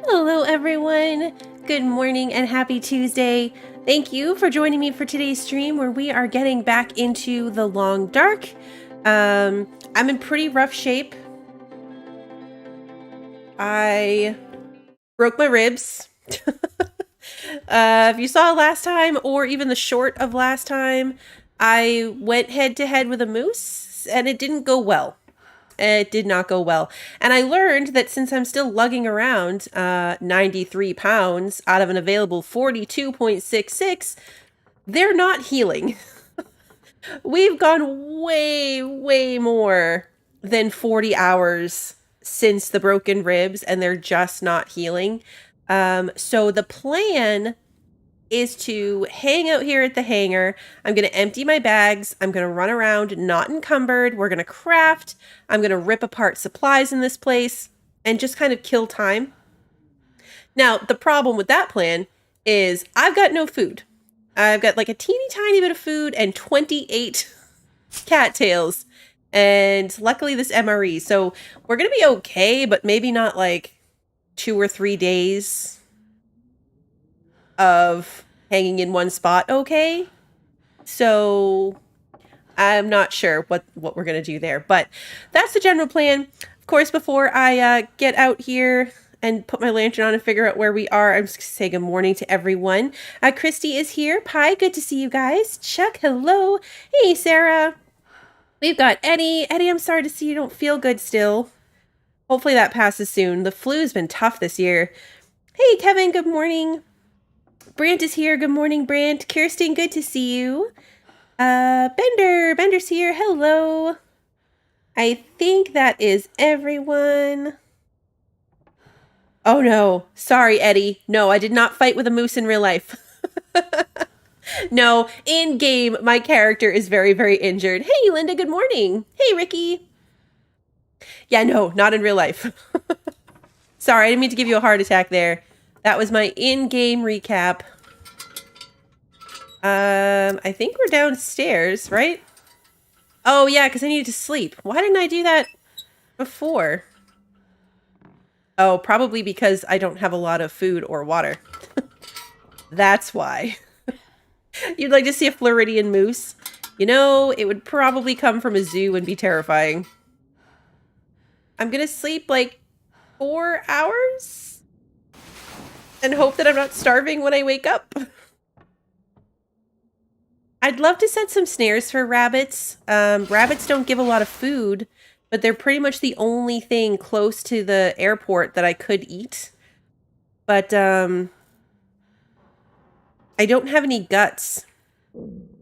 Hello, everyone. Good morning and happy Tuesday. Thank you for joining me for today's stream where we are getting back into the long dark. I'm in pretty rough shape. I broke my ribs. If you saw last time or even the short of last time, I went head to head with a moose and it didn't go well. It did not go well. And I learned that since I'm still lugging around 93 pounds out of an available 42.66, they're not healing. We've gone way more than 40 hours since the broken ribs, and they're just not healing. So the plan is to hang out here at the hangar. I'm going to empty my bags. I'm going to run around not encumbered. We're going to craft. I'm going to rip apart supplies in this place and just kind of kill time. Now, the problem with that plan is I've got no food. I've got like a teeny tiny bit of food and 28 cattails. And luckily this MRE. So we're going to be okay, but maybe not like 2 or 3 days of hanging in one spot okay. So I'm not sure what we're going to do there, but that's the general plan. Of course, before I get out here and put my lantern on and figure out where we are, I'm just going to say good morning to everyone. Christy is here. Pi, good to see you guys. Chuck, hello. Hey, Sarah. We've got Eddie. Eddie, I'm sorry to see you don't feel good still. Hopefully that passes soon. The flu's been tough this year. Hey, Kevin, good morning. Brant is here. Good morning, Brant. Kirsten, good to see you. Bender's here. Hello. I think that is everyone. Oh no. Sorry, Eddie. No, I did not fight with a moose in real life. No, in game, my character is very injured. Hey, Linda, good morning. Hey, Ricky. Yeah, no, not in real life. Sorry, I didn't mean to give you a heart attack there. That was my in-game recap. I think we're downstairs, right? Oh, yeah, because I needed to sleep. Why didn't I do that before? Oh, probably because I don't have a lot of food or water. That's why. You'd like to see a Floridian moose? You know, it would probably come from a zoo and be terrifying. I'm gonna sleep like 4 hours? And hope that I'm not starving when I wake up. I'd love to set some snares for rabbits. Rabbits don't give a lot of food, but they're pretty much the only thing close to the airport that I could eat. But I don't have any guts.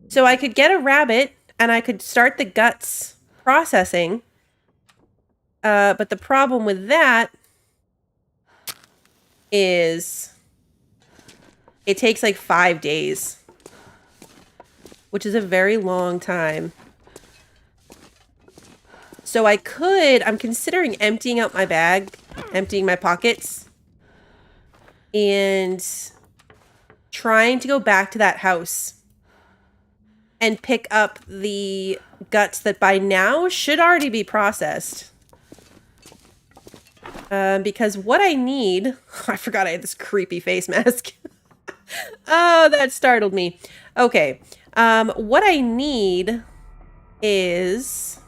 So I could get a rabbit and I could start the guts processing. But the problem with that is it takes like 5 days, which is a very long time. So I'm considering emptying out my bag, emptying my pockets, and trying to go back to that house and pick up the guts that by now should already be processed. Because what I need... I forgot I had this creepy face mask. Oh, that startled me. Okay. What I need is...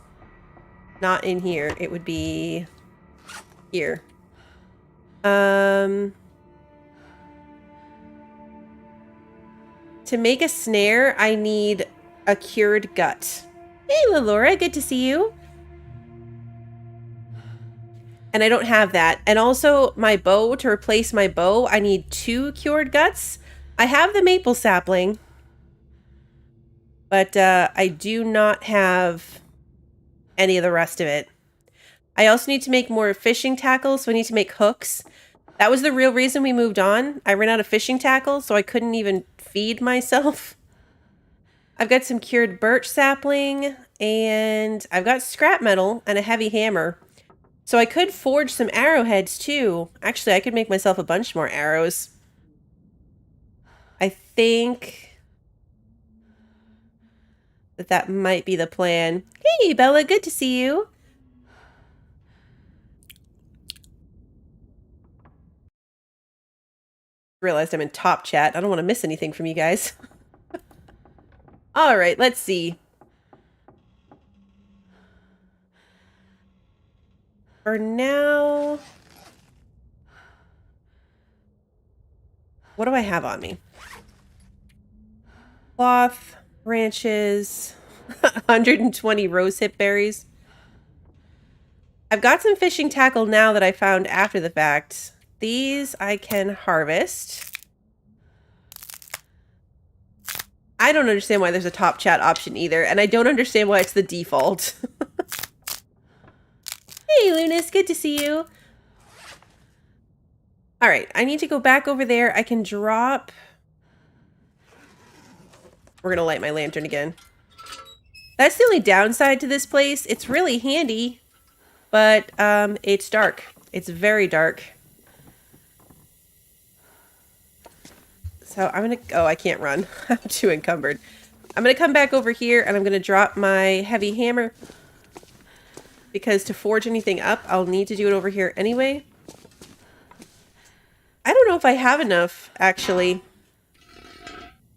not in here. It would be here. To make a snare, I need a cured gut. Hey, Laura, good to see you. And I don't have that. And also, my bow, to replace my bow, I need 2 cured guts. I have the maple sapling, but I do not have any of the rest of it. I also need to make more fishing tackle, so I need to make hooks. That was the real reason we moved on. I ran out of fishing tackle, so I couldn't even feed myself. I've got some cured birch sapling, and I've got scrap metal and a heavy hammer. So I could forge some arrowheads too. Actually, I could make myself a bunch more arrows. I think that might be the plan. Hey, Bella, good to see you. Realized I'm in top chat. I don't want to miss anything from you guys. All right, let's see. For now, what do I have on me? Cloth, branches, 120 rosehip berries. I've got some fishing tackle now that I found after the fact. These I can harvest. I don't understand why there's a top chat option either, and I don't understand why it's the default. Hey, Lunas, good to see you. All right, I need to go back over there. I can drop... We're going to light my lantern again. That's the only downside to this place. It's really handy, but it's dark. It's very dark. So I'm going to... Oh, I can't run. I'm too encumbered. I'm going to come back over here, and I'm going to drop my heavy hammer. Because to forge anything up, I'll need to do it over here anyway. I don't know if I have enough, actually.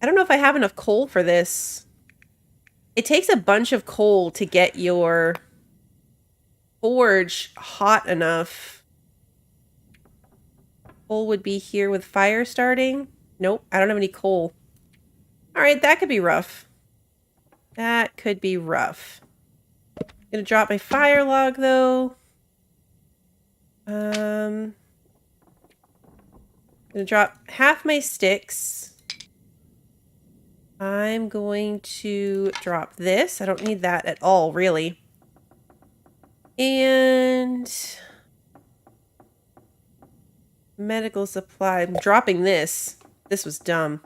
I don't know if I have enough coal for this. It takes a bunch of coal to get your forge hot enough. Coal would be here with fire starting. Nope, I don't have any coal. All right, that could be rough. That could be rough. Gonna drop my fire log, though. Gonna drop half my sticks. I'm going to drop this. I don't need that at all, really. And medical supply. I'm dropping this. This was dumb.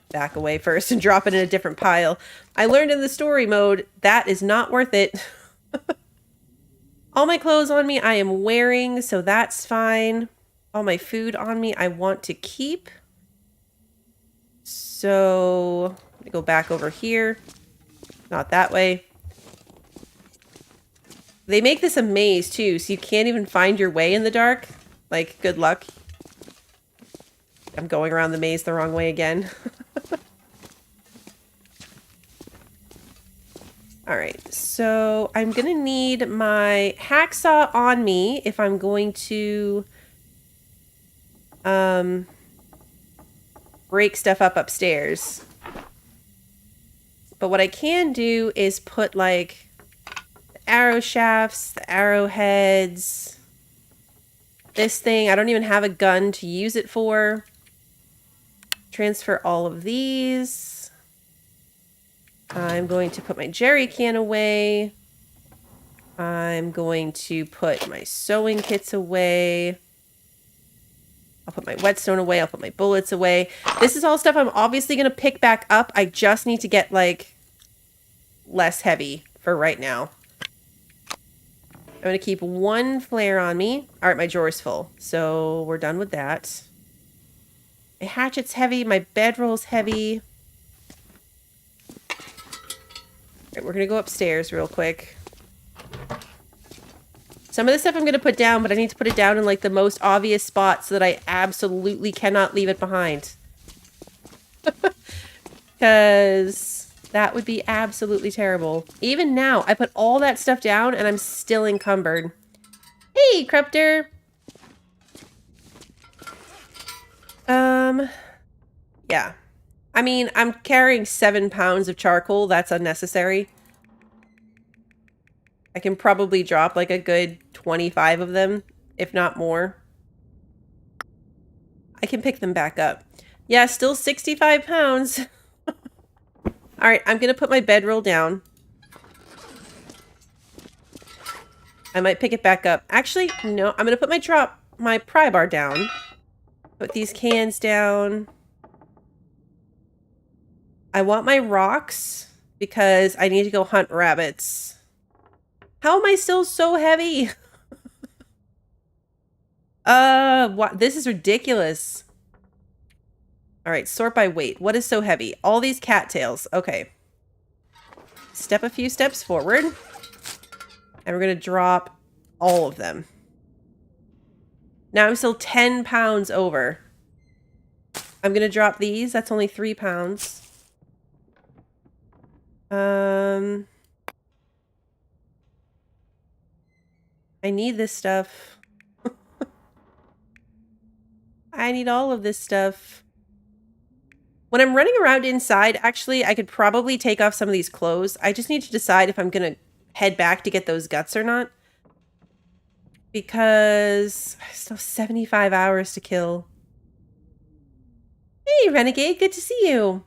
Back away first and drop it in a different pile. I learned in the story mode that is not worth it. All my clothes on me I am wearing, so that's fine. All my food on me I want to keep. So, let me go back over here. Not that way. They make this a maze too, so you can't even find your way in the dark. Like, good luck. I'm going around the maze the wrong way again. Alright, so I'm going to need my hacksaw on me if I'm going to break stuff up upstairs. But what I can do is put like the arrow shafts, the arrowheads, this thing. I don't even have a gun to use it for. Transfer all of these. I'm going to put my jerry can away. I'm going to put my sewing kits away. I'll put my whetstone away. I'll put my bullets away. This is all stuff I'm obviously going to pick back up. I just need to get, like, less heavy for right now. I'm going to keep one flare on me. All right, my drawer's full. So we're done with that. My hatchet's heavy. My bedroll's heavy. All right, we're going to go upstairs real quick. Some of this stuff I'm going to put down, but I need to put it down in like the most obvious spot so that I absolutely cannot leave it behind. Because that would be absolutely terrible. Even now, I put all that stuff down and I'm still encumbered. Hey, Crupter! Yeah. I mean, I'm carrying 7 pounds of charcoal. That's unnecessary. I can probably drop like a good 25 of them, if not more. I can pick them back up. Yeah, still 65 pounds. All right, I'm going to put my bedroll down. I might pick it back up. Actually, no, I'm going to put my pry bar down. Put these cans down. I want my rocks because I need to go hunt rabbits. How am I still so heavy? What? This is ridiculous. All right, sort by weight. What is so heavy? All these cattails. Okay. Step a few steps forward. And we're going to drop all of them. Now I'm still 10 pounds over. I'm going to drop these. That's only 3 pounds. I need this stuff. I need all of this stuff. When I'm running around inside, actually, I could probably take off some of these clothes. I just need to decide if I'm going to head back to get those guts or not. Because I still have 75 hours to kill. Hey, Renegade, good to see you.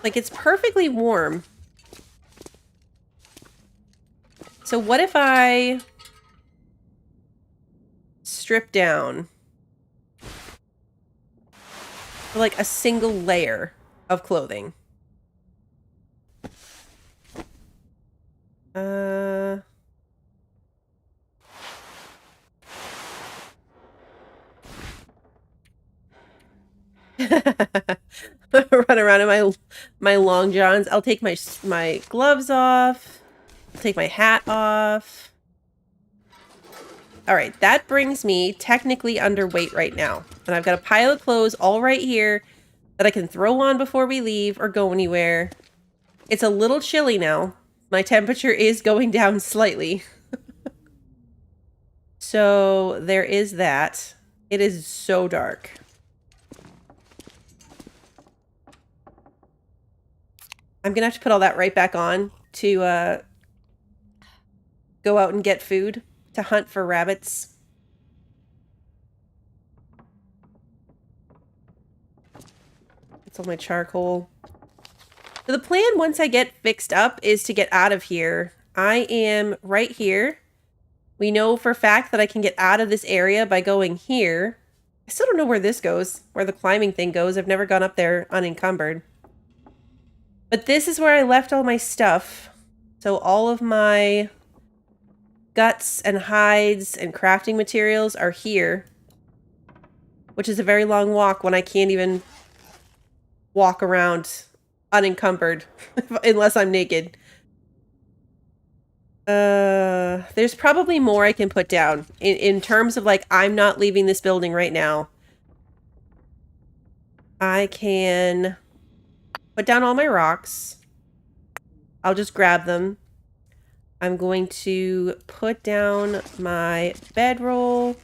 Like, it's perfectly warm. So what if I strip down for like a single layer of clothing? Run around in my long johns. I'll take my gloves off. I'll take my hat off. All right, that brings me technically underweight right now. And I've got a pile of clothes all right here that I can throw on before we leave or go anywhere. It's a little chilly now. My temperature is going down slightly. So there is that. It is so dark. I'm going to have to put all that right back on to go out and get food, to hunt for rabbits. It's all my charcoal. So the plan once I get fixed up is to get out of here. I am right here. We know for a fact that I can get out of this area by going here. I still don't know where this goes, where the climbing thing goes. I've never gone up there unencumbered. But this is where I left all my stuff. So all of my guts and hides and crafting materials are here. Which is a very long walk when I can't even walk around unencumbered unless I'm naked. There's probably more I can put down in terms of like, I'm not leaving this building right now. I can put down all my rocks. I'll just grab them. I'm going to put down my bedroll.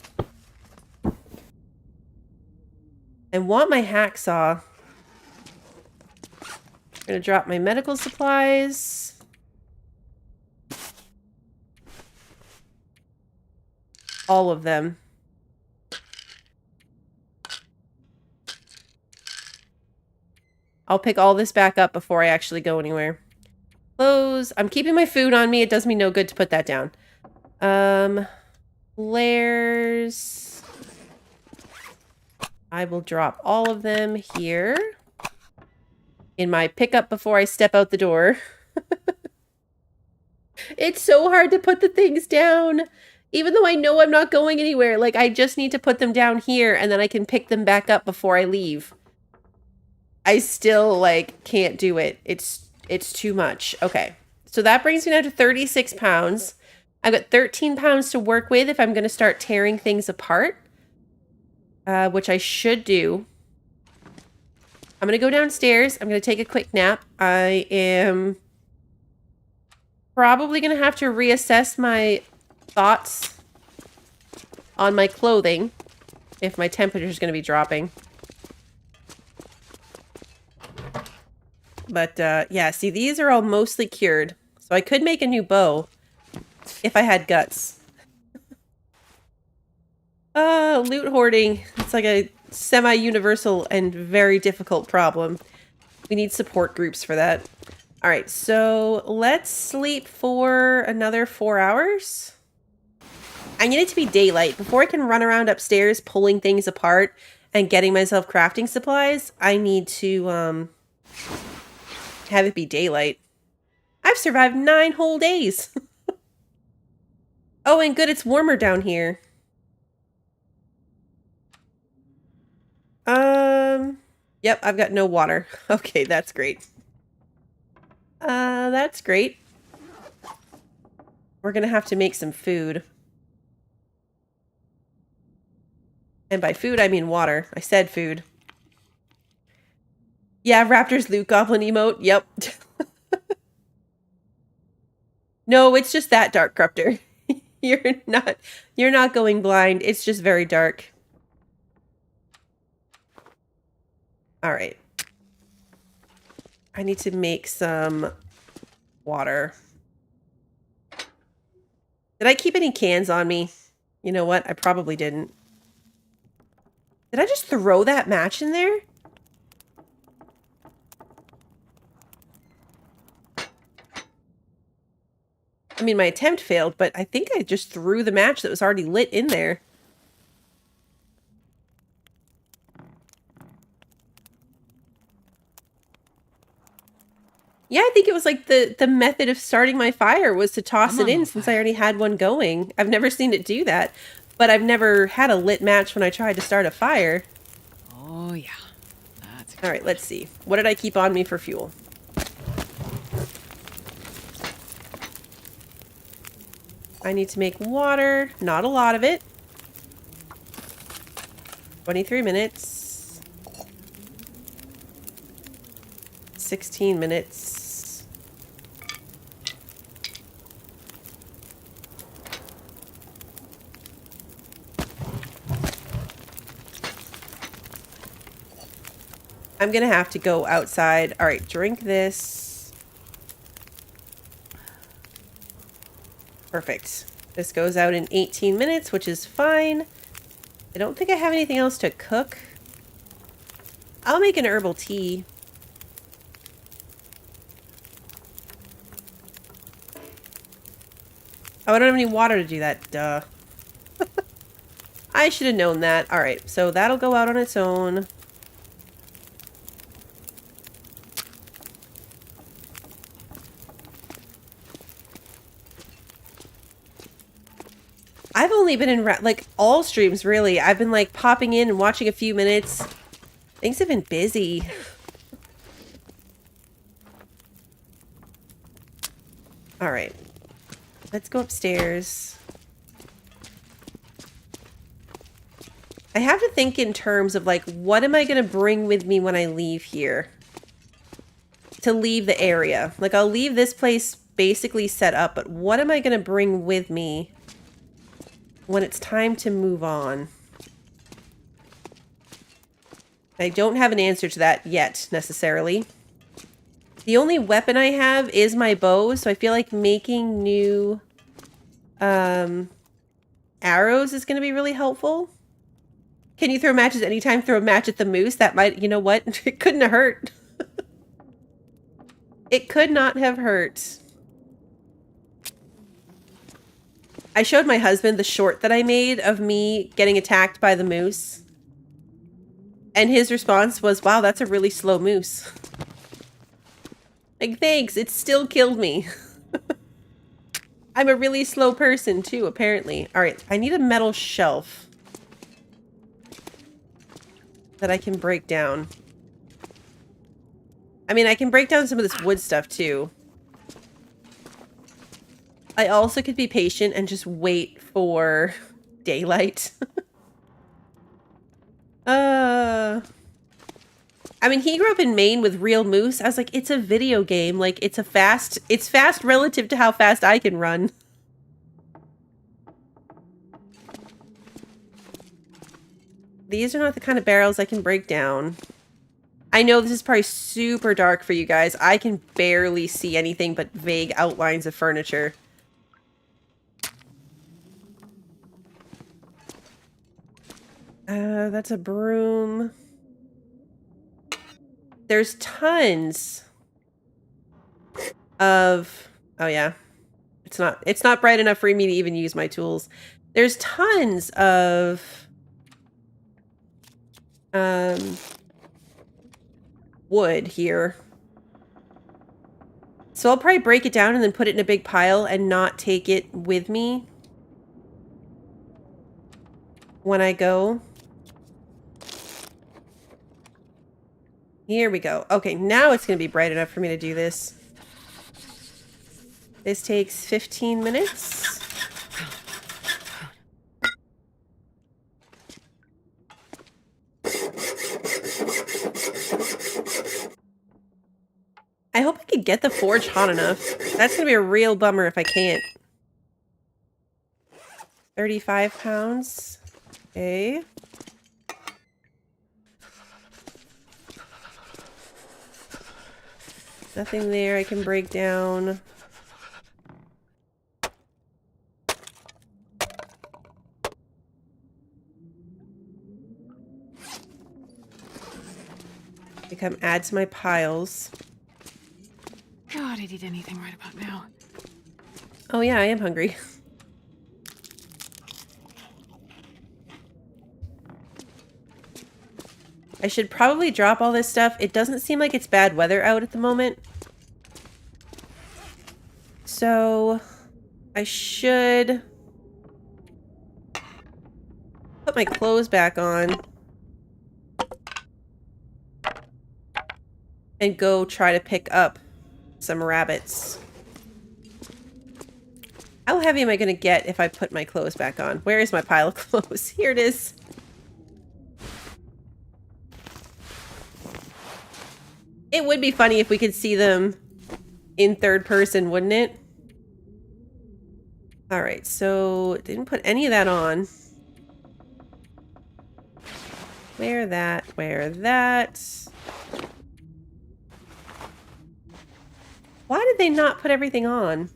I want my hacksaw. I'm going to drop my medical supplies. All of them. I'll pick all this back up before I actually go anywhere. Clothes. I'm keeping my food on me. It does me no good to put that down. Flares. I will drop all of them here in my pickup before I step out the door. It's so hard to put the things down. Even though I know I'm not going anywhere. Like, I just need to put them down here and then I can pick them back up before I leave. I still, like, can't do it. It's too much. Okay. So that brings me down to 36 pounds. I've got 13 pounds to work with if I'm going to start tearing things apart. Which I should do. I'm going to go downstairs. I'm going to take a quick nap. I am probably going to have to reassess my thoughts on my clothing if my temperature is going to be dropping. But, yeah, see, these are all mostly cured. So I could make a new bow if I had guts. Loot hoarding. It's like a semi-universal and very difficult problem. We need support groups for that. All right, so let's sleep for another 4 hours. I need it to be daylight. Before I can run around upstairs pulling things apart and getting myself crafting supplies, I need to have it be daylight. I've survived 9 whole days. Oh, and good, it's warmer down here. Yep, I've got no water. Okay, that's great. That's great. We're gonna have to make some food. And by food, I mean water. I said food. Yeah, Raptor's loot goblin emote. Yep. No, it's just that dark, Corruptor. You're not going blind. It's just very dark. All right. I need to make some water. Did I keep any cans on me? You know what? I probably didn't. Did I just throw that match in there? I mean, my attempt failed, but I think I just threw the match that was already lit in there. Yeah, I think it was like the method of starting my fire was to toss it in since I already had one going. I've never seen it do that, but I've never had a lit match when I tried to start a fire. Oh, yeah. That's all right, let's see. What did I keep on me for fuel? I need to make water. Not a lot of it. 23 minutes. 16 minutes. I'm gonna have to go outside. All right, drink this. Perfect. This goes out in 18 minutes, which is fine. I don't think I have anything else to cook. I'll make an herbal tea. Oh, I don't have any water to do that. Duh. I should have known that. All right, so that'll go out on its own. I've only been in, like, all streams, really. I've been, like, popping in and watching a few minutes. Things have been busy. All right. Let's go upstairs. I have to think in terms of, like, what am I going to bring with me when I leave here? To leave the area. Like, I'll leave this place basically set up, but what am I going to bring with me when it's time to move on? I don't have an answer to that yet, necessarily. The only weapon I have is my bow, so I feel like making new arrows is going to be really helpful. Can you throw matches anytime? Throw a match at the moose? That might, you know what? It couldn't have hurt. It could not have hurt. I showed my husband the short that I made of me getting attacked by the moose. And his response was, wow, that's a really slow moose. Like, thanks, it still killed me. I'm a really slow person, too, apparently. Alright, I need a metal shelf that I can break down. I mean, I can break down some of this wood stuff, too. I also could be patient and just wait for daylight. I mean, he grew up in Maine with real moose. I was like, it's a video game. Like, it's fast relative to how fast I can run. These are not the kind of barrels I can break down. I know this is probably super dark for you guys. I can barely see anything but vague outlines of furniture. That's a broom. There's tons of... Oh, yeah. It's not bright enough for me to even use my tools. There's tons of... wood here. So I'll probably break it down and then put it in a big pile and not take it with me when I go. Here we go. Okay, now it's going to be bright enough for me to do this. This takes 15 minutes. I hope I could get the forge hot enough. That's gonna be a real bummer if I can't. 35 pounds. Okay. Nothing there I can break down. I come add to my piles. God, I'd eat anything right about now. Oh yeah, I am hungry. I should probably drop all this stuff. It doesn't seem like it's bad weather out at the moment. So I should put my clothes back on and go try to pick up some rabbits. How heavy am I going to get if I put my clothes back on? Where is my pile of clothes? Here it is. It would be funny if we could see them in third person, wouldn't it? Alright, so didn't put any of that on. Wear that, wear that. Why did they not put everything on?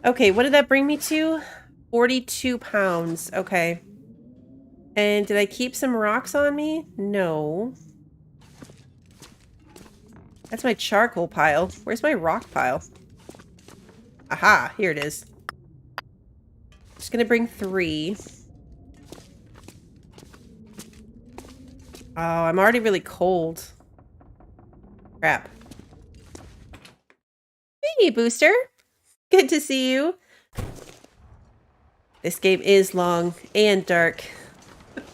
Okay, what did that bring me to? 42 pounds. Okay. And did I keep some rocks on me? No. That's my charcoal pile. Where's my rock pile? Aha, here it is. Just gonna bring 3. Oh, I'm already really cold. Crap. Hey, Booster. Good to see you. This game is long and dark. Of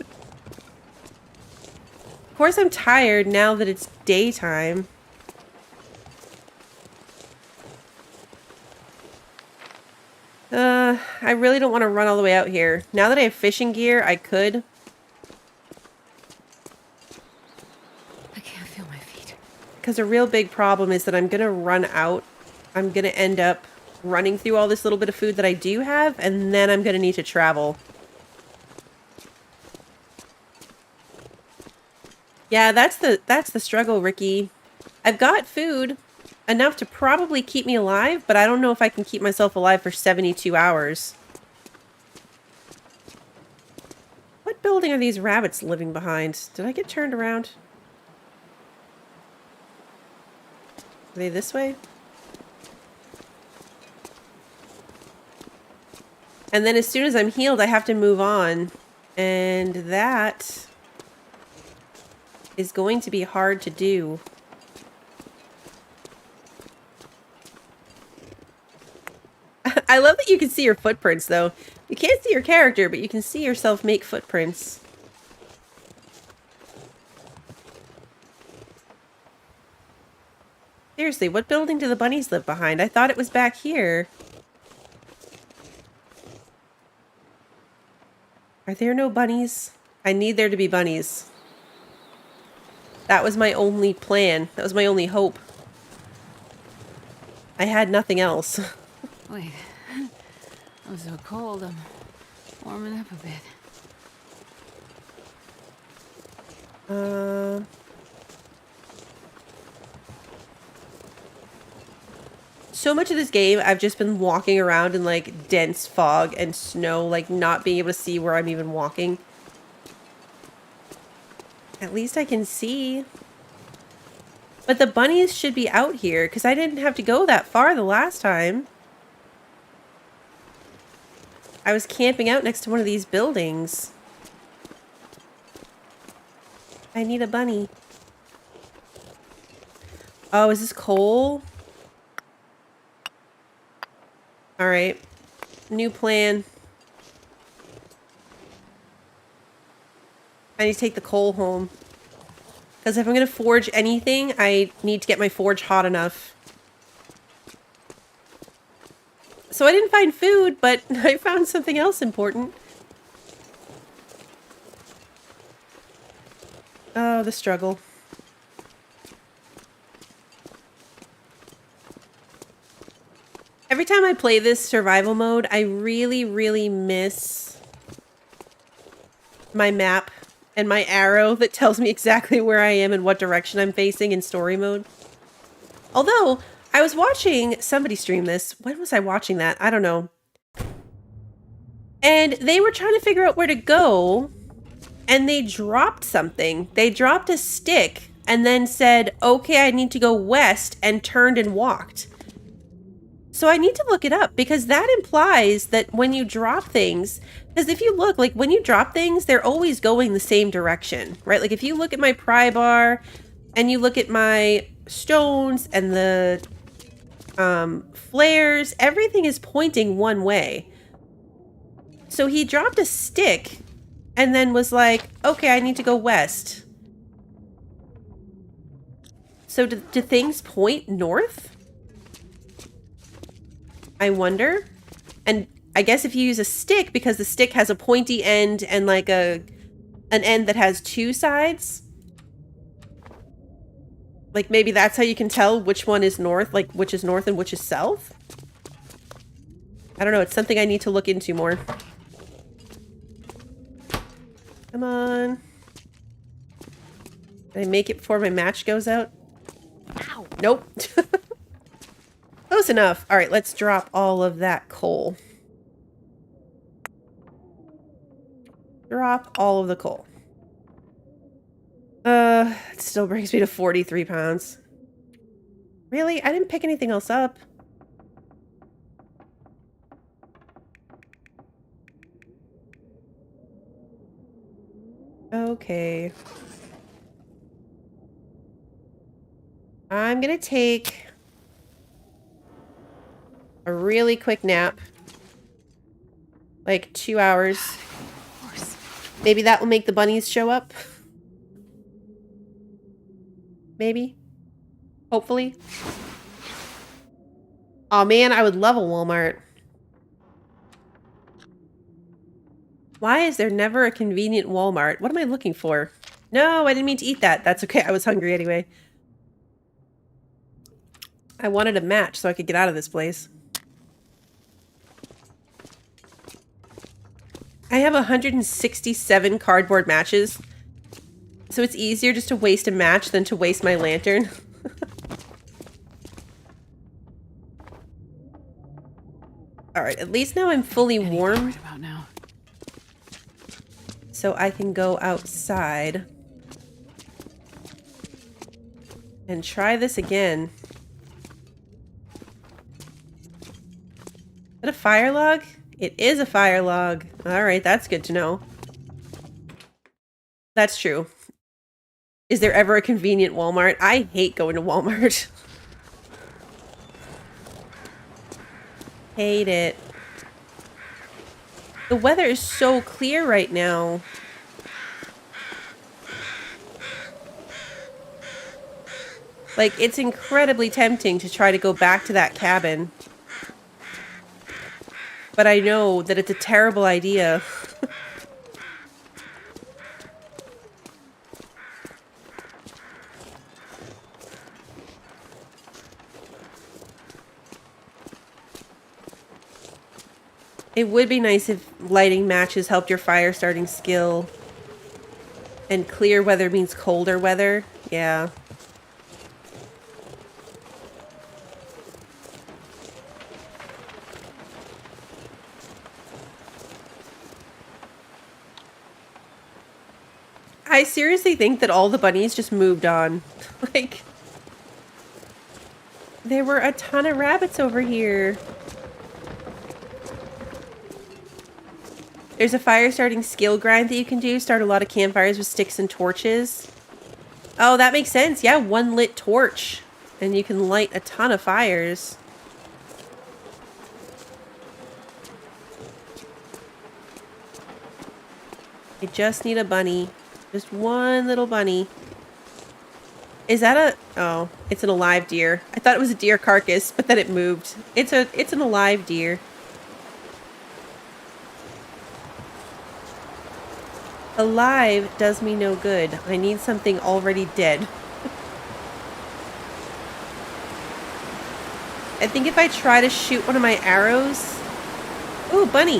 course I'm tired now that it's daytime. I really don't want to run all the way out here. Now that I have fishing gear, I could. I can't feel my feet. Because a real big problem is that I'm going to run out. I'm going to end up running through all this little bit of food that I do have, and then I'm going to need to travel. Yeah, that's the struggle, Ricky. I've got food enough to probably keep me alive, but I don't know if I can keep myself alive for 72 hours. What building are these rabbits living behind? Did I get turned around? Are they this way? And then as soon as I'm healed, I have to move on. And that is going to be hard to do. I love that you can see your footprints, though. You can't see your character, but you can see yourself make footprints. Seriously, what building do the bunnies live behind? I thought it was back here. Are there no bunnies? I need there to be bunnies. That was my only plan. That was my only hope. I had nothing else. Wait. I'm so cold. I'm warming up a bit. So much of this game, I've just been walking around in, like, dense fog and snow, like, not being able to see where I'm even walking. At least I can see. But the bunnies should be out here, because I didn't have to go that far the last time. I was camping out next to one of these buildings. I need a bunny. Oh, is this coal? Alright. New plan. I need to take the coal home. Because if I'm going to forge anything, I need to get my forge hot enough. So I didn't find food, but I found something else important. Oh, the struggle. Every time I play this survival mode, I really, really miss my map and my arrow that tells me exactly where I am and what direction I'm facing in story mode. Although, I was watching somebody stream this. When was I watching that? I don't know. And they were trying to figure out where to go, and they dropped something. They dropped a stick and then said, okay, I need to go west, and turned and walked. So I need to look it up, because that implies that when you drop things, because if you look, like when you drop things, they're always going the same direction, right? Like if you look at my pry bar and you look at my stones and the flares, everything is pointing one way. So he dropped a stick and then was like, okay, I need to go west. So do things point north? I wonder. And I guess if you use a stick, because the stick has a pointy end and like an end that has two sides, like maybe that's how you can tell which one is north, like which is north and which is south. I don't know. It's something I need to look into more. Come on. Did I make it before my match goes out? Ow. Nope. Close enough. All right, let's drop all of that coal. Drop all of the coal. It still brings me to 43 pounds. Really? I didn't pick anything else up. Okay. I'm gonna take a really quick nap. Like 2 hours. Of course. Maybe that will make the bunnies show up. Maybe. Hopefully. Aw, man, I would love a Walmart. Why is there never a convenient Walmart? What am I looking for? No, I didn't mean to eat that. That's okay. I was hungry anyway. I wanted a match so I could get out of this place. I have 167 cardboard matches. So it's easier just to waste a match than to waste my lantern. Alright, at least now I'm fully warm. About now. So I can go outside. And try this again. Is that a fire log? It is a fire log. Alright, that's good to know. That's true. Is there ever a convenient Walmart? I hate going to Walmart. Hate it. The weather is so clear right now. Like, it's incredibly tempting to try to go back to that cabin. But I know that it's a terrible idea. It would be nice if lighting matches helped your fire starting skill. And clear weather means colder weather. Yeah. I seriously think that all the bunnies just moved on. Like, there were a ton of rabbits over here. There's a fire starting skill grind that you can do. Start a lot of campfires with sticks and torches. Oh, that makes sense. Yeah, one lit torch. And you can light a ton of fires. I just need a bunny. Just one little bunny. Is that a... Oh, it's an alive deer. I thought it was a deer carcass, but then it moved. It's an alive deer. Alive does me no good. I need something already dead. I think if I try to shoot one of my arrows... Ooh, bunny!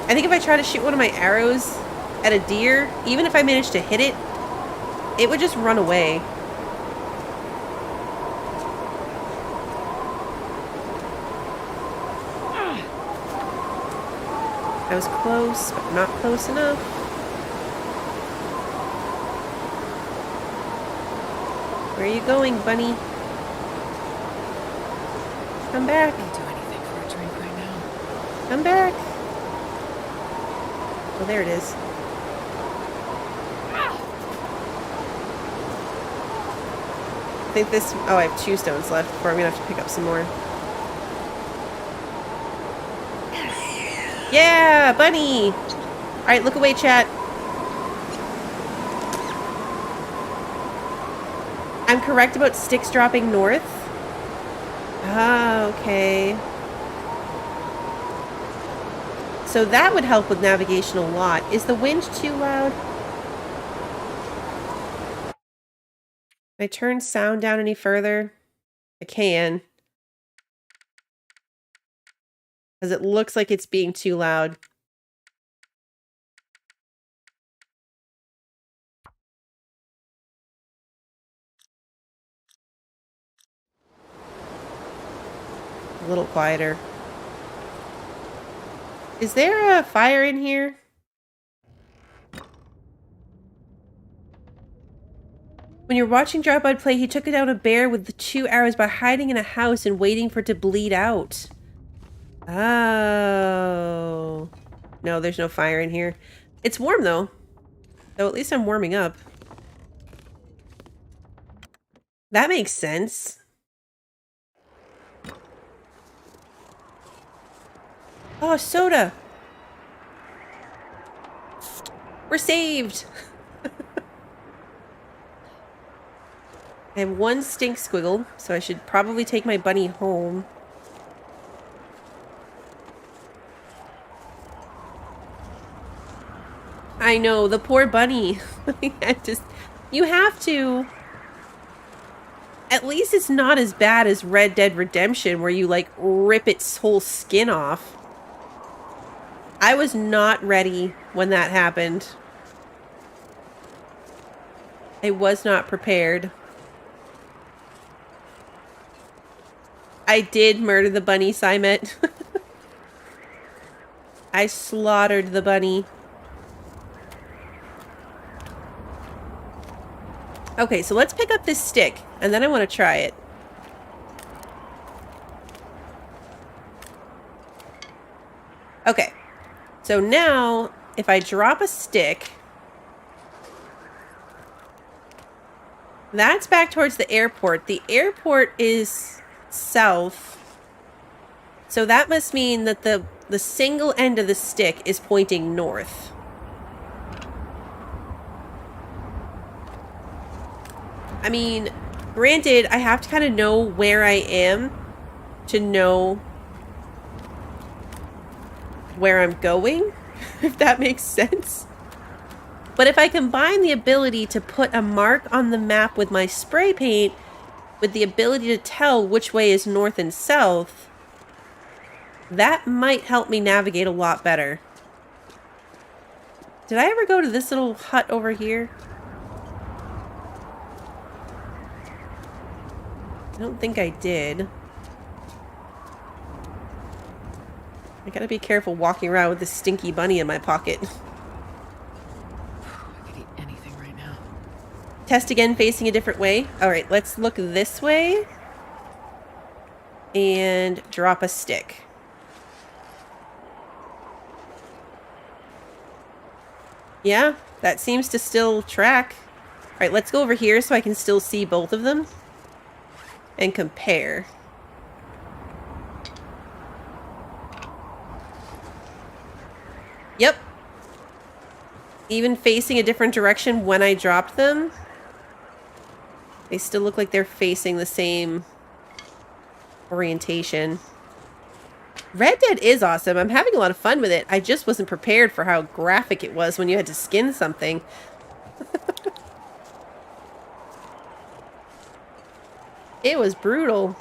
I think if I try to shoot one of my arrows at a deer, even if I manage to hit it, it would just run away. I was close, but not close enough. Where are you going, bunny? Come back. I'll do anything for a drink right now. Come back. Oh, there it is. I think this... Oh, I have 2 stones left before I'm gonna have to pick up some more. Yeah, bunny! Alright, look away, chat. I'm correct about sticks dropping north? Ah, okay. So that would help with navigation a lot. Is the wind too loud? Can I turn sound down any further? I can. Because it looks like it's being too loud. A little quieter. Is there a fire in here? When you're watching Dropbud play, he took down a bear with the 2 arrows by hiding in a house and waiting for it to bleed out. Oh. No, there's no fire in here. It's warm, though. So at least I'm warming up. That makes sense. Oh, soda! We're saved! I have 1 stink squiggle, so I should probably take my bunny home. I know, the poor bunny. You have to. At least it's not as bad as Red Dead Redemption, where you, like, rip its whole skin off. I was not ready when that happened. I was not prepared. I did murder the bunny, Simet. I slaughtered the bunny. Okay, so let's pick up this stick, and then I want to try it. Okay, so now, if I drop a stick... That's back towards the airport. The airport is south. So that must mean that the single end of the stick is pointing north. I mean, granted, I have to kind of know where I am to know where I'm going, if that makes sense. But if I combine the ability to put a mark on the map with my spray paint with the ability to tell which way is north and south, that might help me navigate a lot better. Did I ever go to this little hut over here? I don't think I did. I gotta be careful walking around with this stinky bunny in my pocket. I could eat anything right now. Test again facing a different way. Alright, let's look this way. And drop a stick. Yeah, that seems to still track. Alright, let's go over here so I can still see both of them. And compare. Yep. Even facing a different direction when I dropped them, they still look like they're facing the same orientation. Red Dead is awesome. I'm having a lot of fun with it. I just wasn't prepared for how graphic it was when you had to skin something. It was brutal.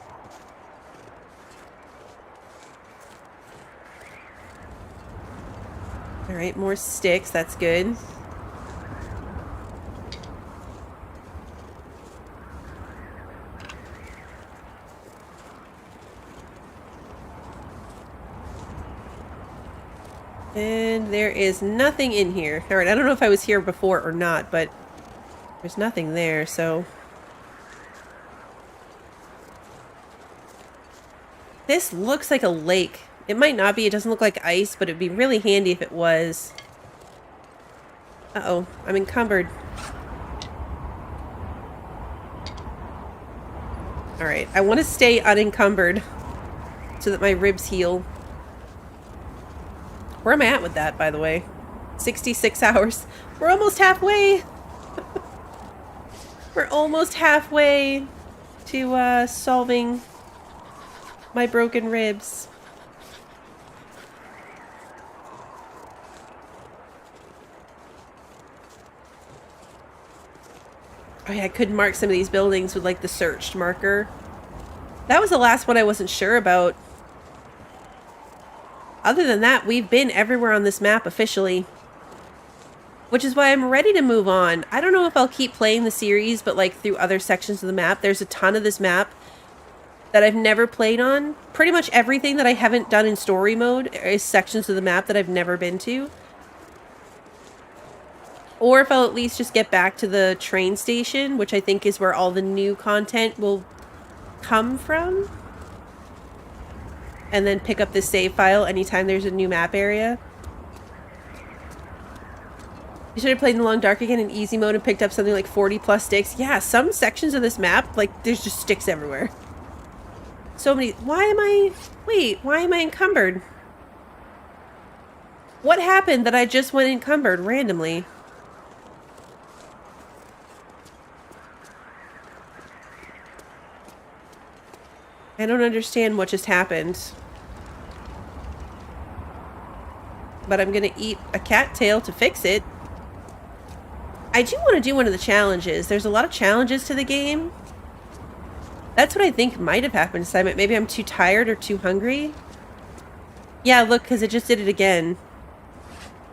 Alright, more sticks. That's good. And there is nothing in here. Alright, I don't know if I was here before or not, but there's nothing there, so... This looks like a lake. It might not be. It doesn't look like ice, but it'd be really handy if it was. Uh-oh. I'm encumbered. Alright. I want to stay unencumbered so that my ribs heal. Where am I at with that, by the way? 66 hours. We're almost halfway! We're almost halfway to solving my broken ribs. Oh yeah, I could mark some of these buildings with like the searched marker. That was the last one I wasn't sure about. Other than that, we've been everywhere on this map officially. Which is why I'm ready to move on. I don't know if I'll keep playing the series, but like through other sections of the map. There's a ton of this map that I've never played on. Pretty much everything that I haven't done in story mode is sections of the map that I've never been to. Or if I'll at least just get back to the train station, which I think is where all the new content will come from. And then pick up this save file anytime there's a new map area. You should have played in the Long Dark again in easy mode and picked up something like 40 plus sticks. Yeah, some sections of this map, like, there's just sticks everywhere. So many... Why am I encumbered? What happened that I just went encumbered randomly? I don't understand what just happened. But I'm gonna eat a cattail to fix it. I do want to do one of the challenges. There's a lot of challenges to the game. That's what I think might have happened, Simon. Maybe I'm too tired or too hungry. Yeah, look, because it just did it again.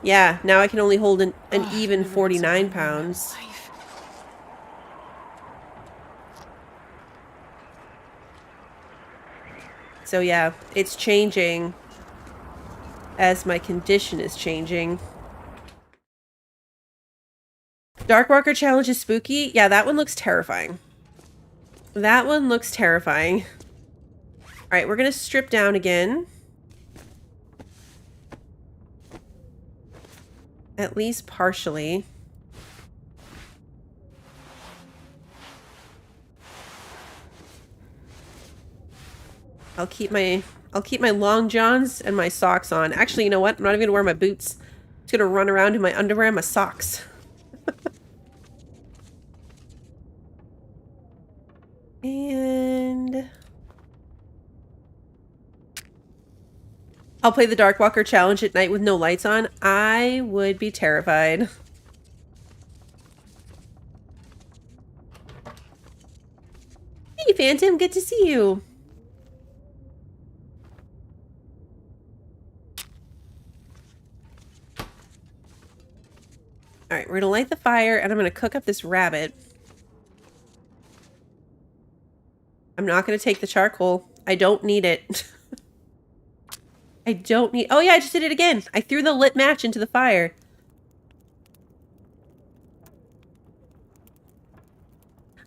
Yeah, now I can only hold an even 49 pounds. So yeah, it's changing as my condition is changing. Darkwalker challenge is spooky. Yeah, that one looks terrifying. That one looks terrifying. Alright, we're gonna strip down again. At least partially. I'll keep my long johns and my socks on. Actually, you know what? I'm not even gonna wear my boots. I'm just gonna run around in my underwear and my socks. And I'll play the Darkwalker challenge at night with no lights on. I would be terrified. Hey, Phantom, good to see you. Alright, we're gonna light the fire and I'm gonna cook up this rabbit. I'm not gonna take the charcoal. I don't need it. I don't need... Oh yeah, I just did it again. I threw the lit match into the fire.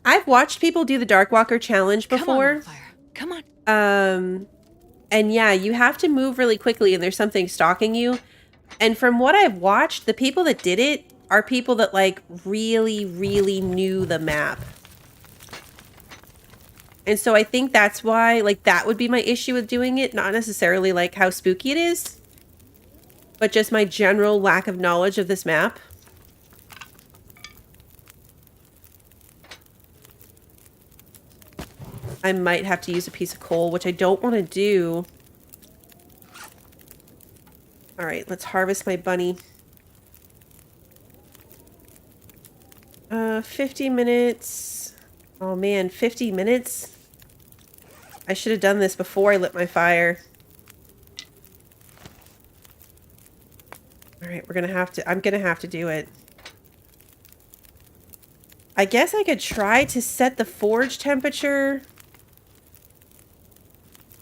I've watched people do the Darkwalker challenge before. Come on. And yeah, you have to move really quickly and there's something stalking you. And from what I've watched, the people that did it are people that like really, really knew the map. And so I think that's why, like, that would be my issue with doing it. Not necessarily, like, how spooky it is, but just my general lack of knowledge of this map. I might have to use a piece of coal, which I don't want to do. All right, let's harvest my bunny. 50 minutes. Oh man, 50 minutes? I should have done this before I lit my fire. All right, we're gonna have to, I'm gonna have to do it. I guess I could try to set the forge temperature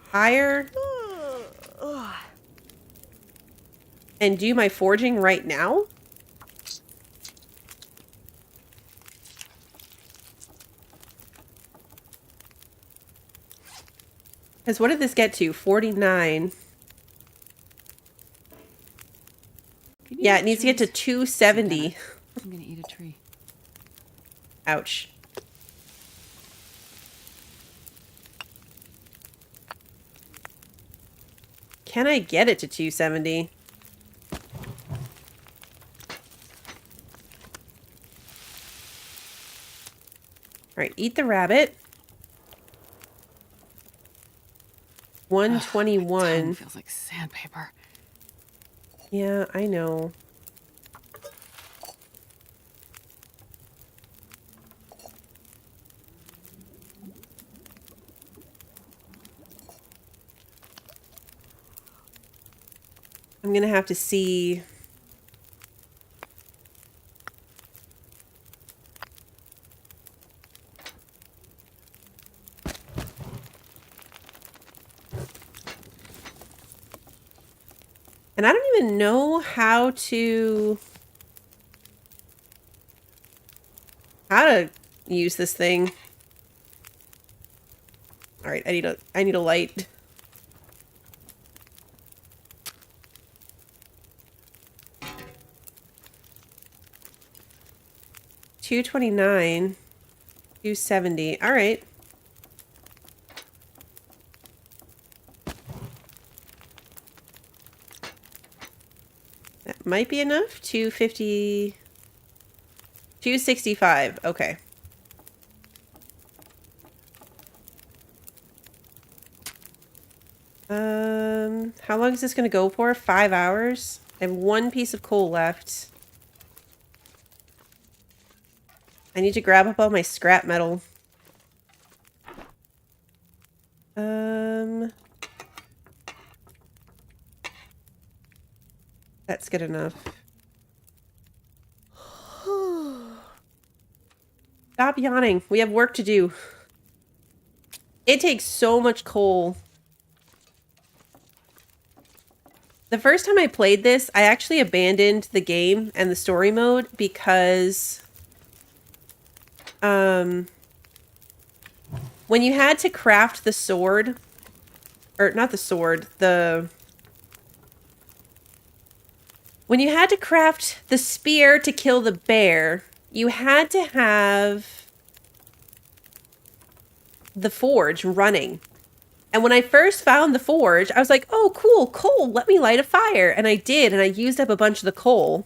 higher and do my forging right now. Because what did this get to? 49. Yeah, it needs to get to 270. I'm gonna eat a tree. Ouch. Can I get it to 270? Alright, eat the rabbit. My 121. tongue feels like sandpaper. Yeah, I know. I'm gonna have to see. And I don't even know how to use this thing. All right, I need a light. $229, $270. All right. That might be enough. 250, 265. Okay. How long is this going to go for? 5 hours? I have one piece of coal left. I need to grab up all my scrap metal. That's good enough. Stop yawning. We have work to do. It takes so much coal. The first time I played this, I actually abandoned the game and the story mode because when you had to craft the sword, or not the sword, when you had to craft the spear to kill the bear, you had to have the forge running. And when I first found the forge, I was like, oh, cool, coal, let me light a fire. And I did, and I used up a bunch of the coal.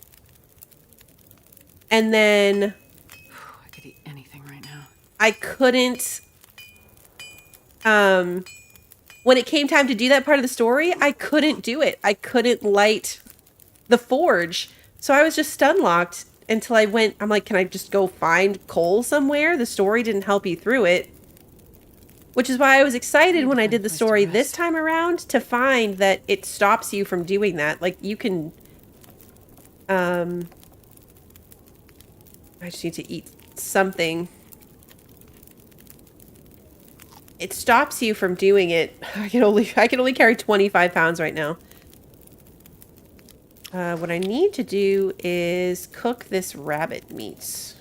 And then I could eat anything right now. I couldn't, when it came time to do that part of the story, I couldn't do it. I couldn't light the forge. So I was just stun locked until I went, I'm like, can I just go find coal somewhere? The story didn't help you through it. Which is why I was excited when I did the story this time around to find that it stops you from doing that. Like, you can, I just need to eat something. It stops you from doing it. I can only carry 25 pounds right now. What I need to do is cook this rabbit meat.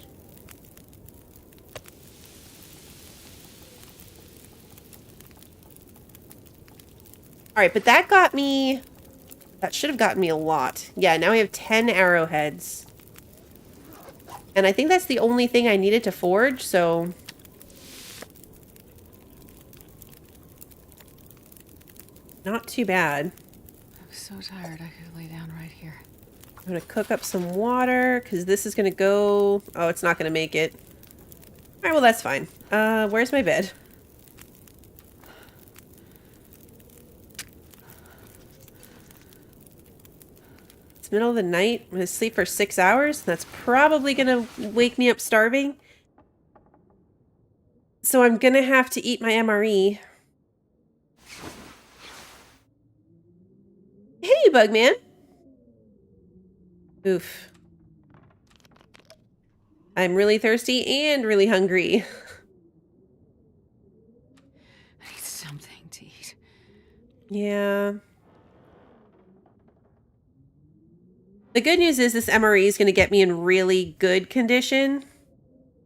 All right, but that got me, that should have gotten me a lot. Yeah, now I have 10 arrowheads. And I think that's the only thing I needed to forge, so not too bad. I'm so tired I could lay down right here. I'm gonna cook up some water, because this is gonna go, oh, it's not gonna make it. All right, well, that's fine. Where's my bed? middle of the night. I'm going to sleep for 6 hours. That's probably going to wake me up starving. So I'm going to have to eat my MRE. Hey, Bugman. Oof. I'm really thirsty and really hungry. I need something to eat. Yeah. The good news is this MRE is going to get me in really good condition.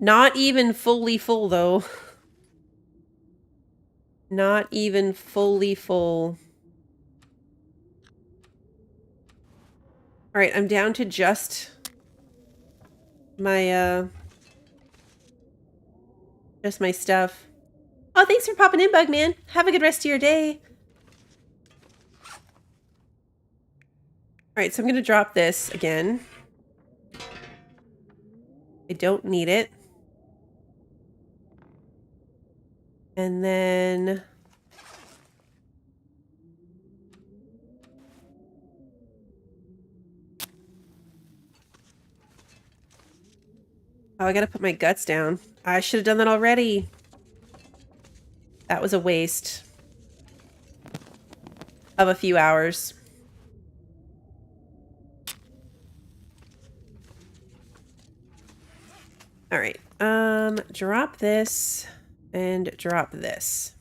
Not even fully full, though. Not even fully full. All right, I'm down to just my stuff. Oh, thanks for popping in, Bugman. Have a good rest of your day. All right, so I'm going to drop this again. I don't need it. And then... oh, I gotta put my guts down. I should have done that already. That was a waste of a few hours. All right. Drop this and drop this.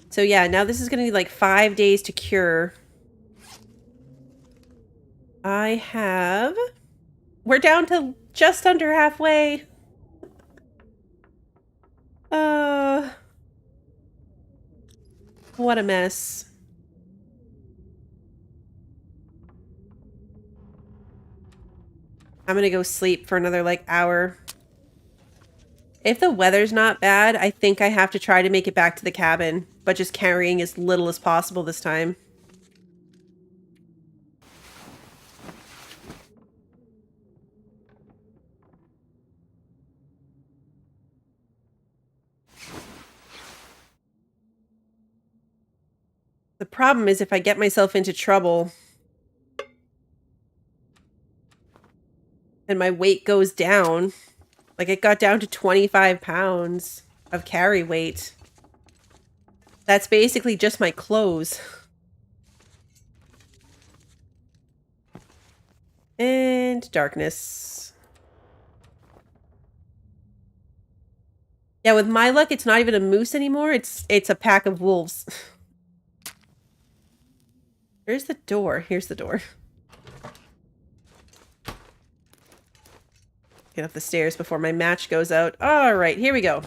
So yeah, now this is gonna be like 5 days to cure. I have... we're down to just under halfway. What a mess. I'm gonna go sleep for another, like, hour. If the weather's not bad, I think I have to try to make it back to the cabin, but just carrying as little as possible this time. The problem is if I get myself into trouble and my weight goes down, like it got down to 25 pounds of carry weight. That's basically just my clothes. And darkness. Yeah, with my luck, it's not even a moose anymore. It's a pack of wolves. Where's the door? Here's the door. Get up the stairs before my match goes out. All right, here we go.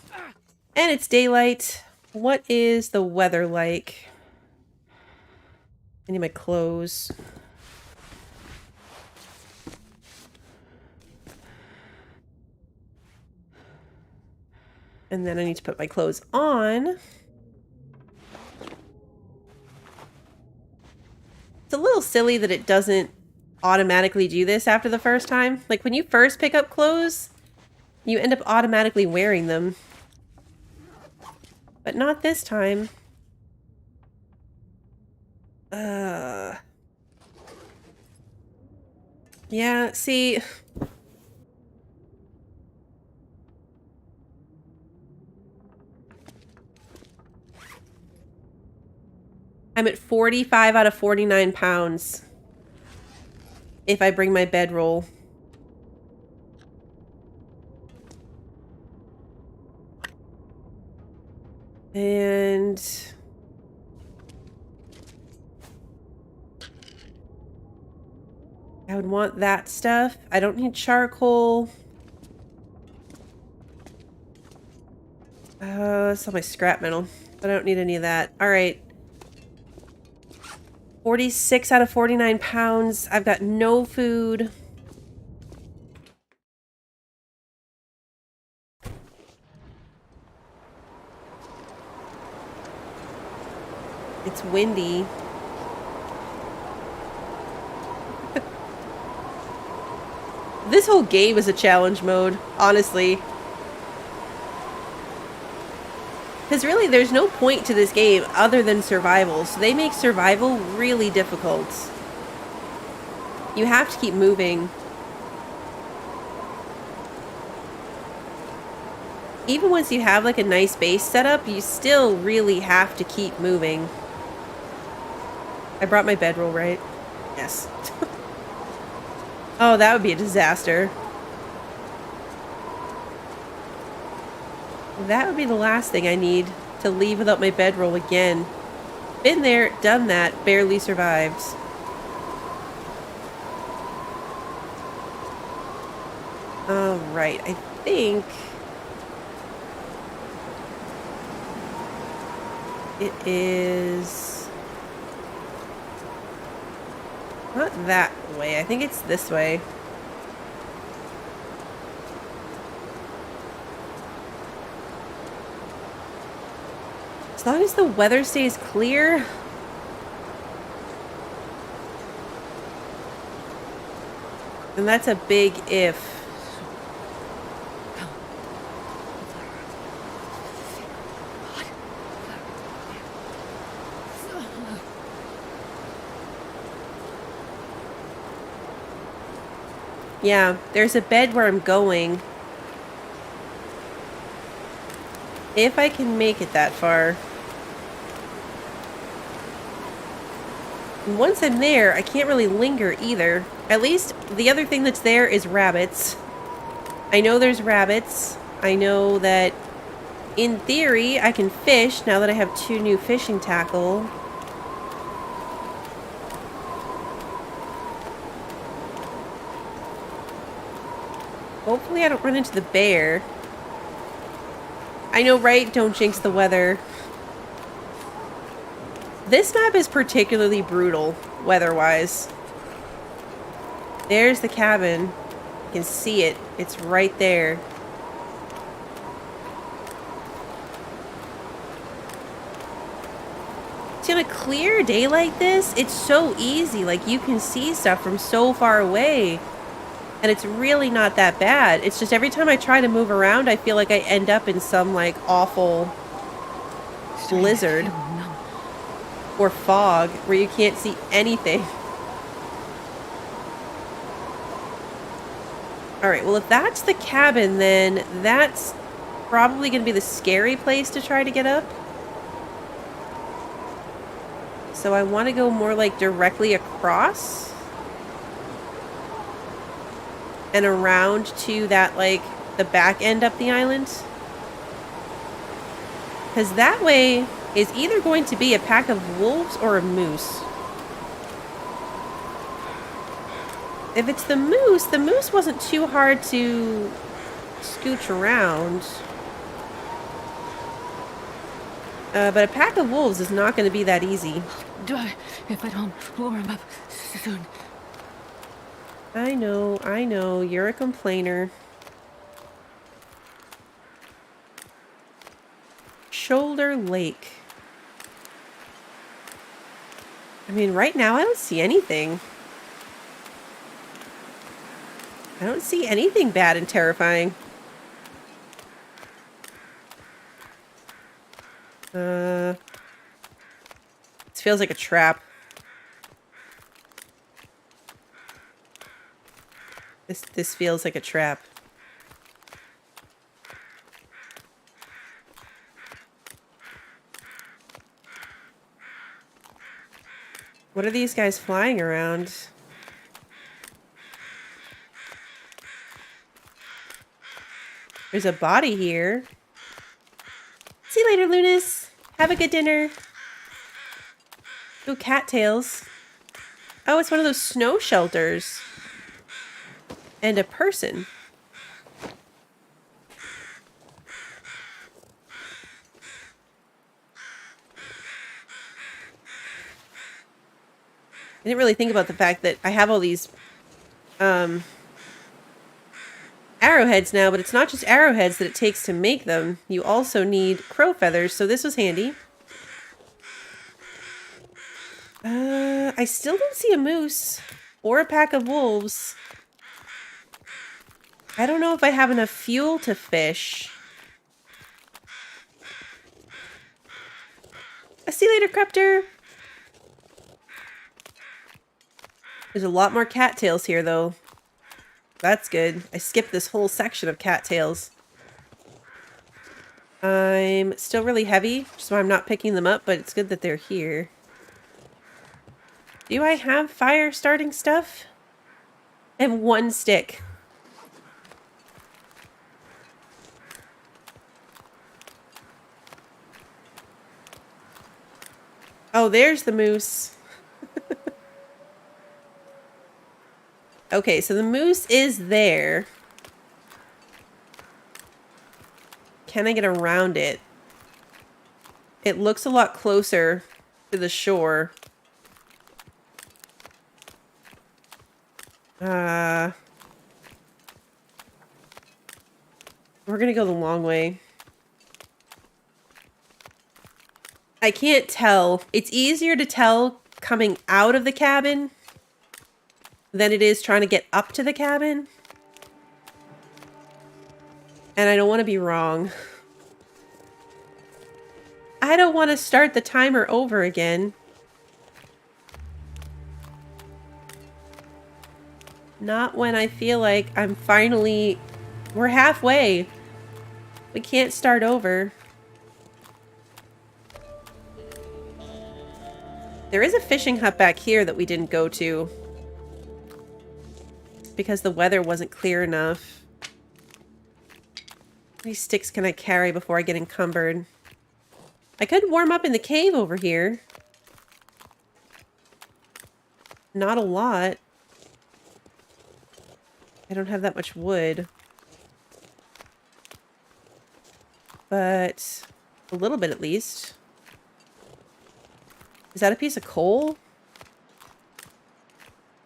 And it's daylight. What is the weather like? I need my clothes. And then I need to put my clothes on. It's a little silly that it doesn't automatically do this after the first time. Like when you first pick up clothes, you end up automatically wearing them. But not this time. Yeah, see... I'm at 45 out of 49 pounds. If I bring my bedroll. And... I would want that stuff. I don't need charcoal. That's all my scrap metal. But I don't need any of that. Alright. 46 out of 49 pounds. I've got no food. It's windy. This whole game is a challenge mode, honestly. Because really, there's no point to this game other than survival, so they make survival really difficult. You have to keep moving. Even once you have like a nice base set up, you still really have to keep moving. I brought my bedroll, right? Yes. Oh, that would be a disaster. That would be the last thing I need, to leave without my bedroll again. Been there, done that, barely survived. Alright, I think it is not that way. I think it's this way. As long as the weather stays clear. And that's a big if. Yeah, there's a bed where I'm going. If I can make it that far. And once I'm there, I can't really linger either. At least the other thing that's there is rabbits. I know there's rabbits. I know that in theory I can fish now that I have 2 new fishing tackle. Hopefully I don't run into the bear. I know, right? Don't jinx the weather. This map is particularly brutal, weather-wise. There's the cabin. You can see it. It's right there. See, on a clear day like this, it's so easy. Like, you can see stuff from so far away. And it's really not that bad. It's just every time I try to move around, I feel like I end up in some, like, awful blizzard or fog where you can't see anything. Alright, well, if that's the cabin, then that's probably going to be the scary place to try to get up. So I want to go more, like, directly across. And around to that, like, the back end up the island. Because that way is either going to be a pack of wolves or a moose. If it's the moose wasn't too hard to scooch around. But a pack of wolves is not going to be that easy. Die if I don't warm up soon. I know, you're a complainer. Shoulder Lake. I mean, right now I don't see anything. I don't see anything bad and terrifying. This feels like a trap. This feels like a trap. What are these guys flying around? There's a body here. See you later, Lunas. Have a good dinner. Ooh, cattails. Oh, it's one of those snow shelters. And a person. I didn't really think about the fact that I have all these arrowheads now, but it's not just arrowheads that it takes to make them. You also need crow feathers, so this was handy. I still don't see a moose or a pack of wolves. I don't know if I have enough fuel to fish. See you later, Creptor. There's a lot more cattails here, though. That's good. I skipped this whole section of cattails. I'm still really heavy, so I'm not picking them up, but it's good that they're here. Do I have fire starting stuff? I have 1 stick. Oh, there's the moose. Okay, so the moose is there. Can I get around it? It looks a lot closer to the shore. We're gonna go the long way. I can't tell. It's easier to tell coming out of the cabin than it is trying to get up to the cabin. And I don't want to be wrong. I don't want to start the timer over again. Not when I feel like I'm finally... We're halfway. We can't start over. There is a fishing hut back here that we didn't go to. Because the weather wasn't clear enough. How many sticks can I carry before I get encumbered? I could warm up in the cave over here. Not a lot. I don't have that much wood. But a little bit at least. Is that a piece of coal?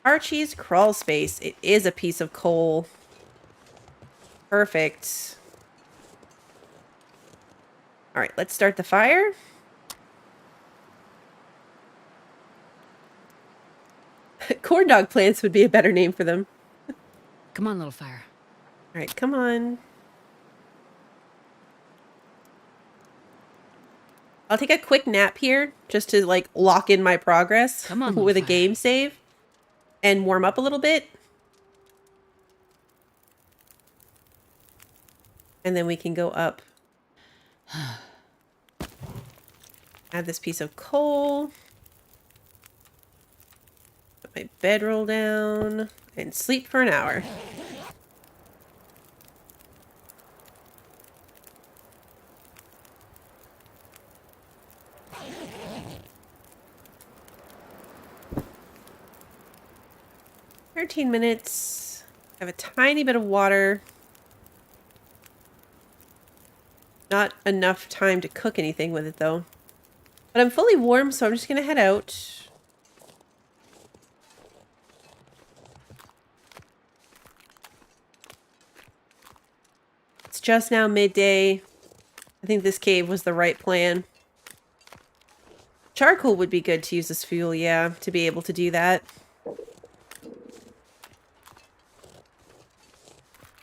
Archie's crawl space. It is a piece of coal. Perfect. Alright, let's start the fire. Corn dog plants would be a better name for them. Come on, little fire. Alright, come on. I'll take a quick nap here just to like lock in my progress Come on, with a fire. game save and warm up a little bit. And then we can go up. Add this piece of coal. Put my bedroll down and sleep for an hour. "13 minutes. I have a tiny bit of water. Not enough time to cook anything with it, though. But I'm fully warm, so I'm just going to head out. It's just now midday. I think this cave was the right plan. Charcoal would be good to use as fuel, yeah, to be able to do that.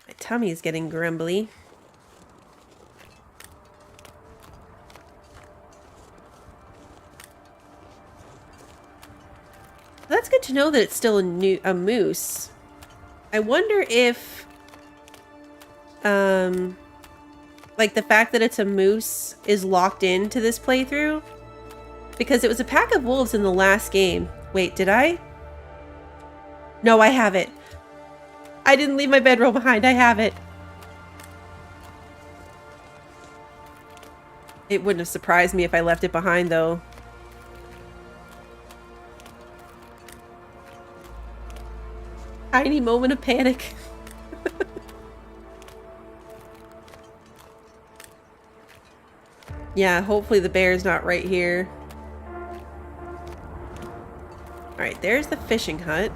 My tummy is getting grumbly. That's good to know that it's still a moose. I wonder if, like the fact that it's a moose is locked into this playthrough. Because it was a pack of wolves in the last game. Wait, did I? No, I have it. I didn't leave my bedroll behind. I have it. It wouldn't have surprised me if I left it behind, though. Tiny moment of panic. Yeah, hopefully the bear's not right here. Alright, there's the fishing hut.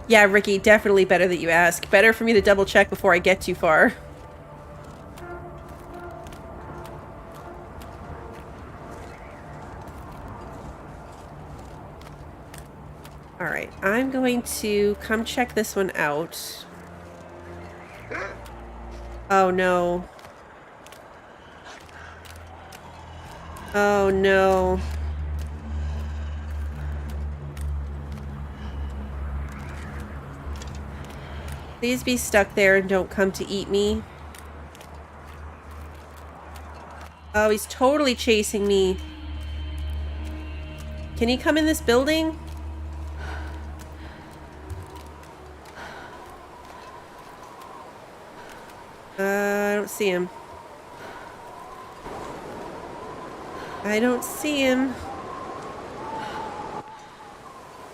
Yeah, Ricky, definitely better that you ask. Better for me to double check before I get too far. Alright, I'm going to come check this one out. Oh no. Oh no. Please be stuck there and don't come to eat me. Oh, he's totally chasing me. Can he come in this building? I don't see him. I don't see him.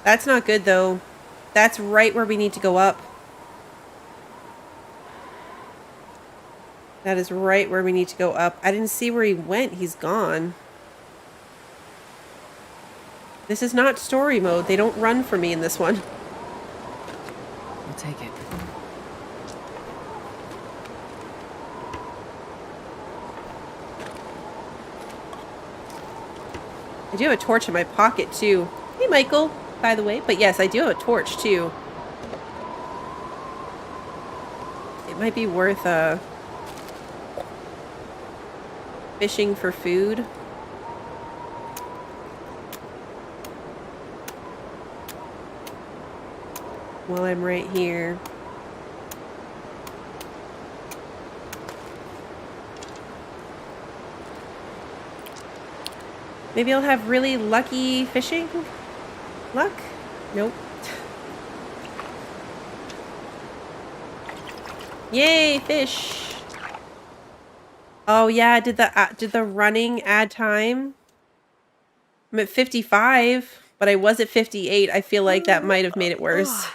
That's not good, though. That's right where we need to go up. That is right where we need to go up. I didn't see where he went. He's gone. This is not story mode. They don't run for me in this one. I'll take it. I do have a torch in my pocket, too. Hey, Michael, by the way. But yes, I do have a torch, too. It might be worth, fishing for food. While I'm right here. Maybe I'll have really lucky fishing luck? Nope. Yay, fish! Oh yeah, did the running add time? I'm at 55, but I was at 58. I feel like that might have made it worse.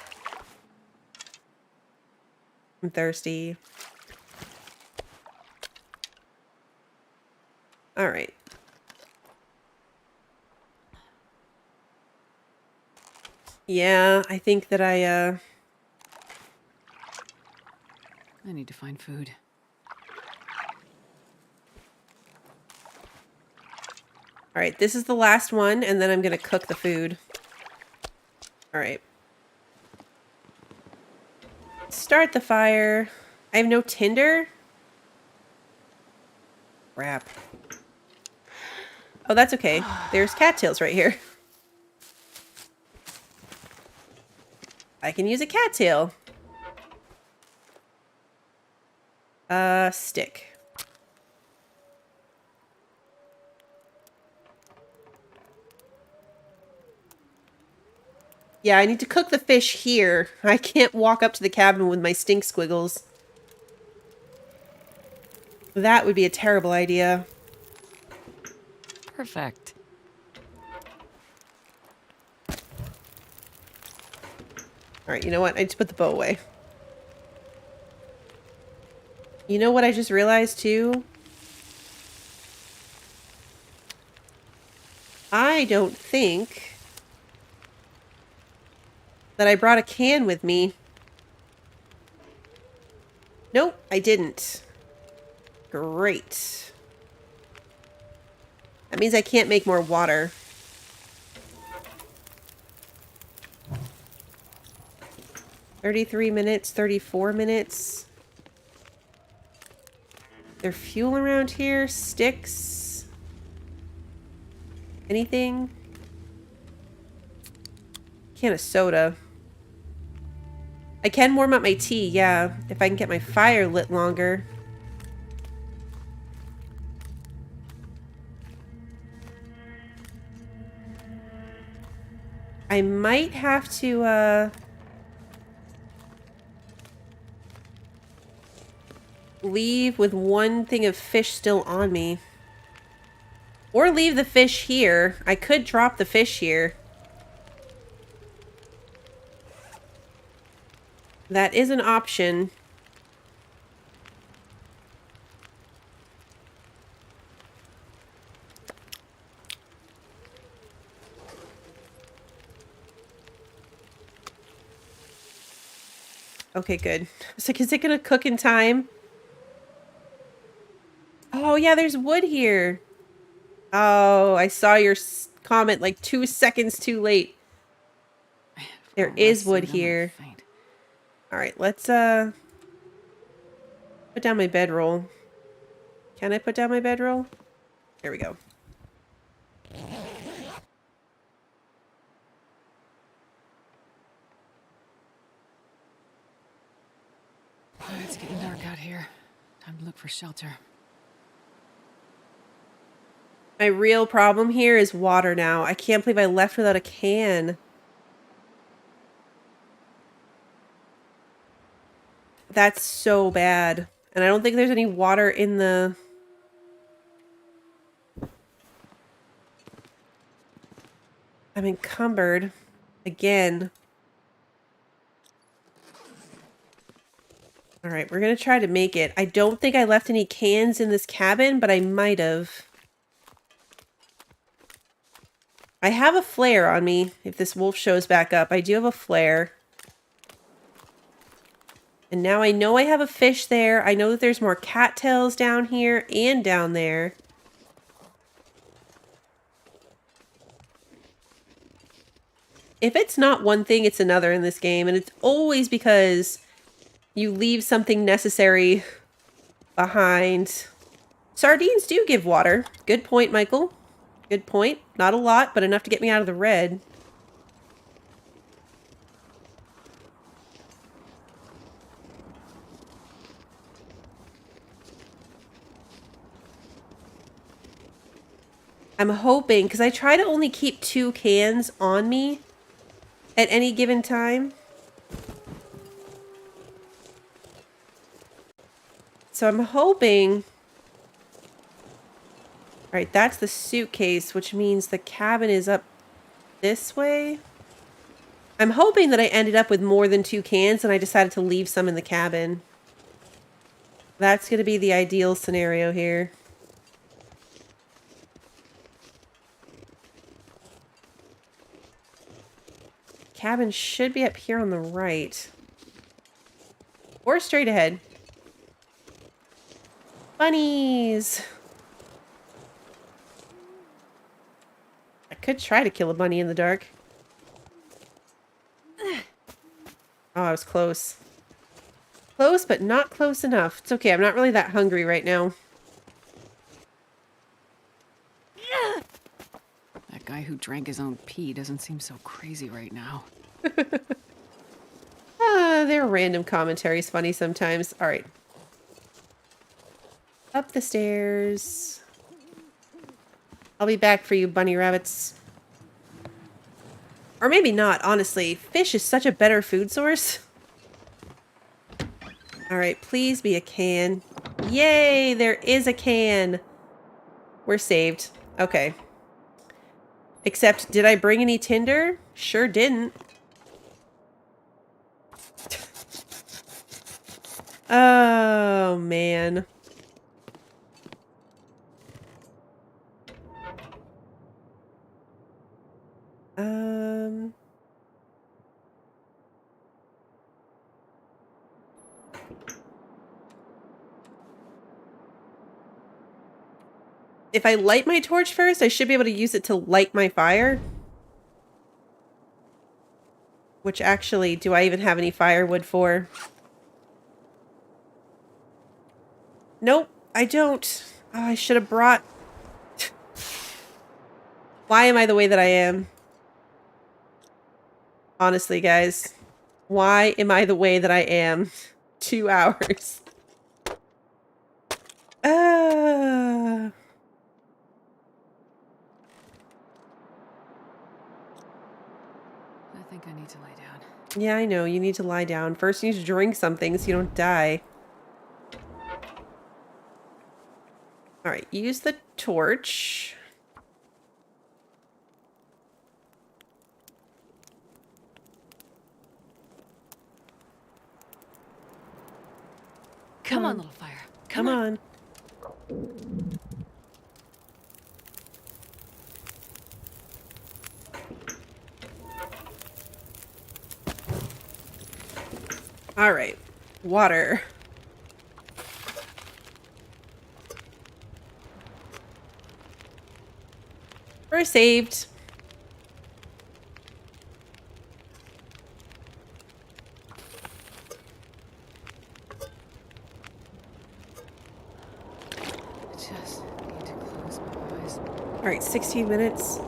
I'm thirsty. All right. Yeah, I think that I need to find food. All right, this is the last one, and then I'm gonna cook the food. All right. Start the fire. I have no tinder. Crap. Oh, that's okay. There's cattails right here. I can use a cattail. Stick. Yeah, I need to cook the fish here. I can't walk up to the cabin with my stink squiggles. That would be a terrible idea. Perfect. Alright, you know what? I just put the bow away. You know what I just realized, too? I don't think that I brought a can with me. Nope, I didn't. Great. That means I can't make more water. $33 minutes, 34 minutes. There fuel around here? Sticks? Anything? Can of soda. I can warm up my tea, yeah. If I can get my fire lit longer. I might have to, leave with one thing of fish still on me. Or leave the fish here. I could drop the fish here. That is an option. Okay, good. It's like, is it gonna cook in time? Oh, yeah, there's wood here. Oh, I saw your comment like 2 seconds too late. There is wood here. All right, let's put down my bedroll. Can I put down my bedroll? There we go. Time to look for shelter. My real problem here is water now. I can't believe I left without a can. That's so bad. And I don't think there's any water in the... I'm encumbered. Again. Alright, we're gonna try to make it. I don't think I left any cans in this cabin, but I might have. I have a flare on me, if this wolf shows back up. I do have a flare. And now I know I have a fish there. I know that there's more cattails down here and down there. If it's not one thing, it's another in this game. And it's always because you leave something necessary behind. Sardines do give water. Good point, Michael. Good point. Not a lot, but enough to get me out of the red. I'm hoping, because I try to only keep 2 cans on me at any given time. So I'm hoping... Alright, that's the suitcase, which means the cabin is up this way. I'm hoping that I ended up with more than 2 cans and I decided to leave some in the cabin. That's going to be the ideal scenario here. Cabin should be up here on the right. Or straight ahead. Bunnies! I could try to kill a bunny in the dark. Oh, I was close. Close, but not close enough. It's okay, I'm not really that hungry right now. That guy who drank his own pee doesn't seem so crazy right now. Their random commentary's funny sometimes. Alright. Up the stairs. I'll be back for you, bunny rabbits. Or maybe not, honestly. Fish is such a better food source. Alright, please be a can. Yay, there is a can. We're saved. Okay. Except, did I bring any tinder? Sure didn't. Oh, man. If I light my torch first, I should be able to use it to light my fire. Which actually, do I even have any firewood for? Nope, I don't. Oh, I should have brought... Why am I the way that I am? Honestly, guys. Why am I the way that I am? 2 hours. I think I need to lie down. Yeah, I know. You need to lie down. First, you need to drink something so you don't die. Alright, use the torch. Come on, little fire. Come on. All right. Water. We're saved. Just need to close my eyes. All right, 16 minutes.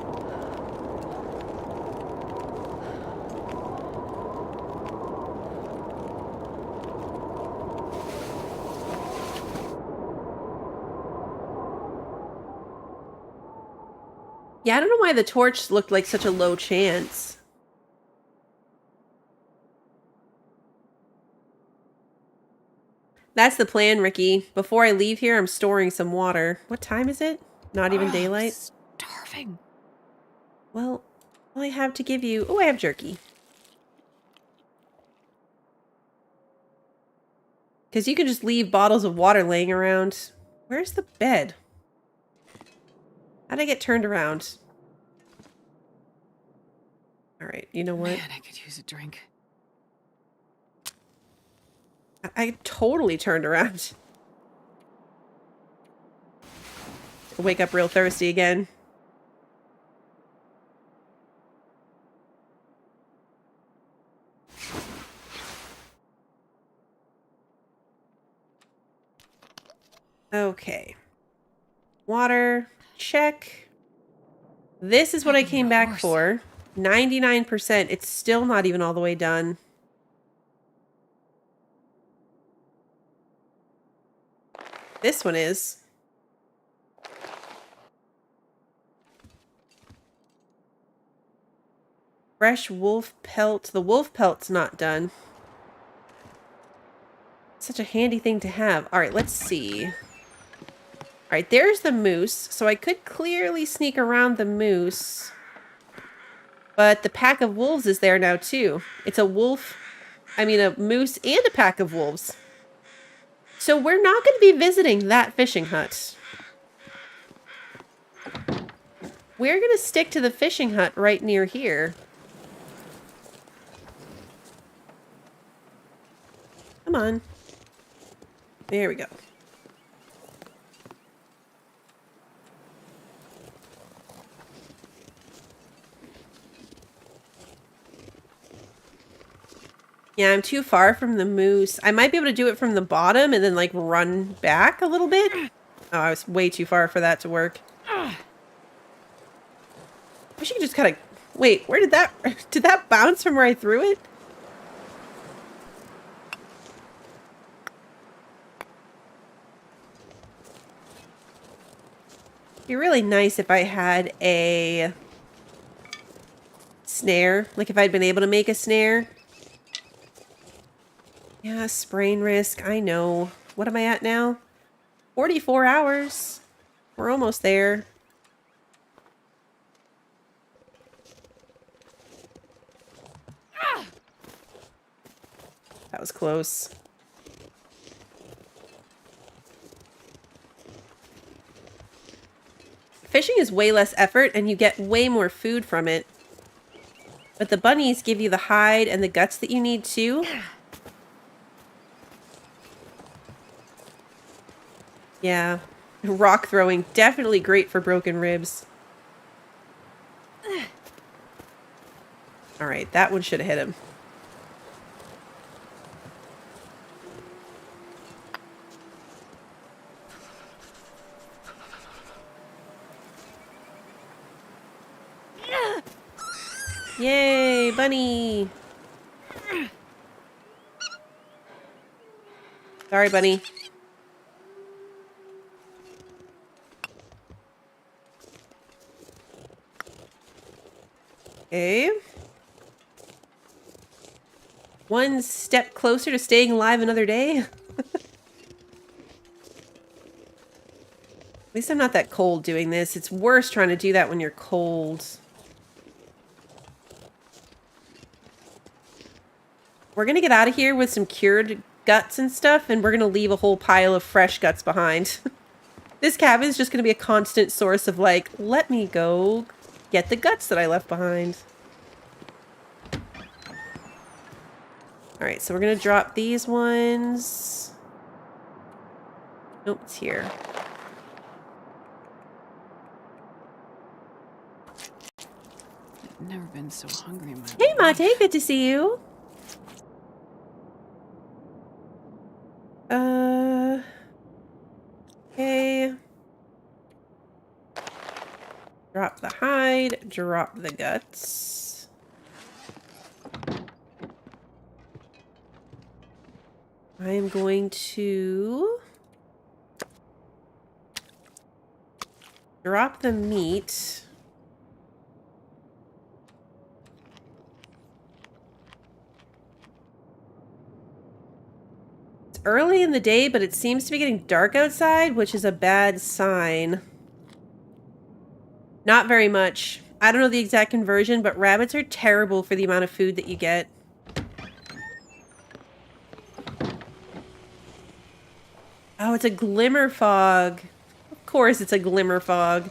Yeah, I don't know why the torch looked like such a low chance. That's the plan, Ricky. Before I leave here, I'm storing some water. What time is it? Not even daylight? Starving. Well, all I have to give you... Oh, I have jerky. Because you can just leave bottles of water laying around. Where's the bed? How'd I get turned around? Alright, you know what? Man, I could use a drink. I totally turned around. I'll wake up real thirsty again. Okay. Water, check. This is what I came back for. 99%. It's still not even all the way done. This one is. Fresh wolf pelt. The wolf pelt's not done. Such a handy thing to have. Alright, let's see. Alright, there's the moose. So I could clearly sneak around the moose. But the pack of wolves is there now too. It's a wolf. I mean a moose and a pack of wolves. So we're not going to be visiting that fishing hut. We're going to stick to the fishing hut right near here. Come on. There we go. Yeah, I'm too far from the moose. I might be able to do it from the bottom and then, like, run back a little bit. Oh, I was way too far for that to work. I wish you could just kind of... Wait, where did that... Did that bounce from where I threw it? It'd be really nice if I had a snare. Like, if I'd been able to make a snare. Yeah, sprain risk. I know. What am I at now? 44 hours. We're almost there. That was close. Fishing is way less effort and you get way more food from it. But the bunnies give you the hide and the guts that you need too. Yeah. Rock throwing. Definitely great for broken ribs. Alright, that one should have hit him. Yay, bunny! Sorry, bunny. Okay. One step closer to staying alive another day. At least I'm not that cold doing this. It's worse trying to do that when you're cold. We're gonna get out of here with some cured guts and stuff, and we're gonna leave a whole pile of fresh guts behind. This cabin is just gonna be a constant source of, like, let me go get the guts that I left behind. Alright, so we're gonna drop these ones. Nope, it's here. I've never been so hungry in my life. Hey, Mate, good to see you. Okay. Drop the hide, drop the guts. I am going to drop the meat. early in the day, but it seems to be getting dark outside, which is a bad sign. Not very much. I don't know the exact conversion, but rabbits are terrible for the amount of food that you get. Oh, it's a glimmer fog. Of course it's a glimmer fog.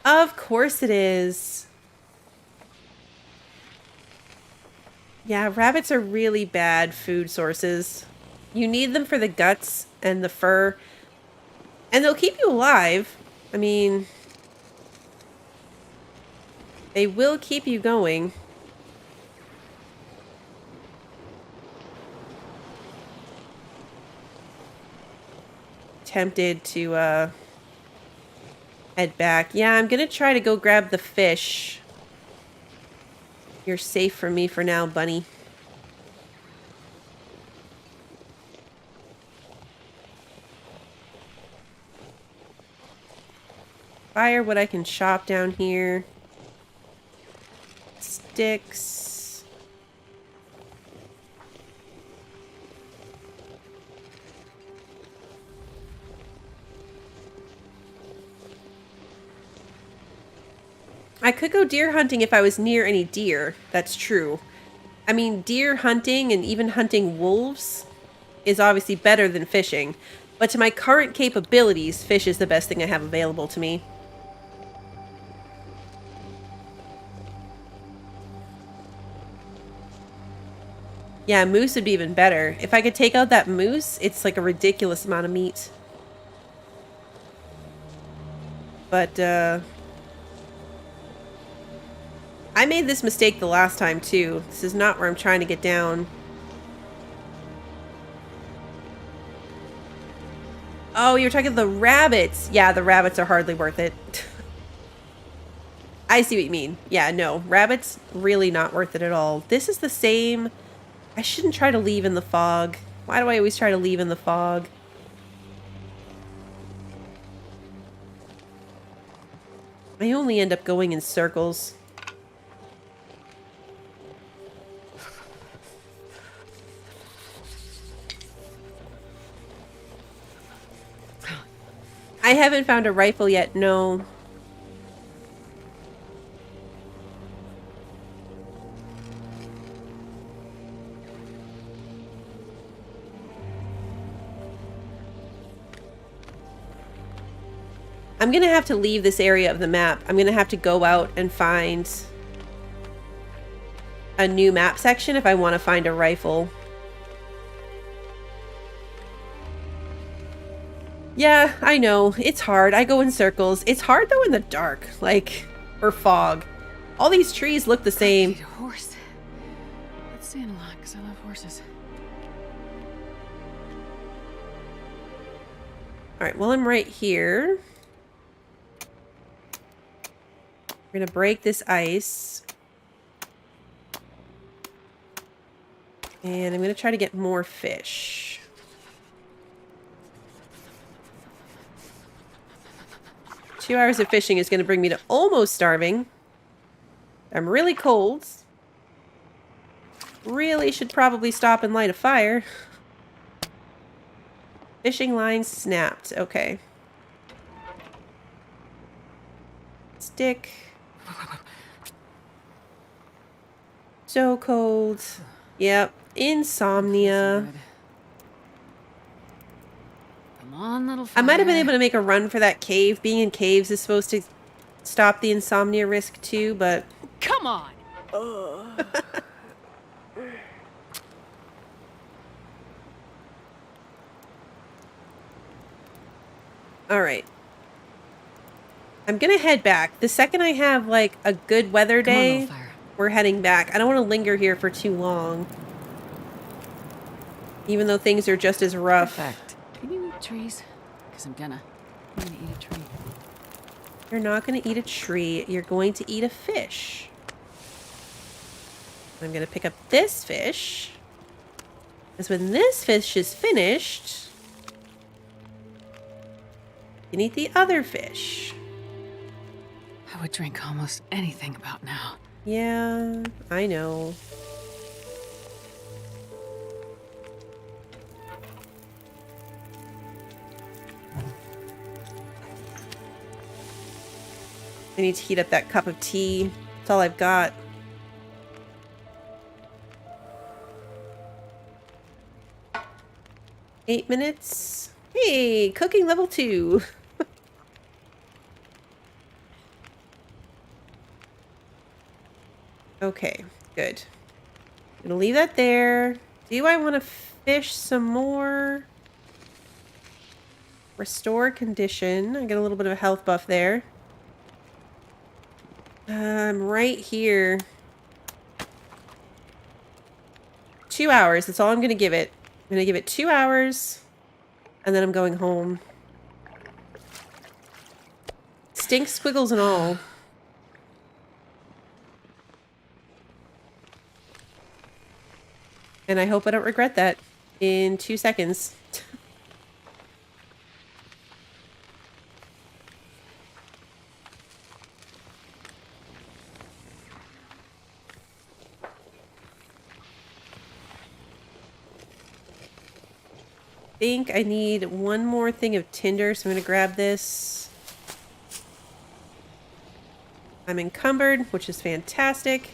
Of course it is. Yeah, rabbits are really bad food sources. You need them for the guts and the fur. And they'll keep you alive. I mean, they will keep you going. Tempted to head back. Yeah, I'm gonna try to go grab the fish. You're safe from me for now, bunny. Firewood I can chop down here. Sticks. I could go deer hunting if I was near any deer. That's true. I mean, deer hunting and even hunting wolves is obviously better than fishing. But to my current capabilities, fish is the best thing I have available to me. Yeah, moose would be even better. If I could take out that moose, it's like a ridiculous amount of meat. But, I made this mistake the last time, too. This is not where I'm trying to get down. Oh, you're talking the rabbits. Yeah, the rabbits are hardly worth it. I see what you mean. Yeah, no. Rabbits, really not worth it at all. This is the same... I shouldn't try to leave in the fog. Why do I always try to leave in the fog? I only end up going in circles. I haven't found a rifle yet, no. I'm gonna have to leave this area of the map. I'm gonna have to go out and find a new map section if I want to find a rifle. Yeah, I know. It's hard. I go in circles. It's hard though in the dark, like, or fog. All these trees look the same. I need a horse. Let's stand a lot because I love horses. Alright, well, I'm right here. We're gonna break this ice. And I'm gonna try to get more fish. Two hours of fishing is gonna bring me to almost starving. I'm really cold. Really should probably stop and light a fire. Fishing line snapped. Okay. Stick. So cold. Yep. Insomnia. Come on, little fire. I might have been able to make a run for that cave. Being in caves is supposed to stop the insomnia risk too, but... Come on! Alright. I'm gonna head back. The second I have, like, a good weather day, we're heading back. I don't want to linger here for too long. Even though things are just as rough. Perfect. Can you eat trees? Because I'm gonna eat a tree. You're not gonna eat a tree. You're going to eat a fish. I'm gonna pick up this fish. Because when this fish is finished, you can eat the other fish. I would drink almost anything about now. Yeah, I know. I need to heat up that cup of tea. That's all I've got. Eight minutes. Hey, cooking level 2. Okay, good. I'm gonna leave that there. Do I want to fish some more? Restore condition. I get a little bit of a health buff there. I'm right here. 2 hours. That's all I'm gonna give it. I'm gonna give it 2 hours, and then I'm going home. Stink squiggles and all. And I hope I don't regret that in 2 seconds. I think I need one more thing of tinder, so I'm going to grab this. I'm encumbered, which is fantastic.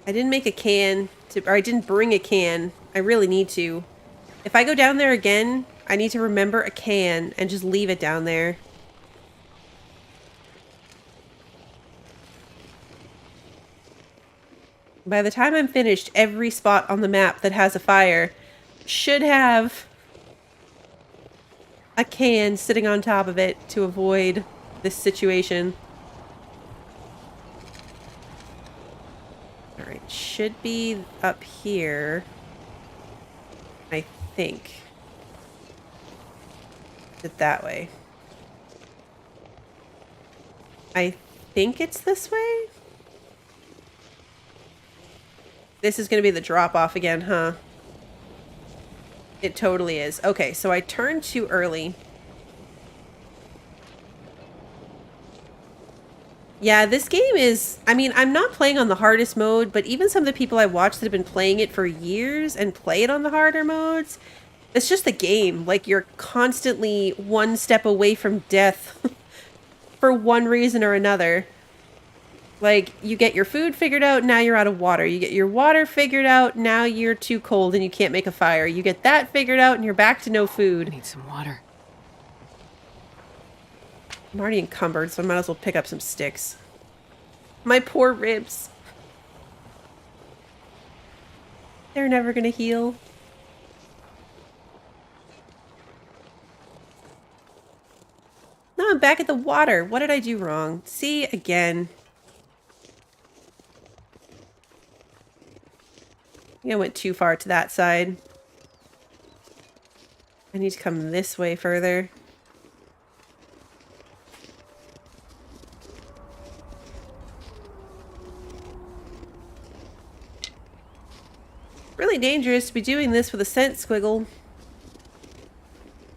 I didn't make a can, or I didn't bring a can. I really need to. If I go down there again, I need to remember a can and just leave it down there. By the time I'm finished, every spot on the map that has a fire should have a can sitting on top of it to avoid this situation. Alright, should be up here. I think. It that way. I think it's this way? This is going to be the drop-off again, huh? It totally is. Okay, so I turned too early. Yeah, this game is... I mean, I'm not playing on the hardest mode, but even some of the people I watch that have been playing it for years and play it on the harder modes, it's just the game. Like, you're constantly one step away from death for one reason or another. Like, you get your food figured out, now you're out of water. You get your water figured out, now you're too cold and you can't make a fire. You get that figured out and you're back to no food. I need some water. I'm already encumbered, so I might as well pick up some sticks. My poor ribs. They're never gonna heal. No, I'm back at the water. What did I do wrong? See, again. I think I went too far to that side. I need to come this way further. Really dangerous to be doing this with a scent squiggle.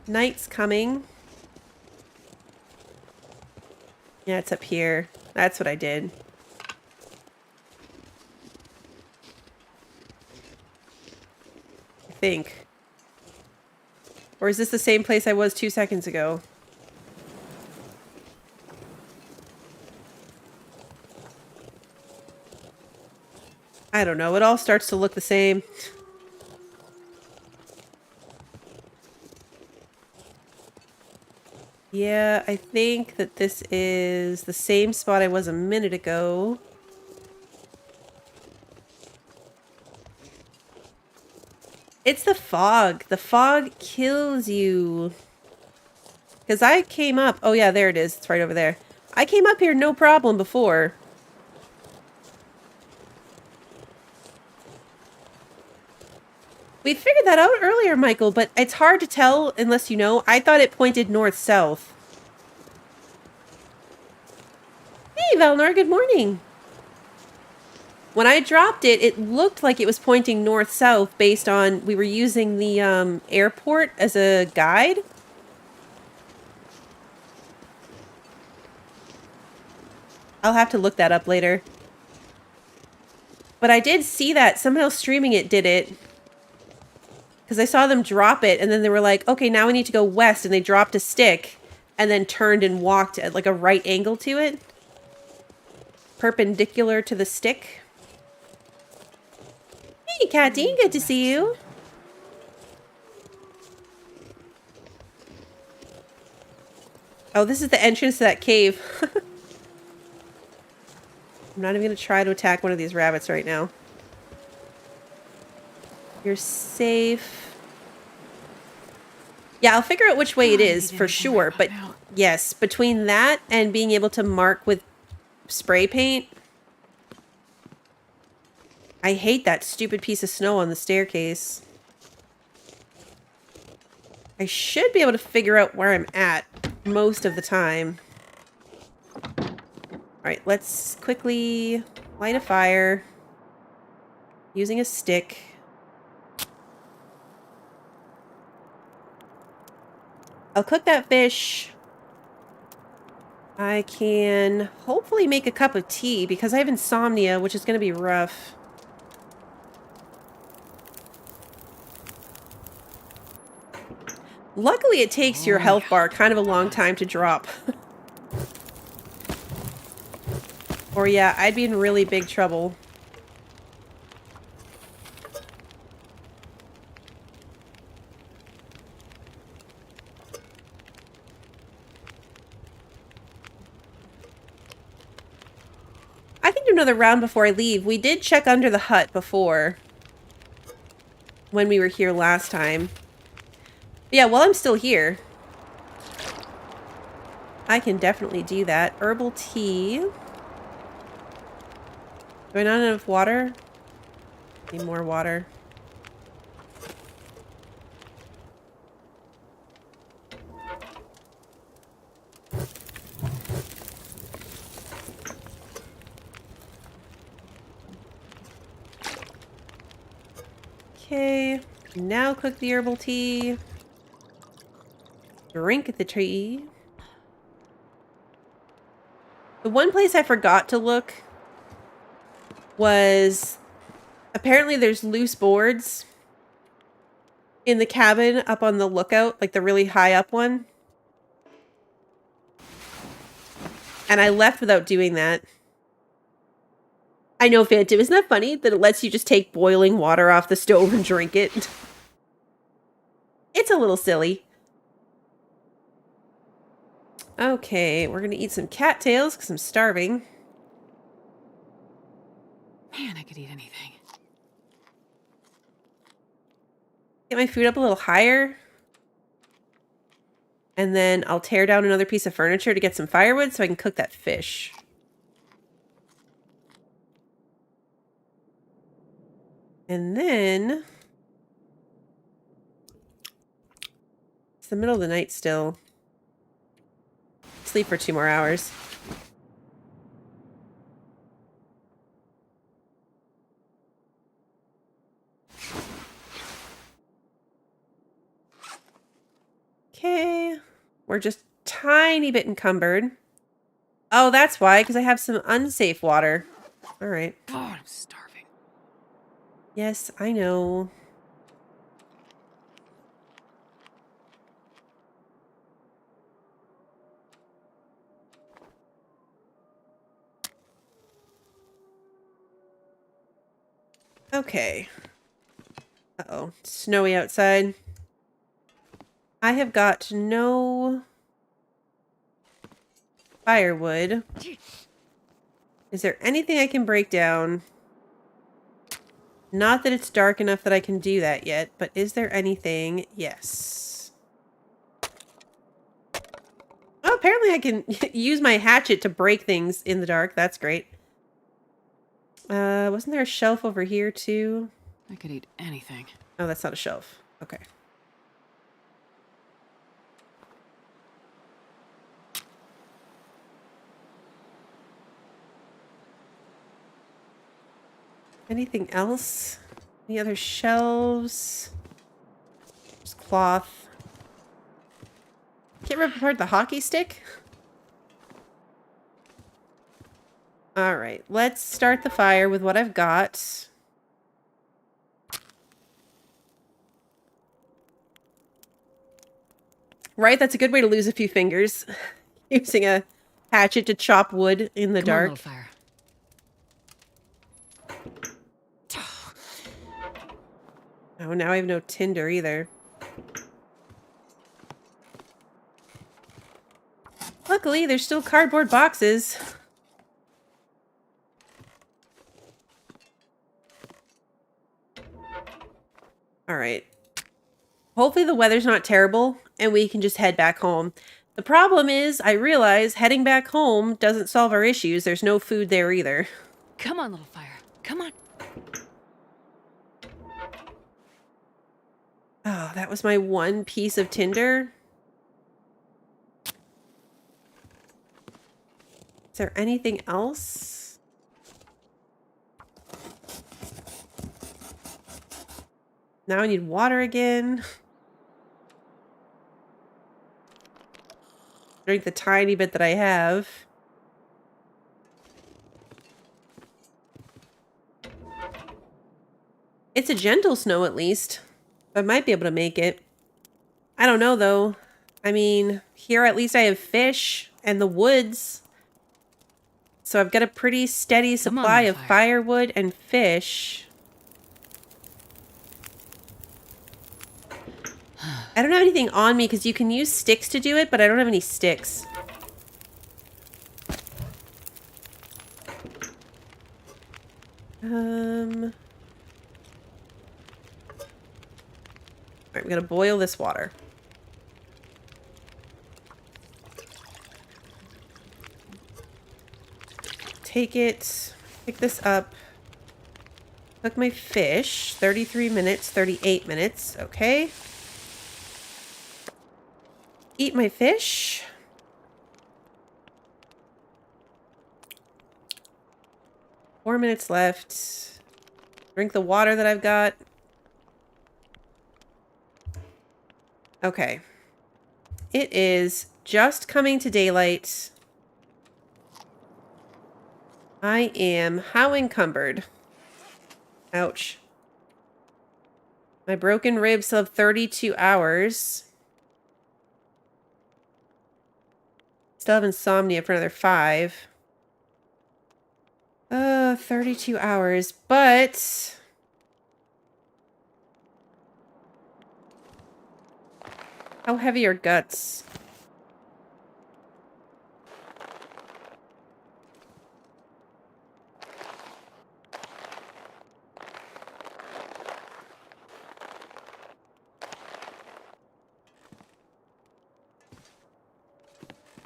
Night's coming. Yeah, it's up here. That's what I did. I think. Or is this the same place I was 2 seconds ago? I don't know. It all starts to look the same. Yeah, I think that this is the same spot I was a minute ago. It's the fog. The fog kills you. Because I came up... Oh yeah, there it is. It's right over there. I came up here no problem before. We figured that out earlier, Michael, but it's hard to tell unless you know. I thought it pointed north-south. Hey, Valnar, good morning. When I dropped it, it looked like it was pointing north-south based on... We were using the airport as a guide. I'll have to look that up later. But I did see that. Someone else streaming it did it. Because I saw them drop it, and then they were like, okay, now we need to go west, and they dropped a stick, and then turned and walked at like a right angle to it. Perpendicular to the stick. Hey, Catty, good to see you. Oh, this is the entrance to that cave. I'm not even going to try to attack one of these rabbits right now. You're safe. Yeah, I'll figure out which way it is for sure. But yes, between that and being able to mark with spray paint. I hate that stupid piece of snow on the staircase. I should be able to figure out where I'm at most of the time. Alright, let's quickly light a fire. Using a stick. I'll cook that fish. I can hopefully make a cup of tea because I have insomnia, which is going to be rough. Luckily, it takes your health bar kind of a long time to drop. Or yeah, I'd be in really big trouble. I can do another round before I leave. We did check under the hut before. When we were here last time. But yeah, while I'm still here. I can definitely do that. Herbal tea. Do I not have enough water? Need more water. Okay, now cook the herbal tea. Drink the tea. The one place I forgot to look was apparently there's loose boards in the cabin up on the lookout, like the really high up one. And I left without doing that. I know, Phantom, isn't that funny that it lets you just take boiling water off the stove and drink it? It's a little silly. Okay, we're gonna eat some cattails because I'm starving. Man, I could eat anything. Get my food up a little higher. And then I'll tear down another piece of furniture to get some firewood so I can cook that fish. And then... It's the middle of the night still. Sleep for 2 more hours. Okay. We're just tiny bit encumbered. Oh, that's why, because I have some unsafe water. All right. God, I'm starving. Yes, I know. Okay. Uh-oh. Snowy outside. I have got no firewood. Is there anything I can break down? Not that it's dark enough that I can do that yet, but is there anything? Yes. Oh, apparently I can use my hatchet to break things in the dark. That's great. Wasn't there a shelf over here too? I could eat anything. Oh, that's not a shelf. Okay. Anything else? Any other shelves? Just cloth. Can't rip apart the hockey stick? Alright, let's start the fire with what I've got. Right? That's a good way to lose a few fingers. Using a hatchet to chop wood in the Come on, dark. little fire. Oh, now I have no tinder either. Luckily, there's still cardboard boxes. All right. Hopefully the weather's not terrible and we can just head back home. The problem is, I realize heading back home doesn't solve our issues. There's no food there either. Come on, little fire. Come on. Oh, that was my one piece of tinder. Is there anything else? Now I need water again. Drink the tiny bit that I have. It's a gentle snow at least. I might be able to make it. I don't know though. I mean, here at least I have fish and the woods. So I've got a pretty steady supply of firewood and fish. I don't have anything on me because you can use sticks to do it, but I don't have any sticks. Alright, I'm gonna boil this water. Take it, pick this up, cook my fish, 33 minutes, 38 minutes, okay. Eat my fish. Four minutes left. Drink the water that I've got. Okay. It is just coming to daylight. I am how encumbered. Ouch. My broken ribs still have 32 hours. Still have insomnia for another 5. 32 hours, but how heavy are guts?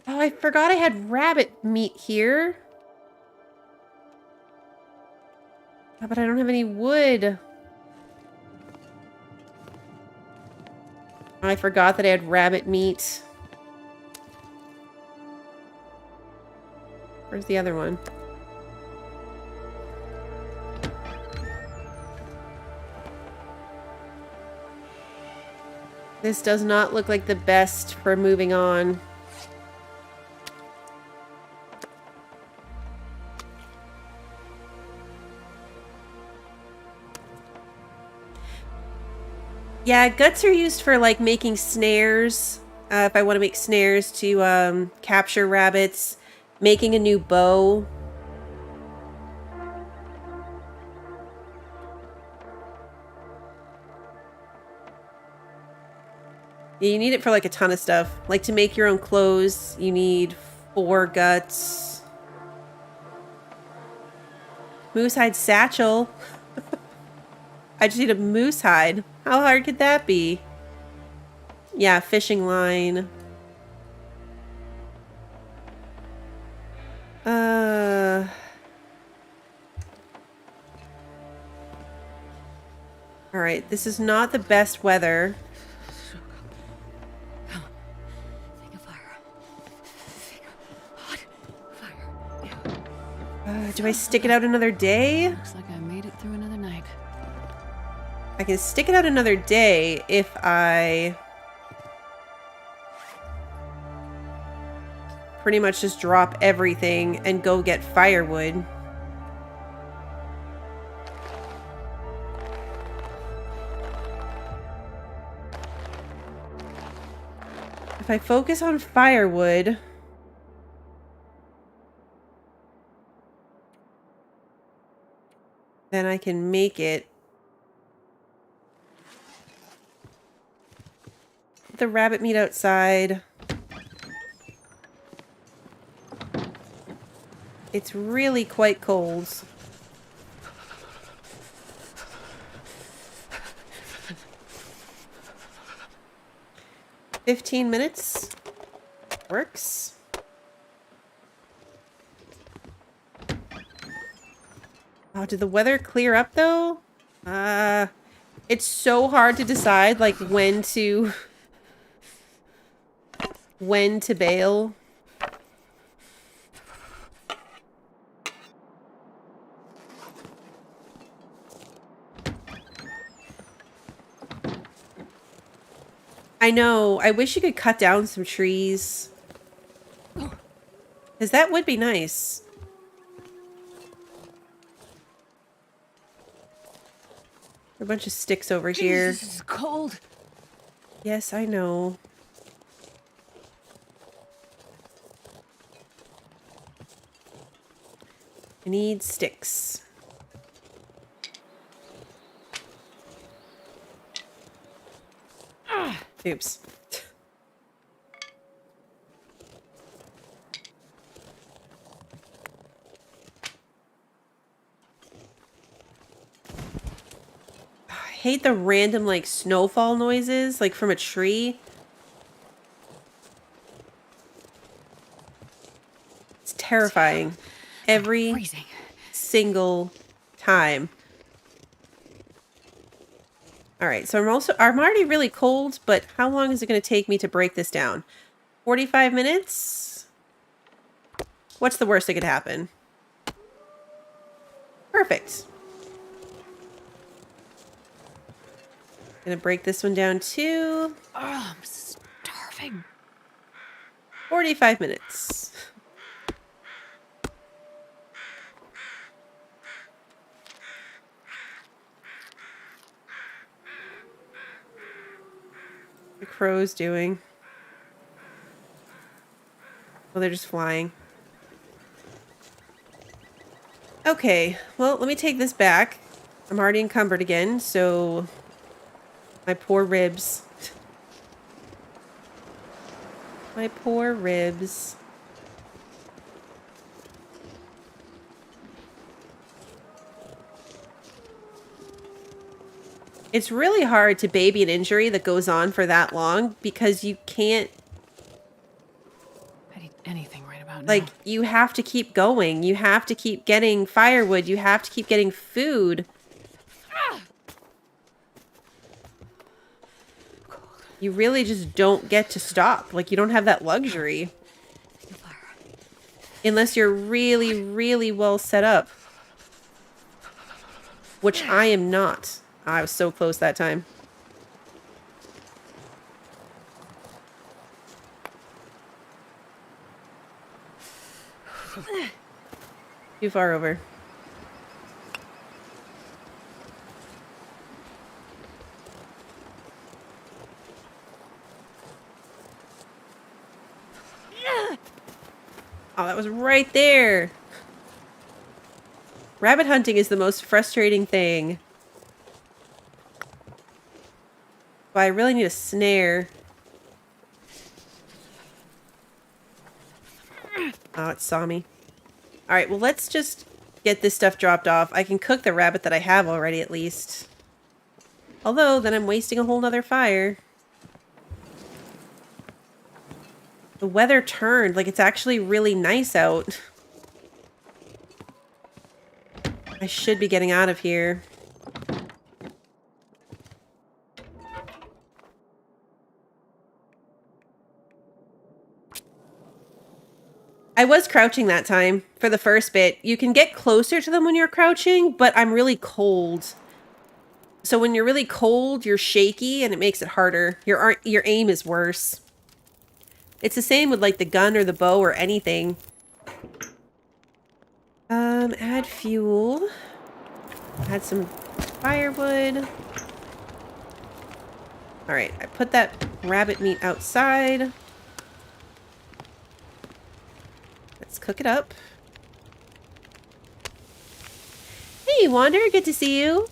Oh, I forgot I had rabbit meat here. Oh, but I don't have any wood. I forgot that I had rabbit meat. Where's the other one? This does not look like the best for moving on. Yeah, guts are used for like making snares. If I want to make snares to capture rabbits, making a new bow. Yeah, you need it for like a ton of stuff. Like to make your own clothes, you need 4 guts. Moose hide satchel. I just need a moose hide. How hard could that be? Yeah, fishing line. Alright, this is not the best weather. Think of fire. Think of hot fire. Do I stick it out another day? Looks like I made it through another night. I can stick it out another day if I pretty much just drop everything and go get firewood. If if I focus on firewood... then I can make it. Put the rabbit meat outside. It's really quite cold. "15 minutes. Works. Oh, did the weather clear up though? It's so hard to decide like when to bail. I know. I wish you could cut down some trees. Because that would be nice. A bunch of sticks over here. This is cold. Yes, I know. I need sticks. Oops. I hate the random, like, snowfall noises, like, from a tree. It's terrifying. Every Freezing. single time. Alright, so I'm already really cold, but how long is it going to take me to break this down? 45 minutes? What's the worst that could happen? Perfect. Gonna break this one down too. Oh, I'm starving. 45 minutes. The crows doing? Oh, they're just flying. Okay, well, let me take this back. I'm already encumbered again, so... my poor ribs. My poor ribs. It's really hard to baby an injury that goes on for that long because you can't... I need anything right about now. like, you have to keep going. You have to keep getting firewood. You have to keep getting food. You really just don't get to stop. Like, you don't have that luxury. Unless you're really, really well set up. Which I am not. I was so close that time. Too far over. Oh, that was right there. Rabbit hunting is the most frustrating thing. But I really need a snare. Oh, it saw me. Alright, well, let's just get this stuff dropped off. I can cook the rabbit that I have already, at least. Although, then I'm wasting a whole nother fire. The weather turned. Like, it's actually really nice out. I should be getting out of here. I was crouching that time for the first bit. You can get closer to them when you're crouching, but I'm really cold. So when you're really cold, you're shaky and it makes it harder. Your aim is worse. It's the same with like the gun or the bow or anything. Add fuel. Add some firewood. Alright, I put that rabbit meat outside. let's cook it up. Hey, Wander, good to see you.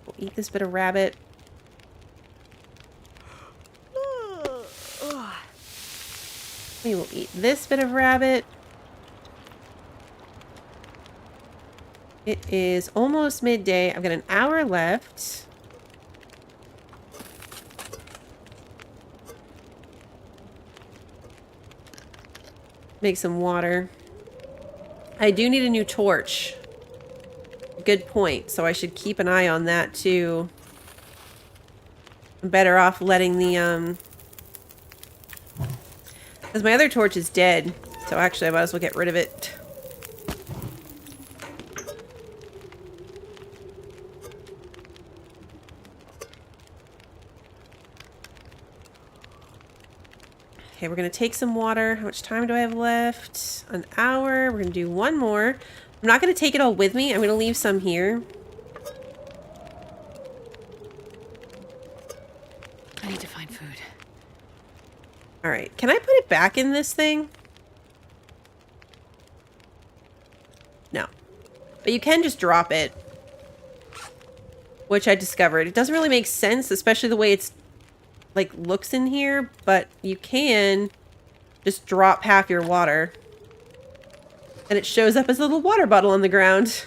We'll eat this bit of rabbit. We will eat this bit of rabbit. It is almost midday. I've got an hour left. Make some water. I do need a new torch. Good point. So I should keep an eye on that too. I'm better off letting the because my other torch is dead. So actually I might as well get rid of it. Okay, we're going to take some water. How much time do I have left? An hour. We're going to do one more. I'm not going to take it all with me. I'm going to leave some here. I need to find food. All right. Can I put it back in this thing? No. But you can just drop it. Which I discovered. It doesn't really make sense, especially the way it's like looks in here, but you can just drop half your water and it shows up as a little water bottle on the ground.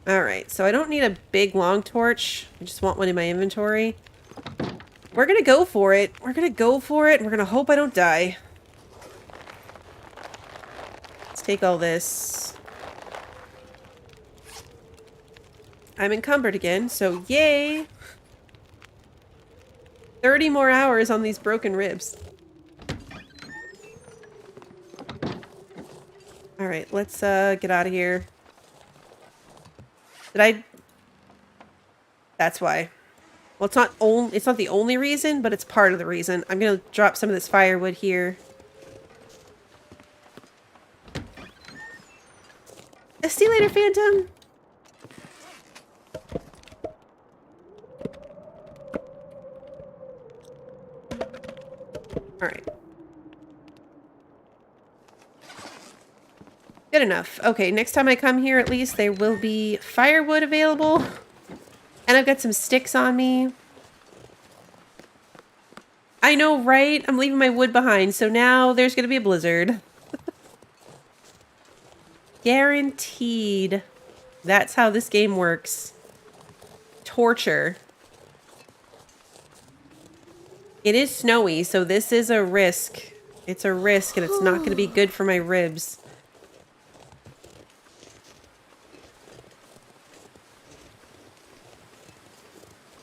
All right, so I don't need a big long torch. I just want one in my inventory. We're gonna go for it. We're gonna go for it. We're gonna hope I don't die. Let's take all this. I'm encumbered again, so yay! 30 more hours on these broken ribs. Alright, let's get out of here. Did I... That's why. Well, it's not the only reason, but it's part of the reason. I'm gonna drop some of this firewood here. See you later, Phantom! Alright. Good enough. Okay, next time I come here, at least there will be firewood available. And I've got some sticks on me. I know, right? I'm leaving my wood behind, so now there's gonna be a blizzard. Guaranteed. That's how this game works. Torture. It is snowy, so this is a risk. It's a risk, and it's not going to be good for my ribs.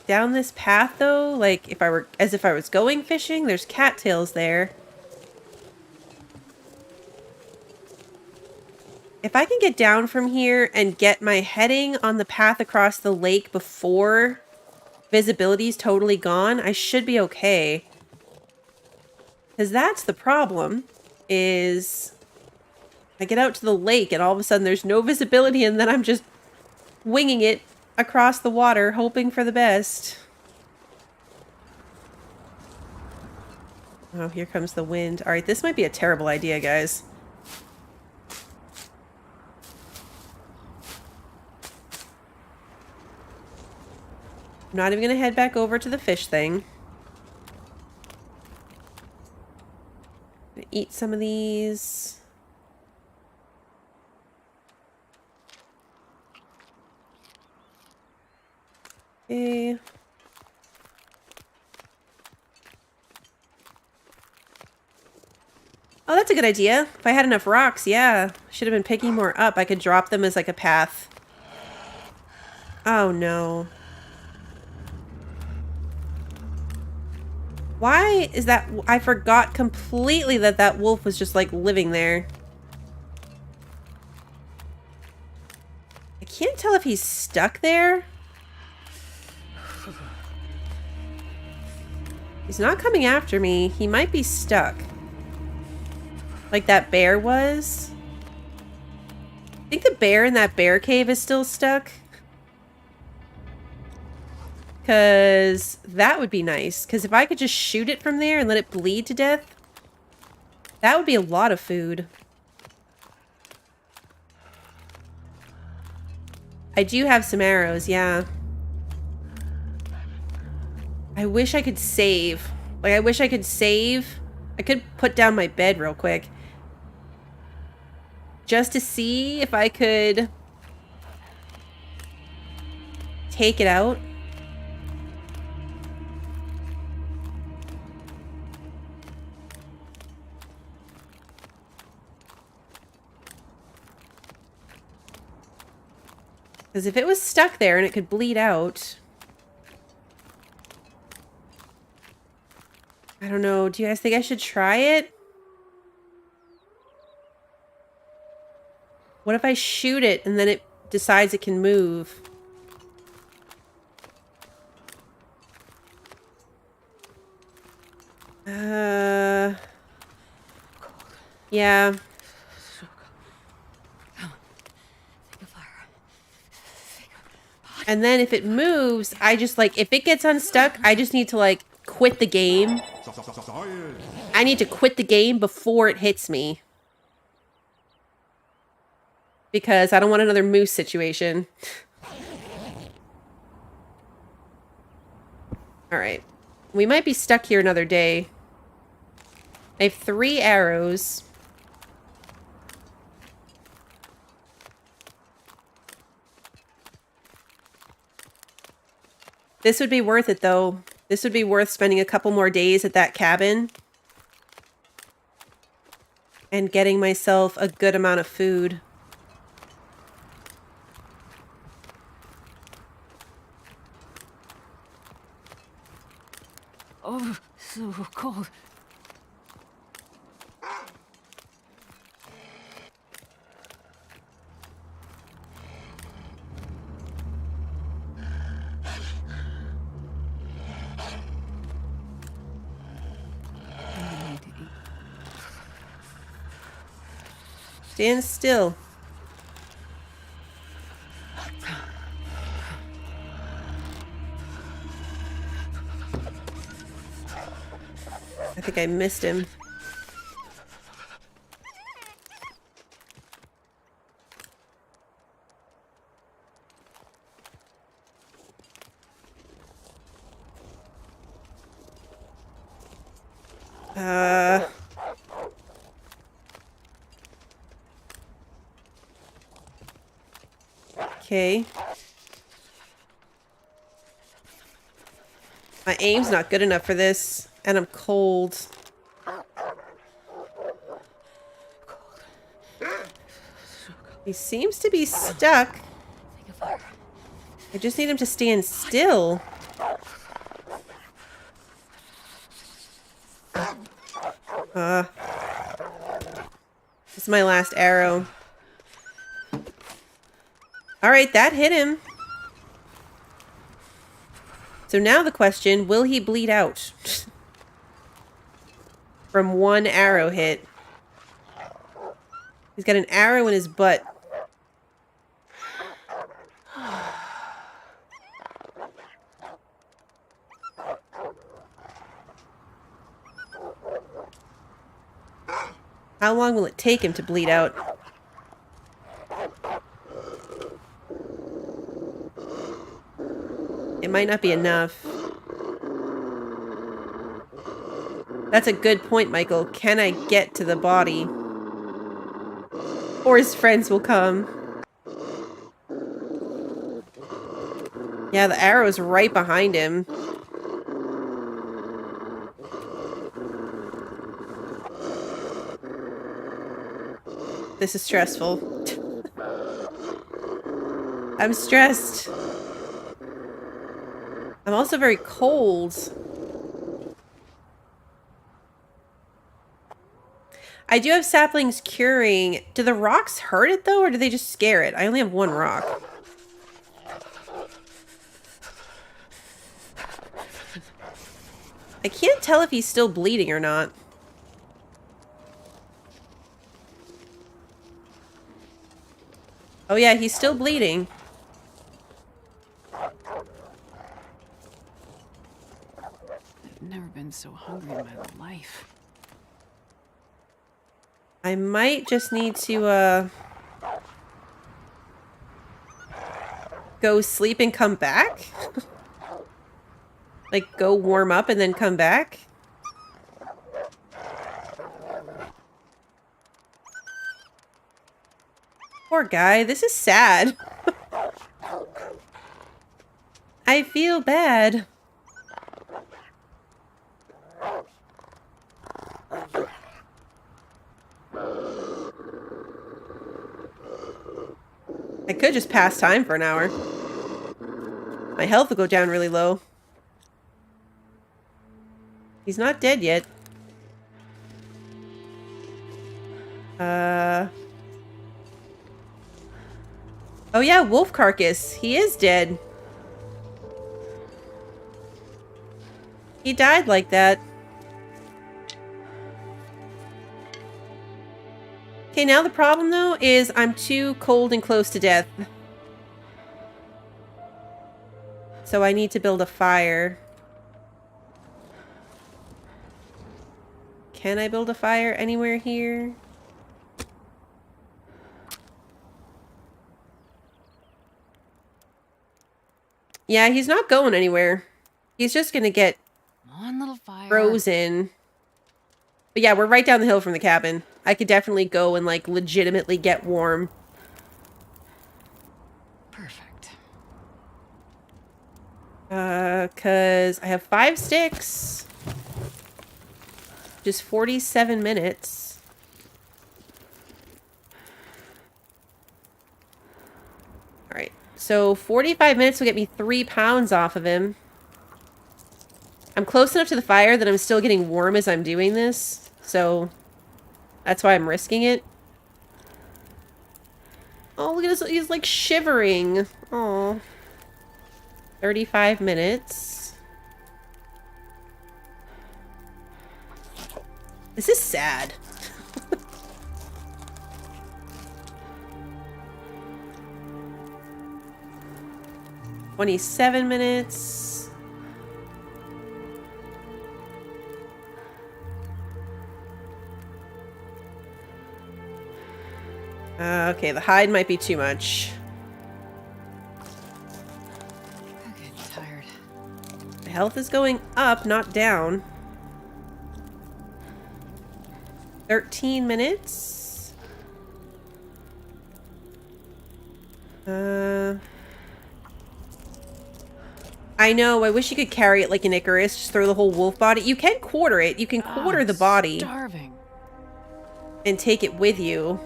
Down this path, though, like as if I was going fishing, there's cattails there. If I can get down from here and get my heading on the path across the lake before visibility's totally gone, I should be okay. Because that's the problem, is I get out to the lake and all of a sudden there's no visibility and then I'm just winging it across the water, hoping for the best. Oh, here comes the wind. Alright, this might be a terrible idea, guys. I'm not even going to head back over to the fish thing. I'm gonna eat some of these. Okay. Oh, that's a good idea. If I had enough rocks, yeah. Should have been picking more up. I could drop them as like a path. Oh no. Why is that? I forgot completely that that wolf was just like living there. I can't tell if he's stuck there. He's not coming after me. He might be stuck. Like that bear was. I think the bear in that bear cave is still stuck. Because that would be nice. Because if I could just shoot it from there and let it bleed to death, that would be a lot of food. I do have some arrows, yeah. I wish I could save. Like, I wish I could save. I could put down my bed real quick. Just to see if I could take it out. Because if it was stuck there and it could bleed out... I don't know. Do you guys think I should try it? What if I shoot it and then it decides it can move? Yeah. And then if it moves, I just like, if it gets unstuck, I just need to like quit the game. I need to quit the game before it hits me. Because I don't want another moose situation. Alright. We might be stuck here another day. I have 3 arrows. This would be worth it, though. This would be worth spending a couple more days at that cabin. And getting myself a good amount of food. Oh, so cold. Stand still. I think I missed him. Okay. My aim's not good enough for this, and I'm cold. He seems to be stuck. I just need him to stand still. This is my last arrow. Alright, that hit him. So now the question, will he bleed out? From one arrow hit. He's got an arrow in his butt. How long will it take him to bleed out? It might not be enough. That's a good point, Michael. Can I get to the body? Or his friends will come. Yeah, the arrow's right behind him. This is stressful. I'm stressed. I'm also very cold. I do have saplings curing. Do the rocks hurt it, though, or do they just scare it? I only have 1 rock. I can't tell if he's still bleeding or not. Oh yeah, he's still bleeding. never been so hungry in my life. I might just need to, go sleep and come back? Like, go warm up and then come back? Poor guy, this is sad. I feel bad. I could just pass time for an hour. My health will go down really low. He's not dead yet. Oh yeah, wolf carcass. He is dead. He died like that. Okay, now the problem though is I'm too cold and close to death. So I need to build a fire. Can I build a fire anywhere here? Yeah, he's not going anywhere. He's just gonna get One little fire. frozen. But yeah, we're right down the hill from the cabin. I could definitely go and like legitimately get warm. Perfect. 'Cause I have 5 sticks. Just 47 minutes. Alright, so 45 minutes will get me 3 pounds off of him. I'm close enough to the fire that I'm still getting warm as I'm doing this, so that's why I'm risking it. Oh, look at this, he's like shivering. Oh. 35 minutes. This is sad. 27 minutes. Okay, the hide might be too much. I'm getting tired. The health is going up, not down. 13 minutes. I know, I wish you could carry it like an Icarus, just throw the whole wolf body. You can quarter it. You can quarter the body Starving. and take it with you.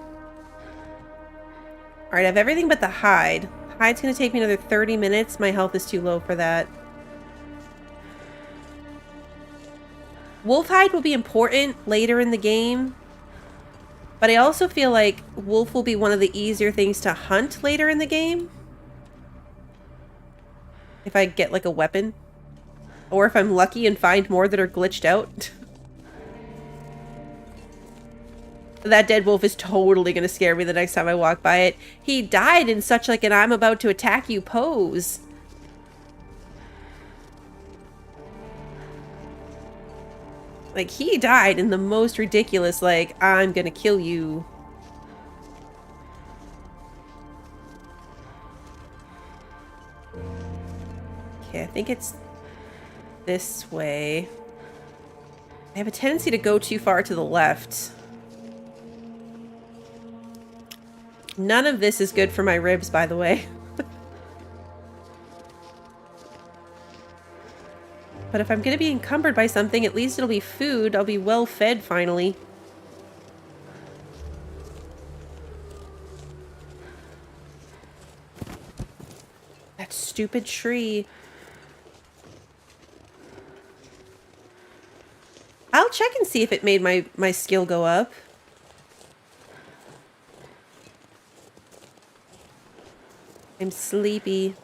Alright, I have everything but the hide. Hide's gonna take me another 30 minutes. My health is too low for that. Wolf hide will be important later in the game. But I also feel like wolf will be one of the easier things to hunt later in the game. If I get like a weapon. Or if I'm lucky and find more that are glitched out. That dead wolf is totally going to scare me the next time I walk by it. He died in such like an I'm about to attack you pose. Like, he died in the most ridiculous, like, I'm gonna kill you. Okay, I think it's this way. I have a tendency to go too far to the left. None of this is good for my ribs, by the way. But if I'm gonna be encumbered by something, at least it'll be food. I'll be well fed finally. That stupid tree. I'll check and see if it made my skill go up. I'm sleepy.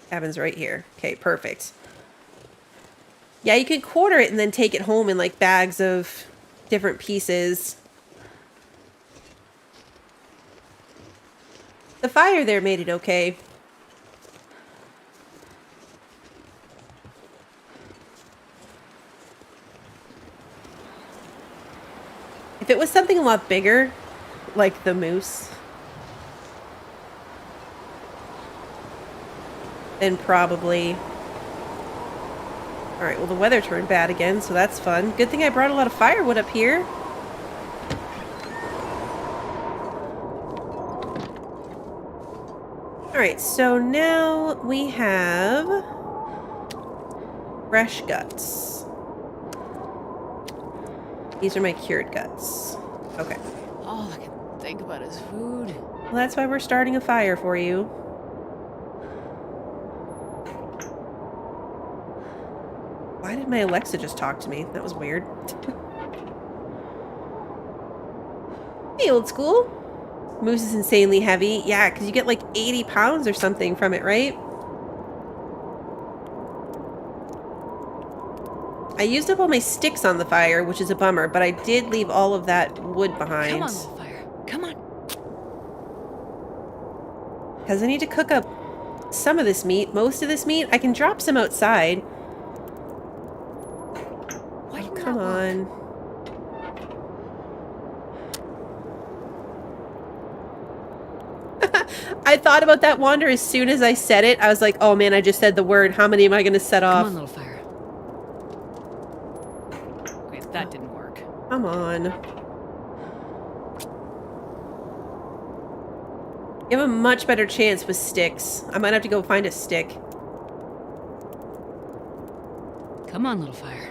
Cabin's right here. Okay, perfect. Yeah, you can quarter it and then take it home in like bags of different pieces. The fire there made it okay. If it was something a lot bigger, like the moose, then probably... Alright, well the weather turned bad again, so that's fun. Good thing I brought a lot of firewood up here. Alright, so now we have... fresh guts. These are my cured guts. Okay. All I can think about is food. Well, that's why we're starting a fire for you. Why did my Alexa just talk to me? That was weird. Hey, old school. Moose is insanely heavy. Yeah, because you get like 80 pounds or something from it, right? I used up all my sticks on the fire, which is a bummer, but I did leave all of that wood behind. Come on, little fire. Come on. Because I need to cook up some of this meat. Most of this meat. I can drop some outside. Why didn't Come that on. work? I thought about that, Wander, as soon as I said it. I was like, oh man, I just said the word. How many am I going to set off? Come on, little fire. Wait, that didn't work. Come on. You have a much better chance with sticks. I might have to go find a stick. Come on, little fire.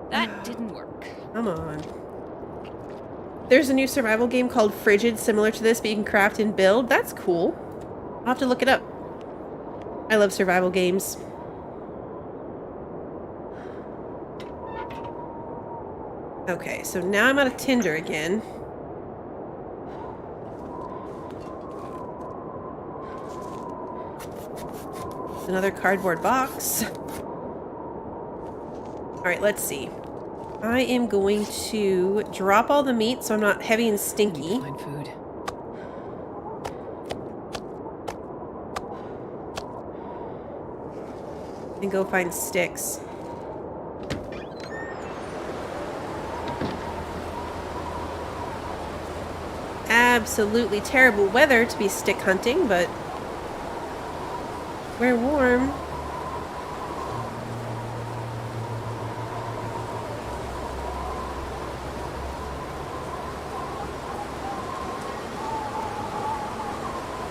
That didn't work. Come on. There's a new survival game called Frigid, similar to this, but you can craft and build. That's cool. I'll have to look it up. I love survival games. Okay, so now I'm out of tinder again. Another cardboard box. Alright, let's see. I am going to drop all the meat so I'm not heavy and stinky. Find food. And go find sticks. Absolutely terrible weather to be stick hunting, but we're warm.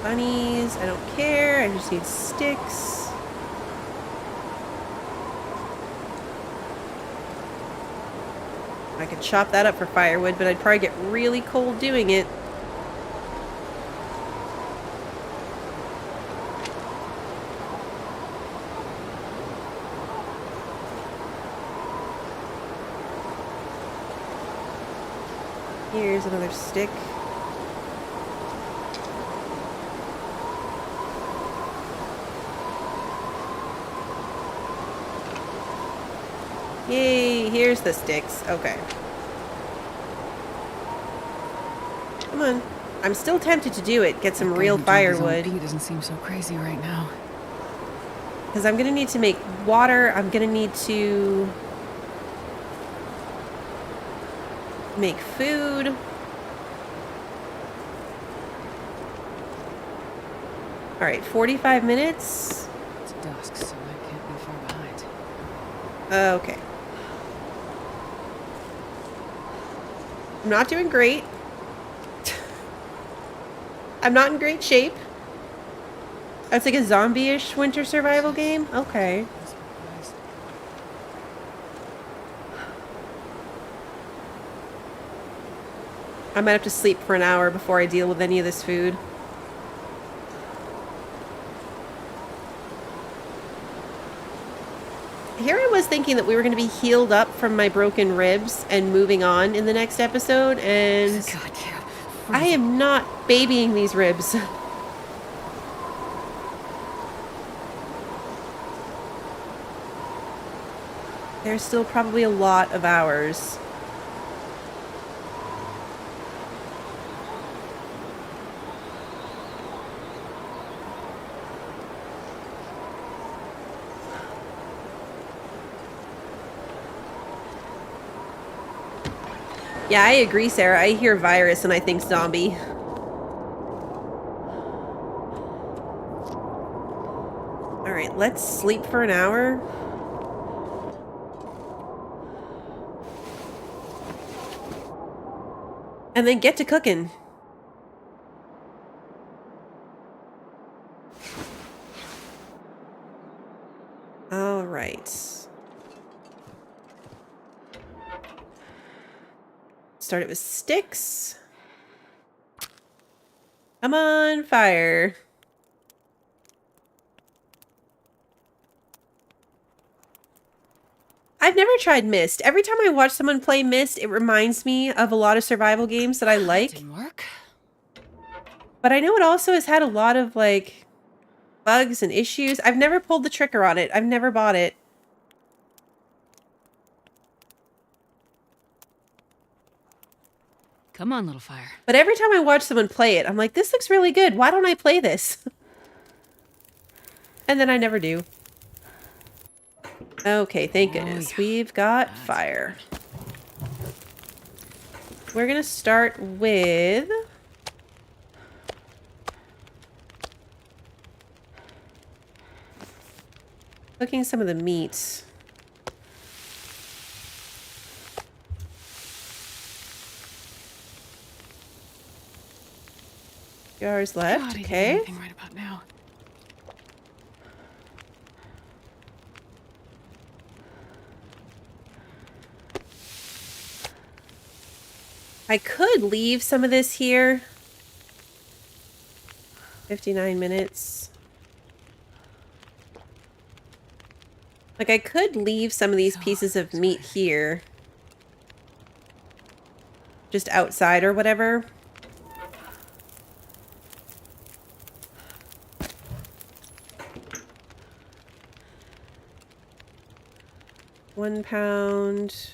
Bunnies, I don't care, I just need sticks. I could chop that up for firewood, but I'd probably get really cold doing it. Here's another stick. Yay, here's the sticks. Okay. Come on. I'm still tempted to do it. Get some real firewood. He doesn't seem so crazy right now. Because I'm going to need to make water. I'm going to need to make food. Alright, 45 minutes. It's dusk, so I can't be far behind. Okay. I'm not doing great. I'm not in great shape. It's like a zombie-ish winter survival game? Okay. I might have to sleep for an hour before I deal with any of this food. Here I was thinking that we were going to be healed up from my broken ribs and moving on in the next episode, and God, yeah. I am not babying these ribs. There's still probably a lot of hours. Yeah, I agree, Sarah. I hear virus and I think zombie. Alright, let's sleep for an hour. And then get to cooking. Alright. Start it with sticks. Come on, fire. I've never tried Myst. Every time I watch someone play Myst, it reminds me of a lot of survival games that I like. That didn't work. But I know it also has had a lot of, like, bugs and issues. I've never pulled the trigger on it. I've never bought it. Come on, little fire. But every time I watch someone play it, I'm like, this looks really good. Why don't I play this? And then I never do. Okay, thank goodness. Yeah. We've got That's fire. We're gonna start with... cooking some of the meats. Few hours left, okay. Anything right about now. I could leave some of this here. 59 minutes. Like, I could leave some of these pieces of meat here. Just outside or whatever. £1.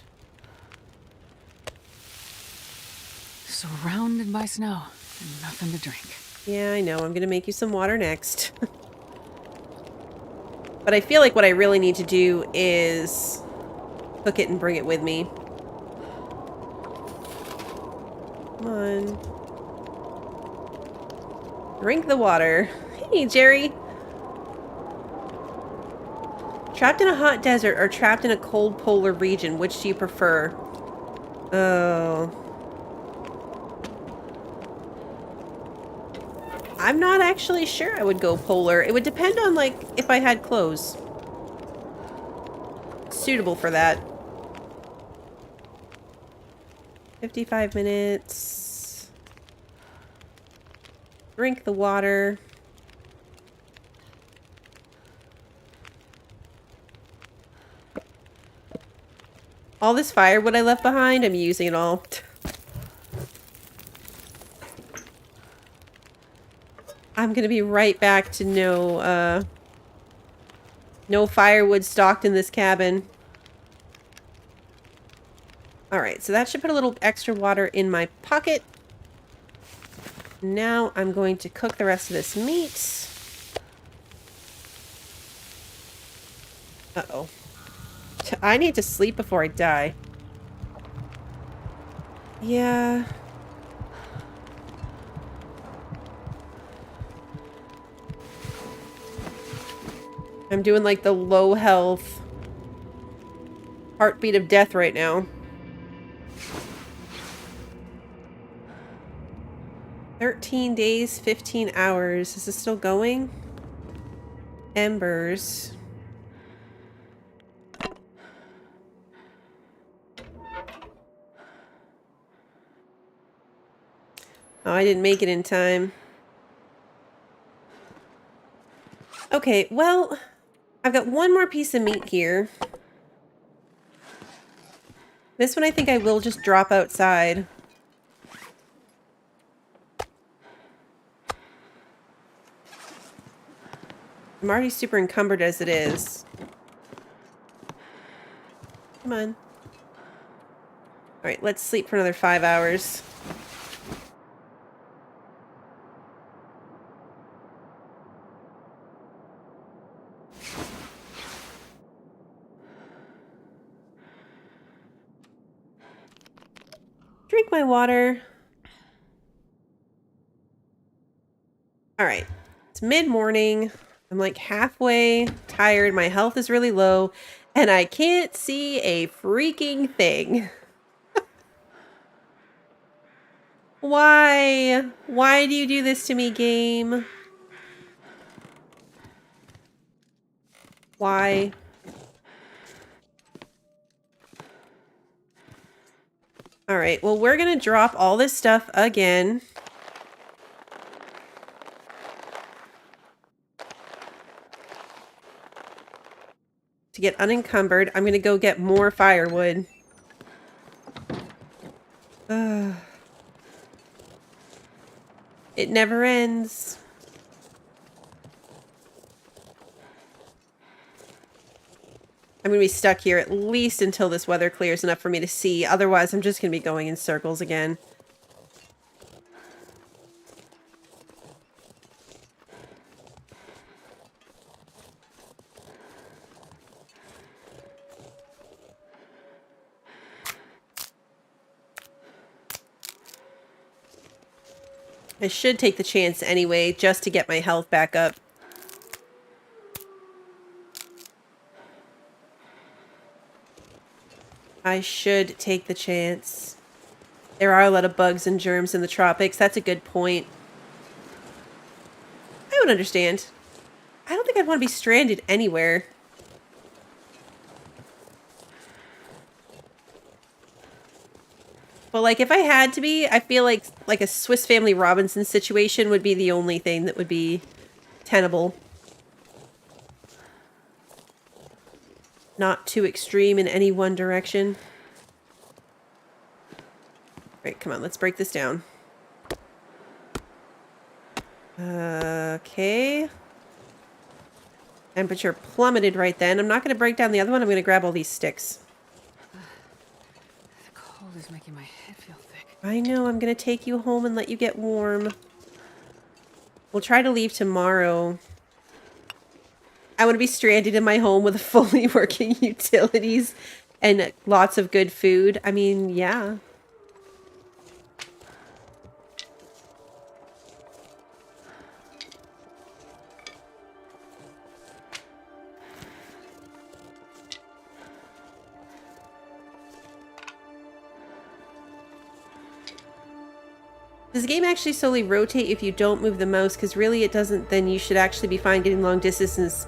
Surrounded by snow and nothing to drink. Yeah, I know. I'm gonna make you some water next. But I feel like what I really need to do is cook it and bring it with me. Come on. Drink the water. Hey, Jerry. Trapped in a hot desert or trapped in a cold polar region, which do you prefer? Oh. I'm not actually sure I would go polar. It would depend on, like, if I had clothes suitable for that. 55 minutes. Drink the water. All this firewood I left behind, I'm using it all. I'm gonna be right back to no firewood stocked in this cabin. Alright, so that should put a little extra water in my pocket. Now I'm going to cook the rest of this meat. Uh-oh. I need to sleep before I die. Yeah. I'm doing like the low health heartbeat of death right now. 13 days, 15 hours. Is this still going? Embers. Oh, I didn't make it in time. Okay, well, I've got one more piece of meat here. This one I think I will just drop outside. I'm already super encumbered as it is. Come on. Alright, let's sleep for another 5 hours. drink my water. All right. It's mid-morning. I'm like halfway tired. My health is really low. And I can't see a freaking thing. Why? Why do you do this to me, game? Why? All right. Well, we're going to drop all this stuff again. To get unencumbered, I'm going to go get more firewood. It never ends. I'm going to be stuck here at least until this weather clears enough for me to see. Otherwise, I'm just going to be going in circles again. I should take the chance anyway, just to get my health back up. I should take the chance. There are a lot of bugs and germs in the tropics. That's a good point. I would understand. I don't think I'd want to be stranded anywhere. But like if I had to be, I feel like a Swiss Family Robinson situation would be the only thing that would be tenable. Not too extreme in any one direction. Right, come on, let's break this down. Okay. Temperature plummeted right then. I'm not going to break down the other one. I'm going to grab all these sticks. The cold is making my head feel thick. I know, I'm going to take you home and let you get warm. We'll try to leave tomorrow. I want to be stranded in my home with fully working utilities and lots of good food. I mean, yeah. Does the game actually slowly rotate if you don't move the mouse? Because really it doesn't, then you should actually be fine getting long distances.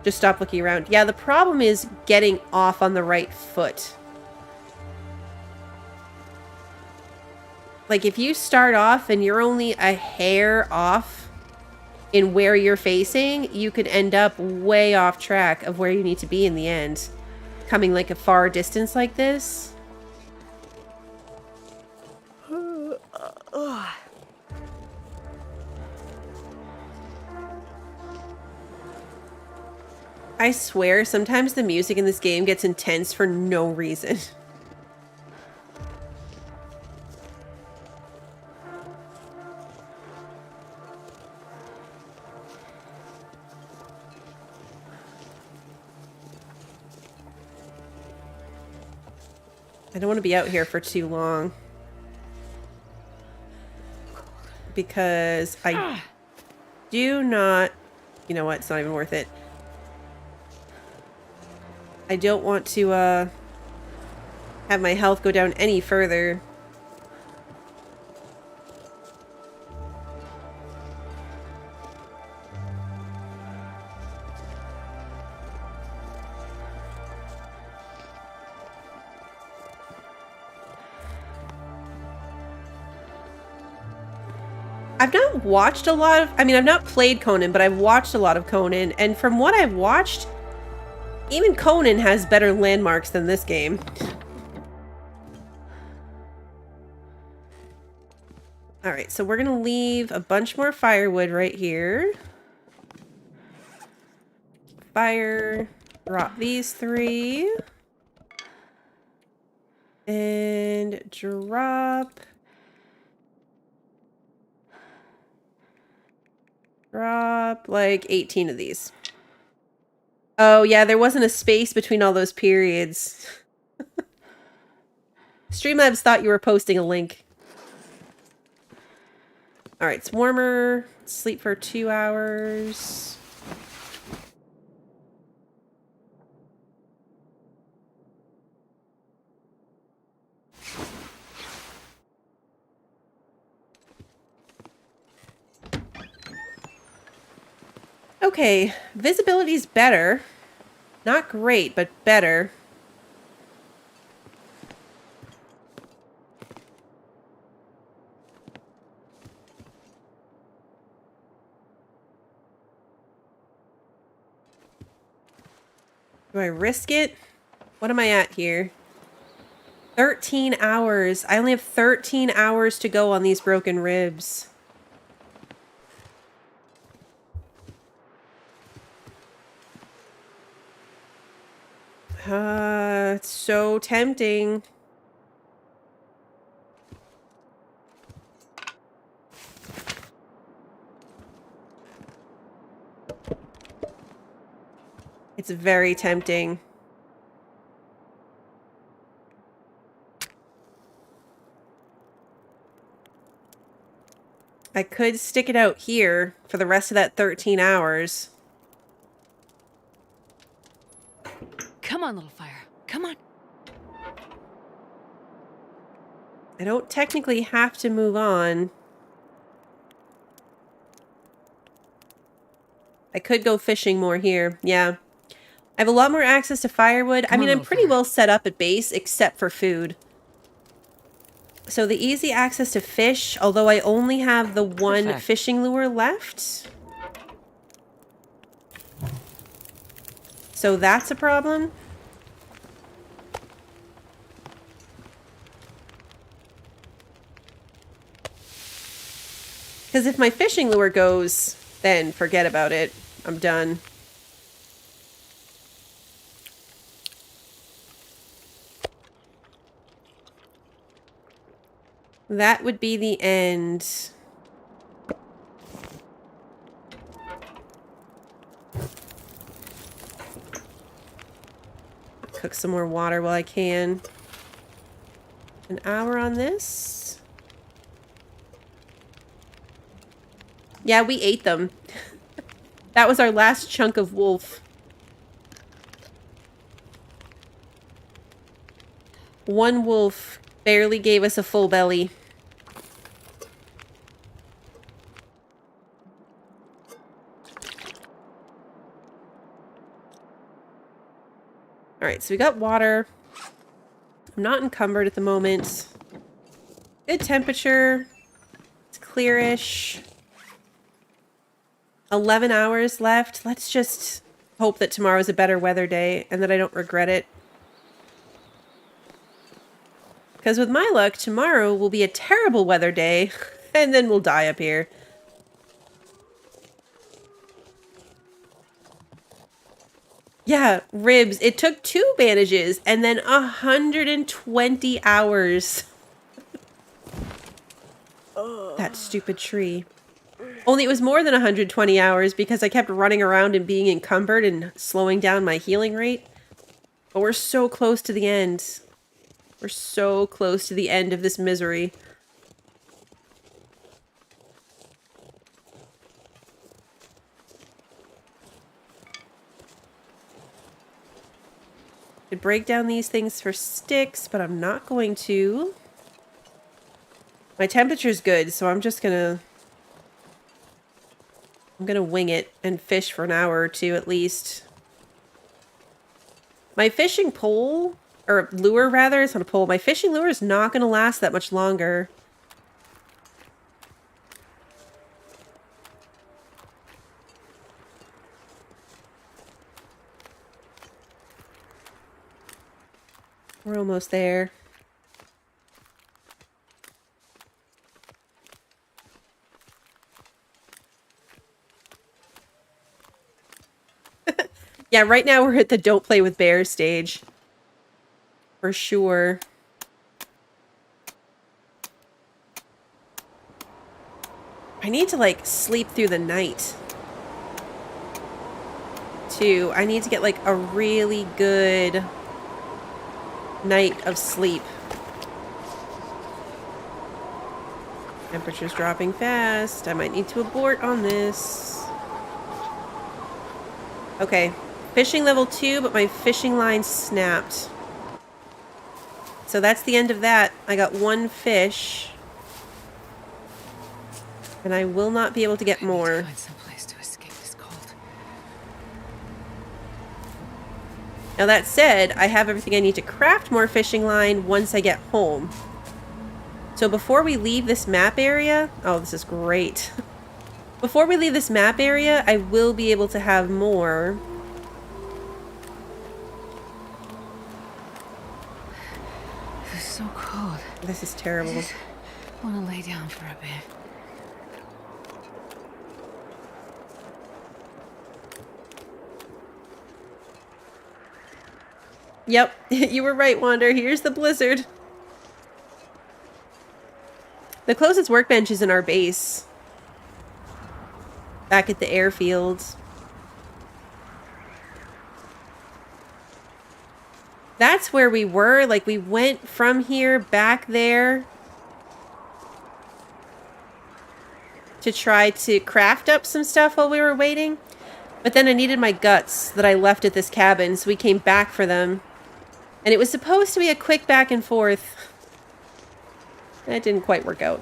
Just stop looking around. Yeah, the problem is getting off on the right foot. Like if you start off and you're only a hair off in where you're facing, you could end up way off track of where you need to be in the end. Coming like a far distance like this. I swear, sometimes the music in this game gets intense for no reason. I don't want to be out here for too long. Because I do not... You know what? It's not even worth it. I don't want to have my health go down any further. I've not watched a lot of... I mean, I've not played Conan, but I've watched a lot of Conan. And from what I've watched... Even Conan has better landmarks than this game. Alright, so we're going to leave a bunch more firewood right here. Fire. Drop these 3. And drop... Drop like 18 of these. Oh, yeah, there wasn't a space between all those periods. Streamlabs thought you were posting a link. All right, it's warmer. Sleep for 2 hours. Okay, visibility's better. Not great, but better. Do I risk it? What am I at here? 13 hours. I only have 13 hours to go on these broken ribs. It's so tempting. It's very tempting. I could stick it out here for the rest of that 13 hours. Come on, little fire. Come on. I don't technically have to move on. I could go fishing more here. Yeah. I have a lot more access to firewood. I mean, I'm pretty well set up at base, except for food. So the easy access to fish, although I only have the one fishing lure left. So that's a problem. Because if my fishing lure goes, then forget about it. I'm done. That would be the end. Cook some more water while I can. An hour on this. Yeah, we ate them. That was our last chunk of wolf. One wolf barely gave us a full belly. Alright, so we got water. I'm not encumbered at the moment. Good temperature. It's clearish. 11 hours left. Let's just hope that tomorrow's a better weather day and that I don't regret it. Because with my luck, tomorrow will be a terrible weather day and then we'll die up here. Yeah, ribs. It took 2 bandages and then 120 hours. That stupid tree. Only it was more than 120 hours because I kept running around and being encumbered and slowing down my healing rate. But we're so close to the end. We're so close to the end of this misery. Could break down these things for sticks, but I'm not going to. My temperature's good, so I'm gonna wing it and fish for an hour or two at least. My fishing pole, or lure rather, it's not a pole. My fishing lure is not gonna last that much longer. We're almost there. Yeah, right now we're at the don't play with bears stage. For sure. I need to, like, sleep through the night. Too. I need to get, like, a really good night of sleep. Temperature's dropping fast. I might need to abort on this. Okay. Fishing level 2, but my fishing line snapped. So that's the end of that. I got 1 fish. And I will not be able to get more. I need to find some place to escape this cold. Now that said, I have everything I need to craft more fishing line once I get home. So before we leave this map area... Oh, this is great. Before we leave this map area, I will be able to have more. It's so cold. This is terrible. I just want to lay down for a bit. Yep, you were right, Wander. Here's the blizzard. The closest workbench is in our base. Back at the airfield. That's where we were. Like, we went from here back there to try to craft up some stuff while we were waiting. But then I needed my guts that I left at this cabin, so we came back for them. And it was supposed to be a quick back and forth. That didn't quite work out.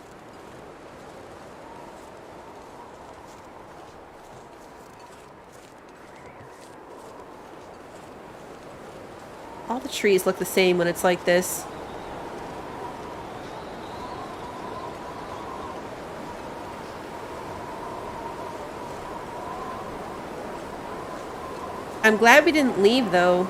All the trees look the same when it's like this. I'm glad we didn't leave, though.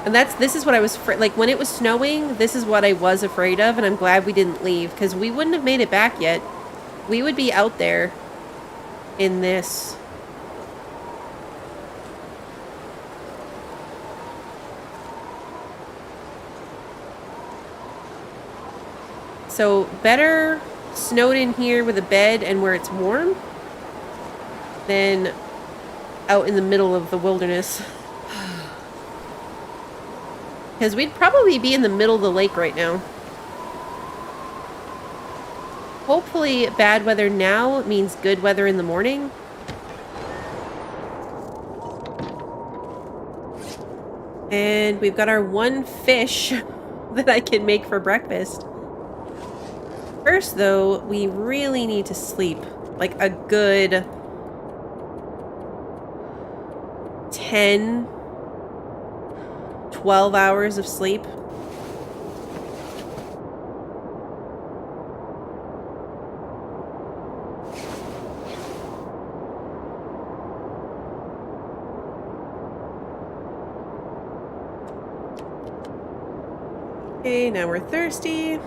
And this is what I was like, when it was snowing, this is what I was afraid of, and I'm glad we didn't leave, because we wouldn't have made it back yet. We would be out there in this. So, better snowed in here with a bed and where it's warm than out in the middle of the wilderness. Because we'd probably be in the middle of the lake right now. Hopefully bad weather now means good weather in the morning. And we've got our 1 fish that I can make for breakfast. First, though, we really need to sleep. Like a good 10, 12 hours of sleep. Okay, now we're thirsty.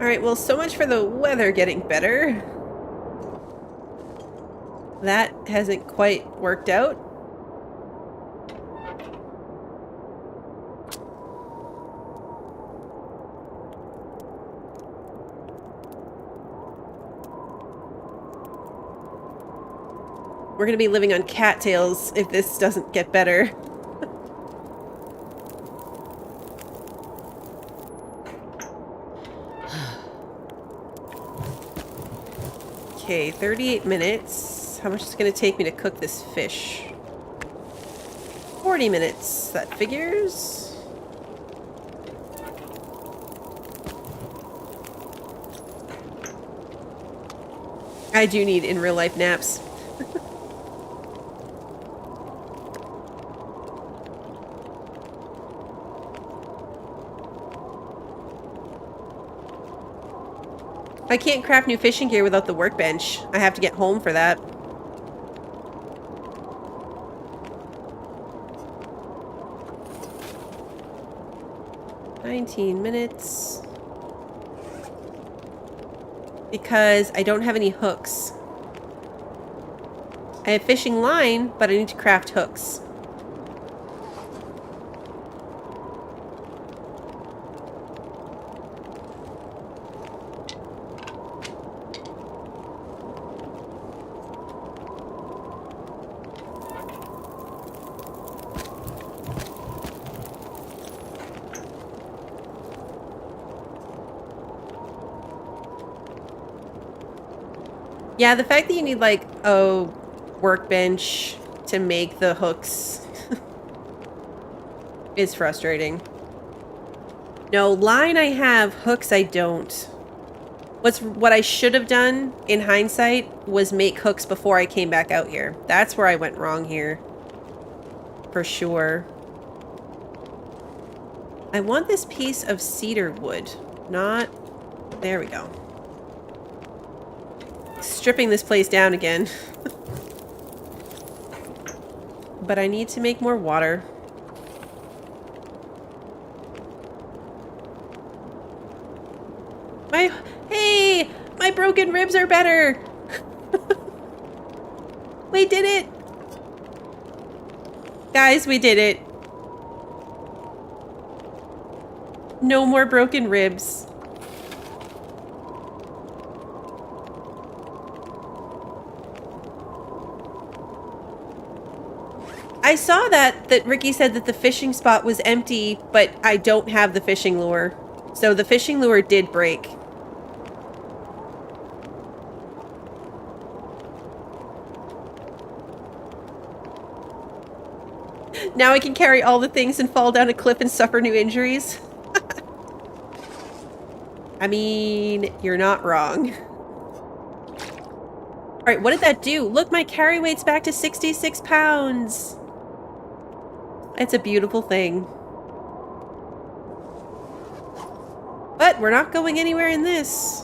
Alright, well, so much for the weather getting better. That hasn't quite worked out. We're gonna be living on cattails if this doesn't get better. Okay, 38 minutes. How much is it going to take me to cook this fish? 40 minutes. That figures. I do need in real life naps. I can't craft new fishing gear without the workbench. I have to get home for that. $19 minutes. Because I don't have any hooks. I have fishing line, but I need to craft hooks. Yeah, the fact that you need, like, a workbench to make the hooks is frustrating. No, line I have, hooks I don't. What I should have done, in hindsight, was make hooks before I came back out here. That's where I went wrong here. For sure. I want this piece of cedar wood. Not... There we go. Stripping this place down again. But I need to make more water. Hey! My broken ribs are better! We did it! Guys, we did it. No more broken ribs. I saw that Ricky said that the fishing spot was empty, but I don't have the fishing lure. So the fishing lure did break. Now I can carry all the things and fall down a cliff and suffer new injuries. I mean, you're not wrong. Alright, what did that do? Look, my carry weight's back to 66 pounds. It's a beautiful thing. But we're not going anywhere in this.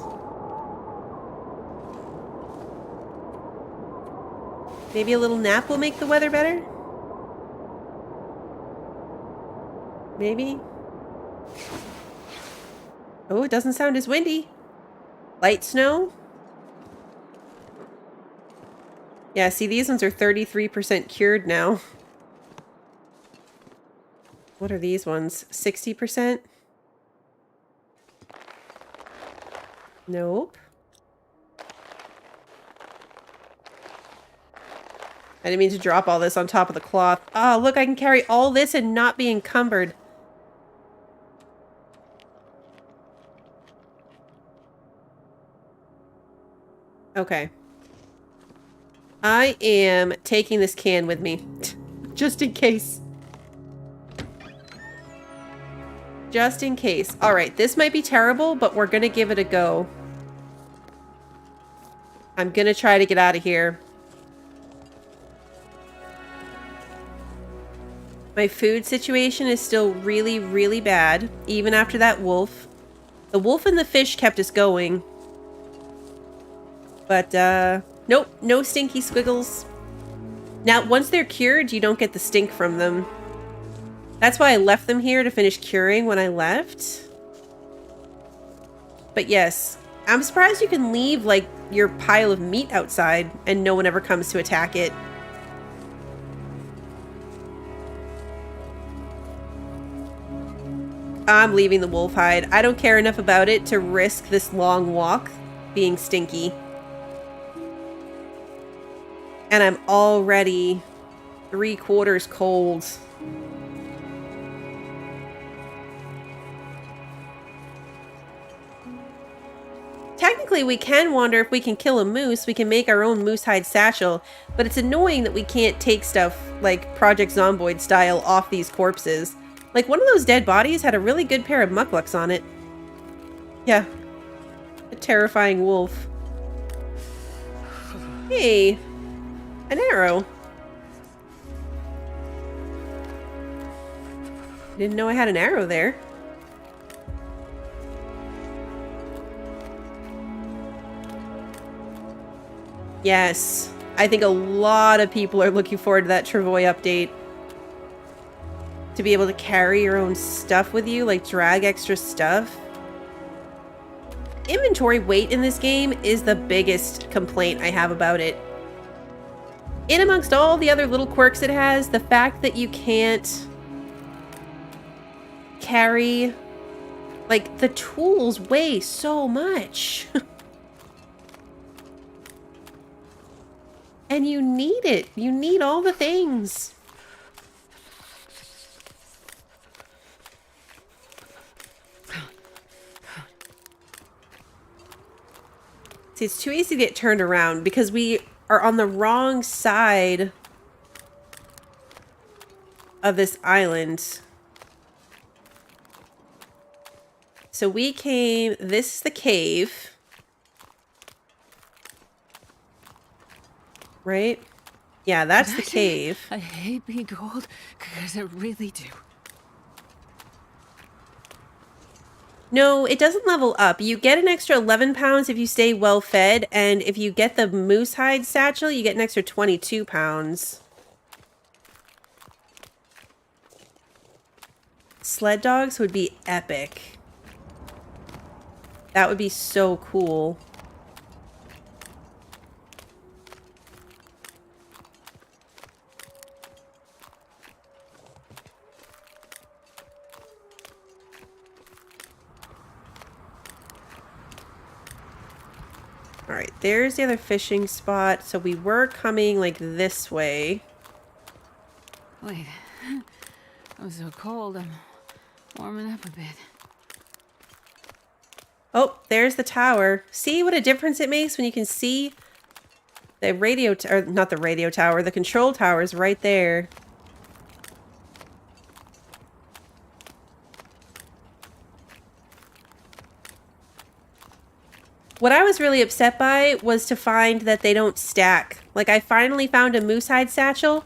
Maybe a little nap will make the weather better? Maybe? Oh, it doesn't sound as windy. Light snow? Yeah, see, these ones are 33% cured now. What are these ones? 60%? Nope. I didn't mean to drop all this on top of the cloth. Oh, look, I can carry all this and not be encumbered. Okay. I am taking this can with me. Just in case. Just in case. Alright, this might be terrible, but we're gonna give it a go. I'm gonna try to get out of here. My food situation is still really, really bad, even after that wolf. The wolf and the fish kept us going. But, nope, no stinky squiggles. Now, once they're cured, you don't get the stink from them. That's why I left them here to finish curing when I left. But yes, I'm surprised you can leave, like, your pile of meat outside and no one ever comes to attack it. I'm leaving the wolf hide. I don't care enough about it to risk this long walk being stinky. And I'm already 3/4 cold. Technically, we can wander if we can kill a moose. We can make our own moose hide satchel. But it's annoying that we can't take stuff, like Project Zomboid style, off these corpses. Like, one of those dead bodies had a really good pair of mucklucks on it. Yeah. A terrifying wolf. Hey. An arrow. Didn't know I had an arrow there. Yes. I think a lot of people are looking forward to that Travoy update. To be able to carry your own stuff with you, like drag extra stuff. Inventory weight in this game is the biggest complaint I have about it. In amongst all the other little quirks it has, the fact that you can't carry, like, the tools weigh so much. And you need it. You need all the things. See, it's too easy to get turned around because we are on the wrong side of this island. So we came... This is the cave. Right? Yeah, that's the cave. I hate being cold because I really do. No, it doesn't level up. You get an extra 11 pounds if you stay well fed, and if you get the moose hide satchel, you get an extra 22 pounds. Sled dogs would be epic. That would be so cool. Alright, there's the other fishing spot. So we were coming like this way. Wait, I'm so cold. I'm warming up a bit. Oh, there's the tower. See what a difference it makes when you can see the radio, or not the radio tower, the control tower is right there. What I was really upset by was to find that they don't stack. Like, I finally found a moose hide satchel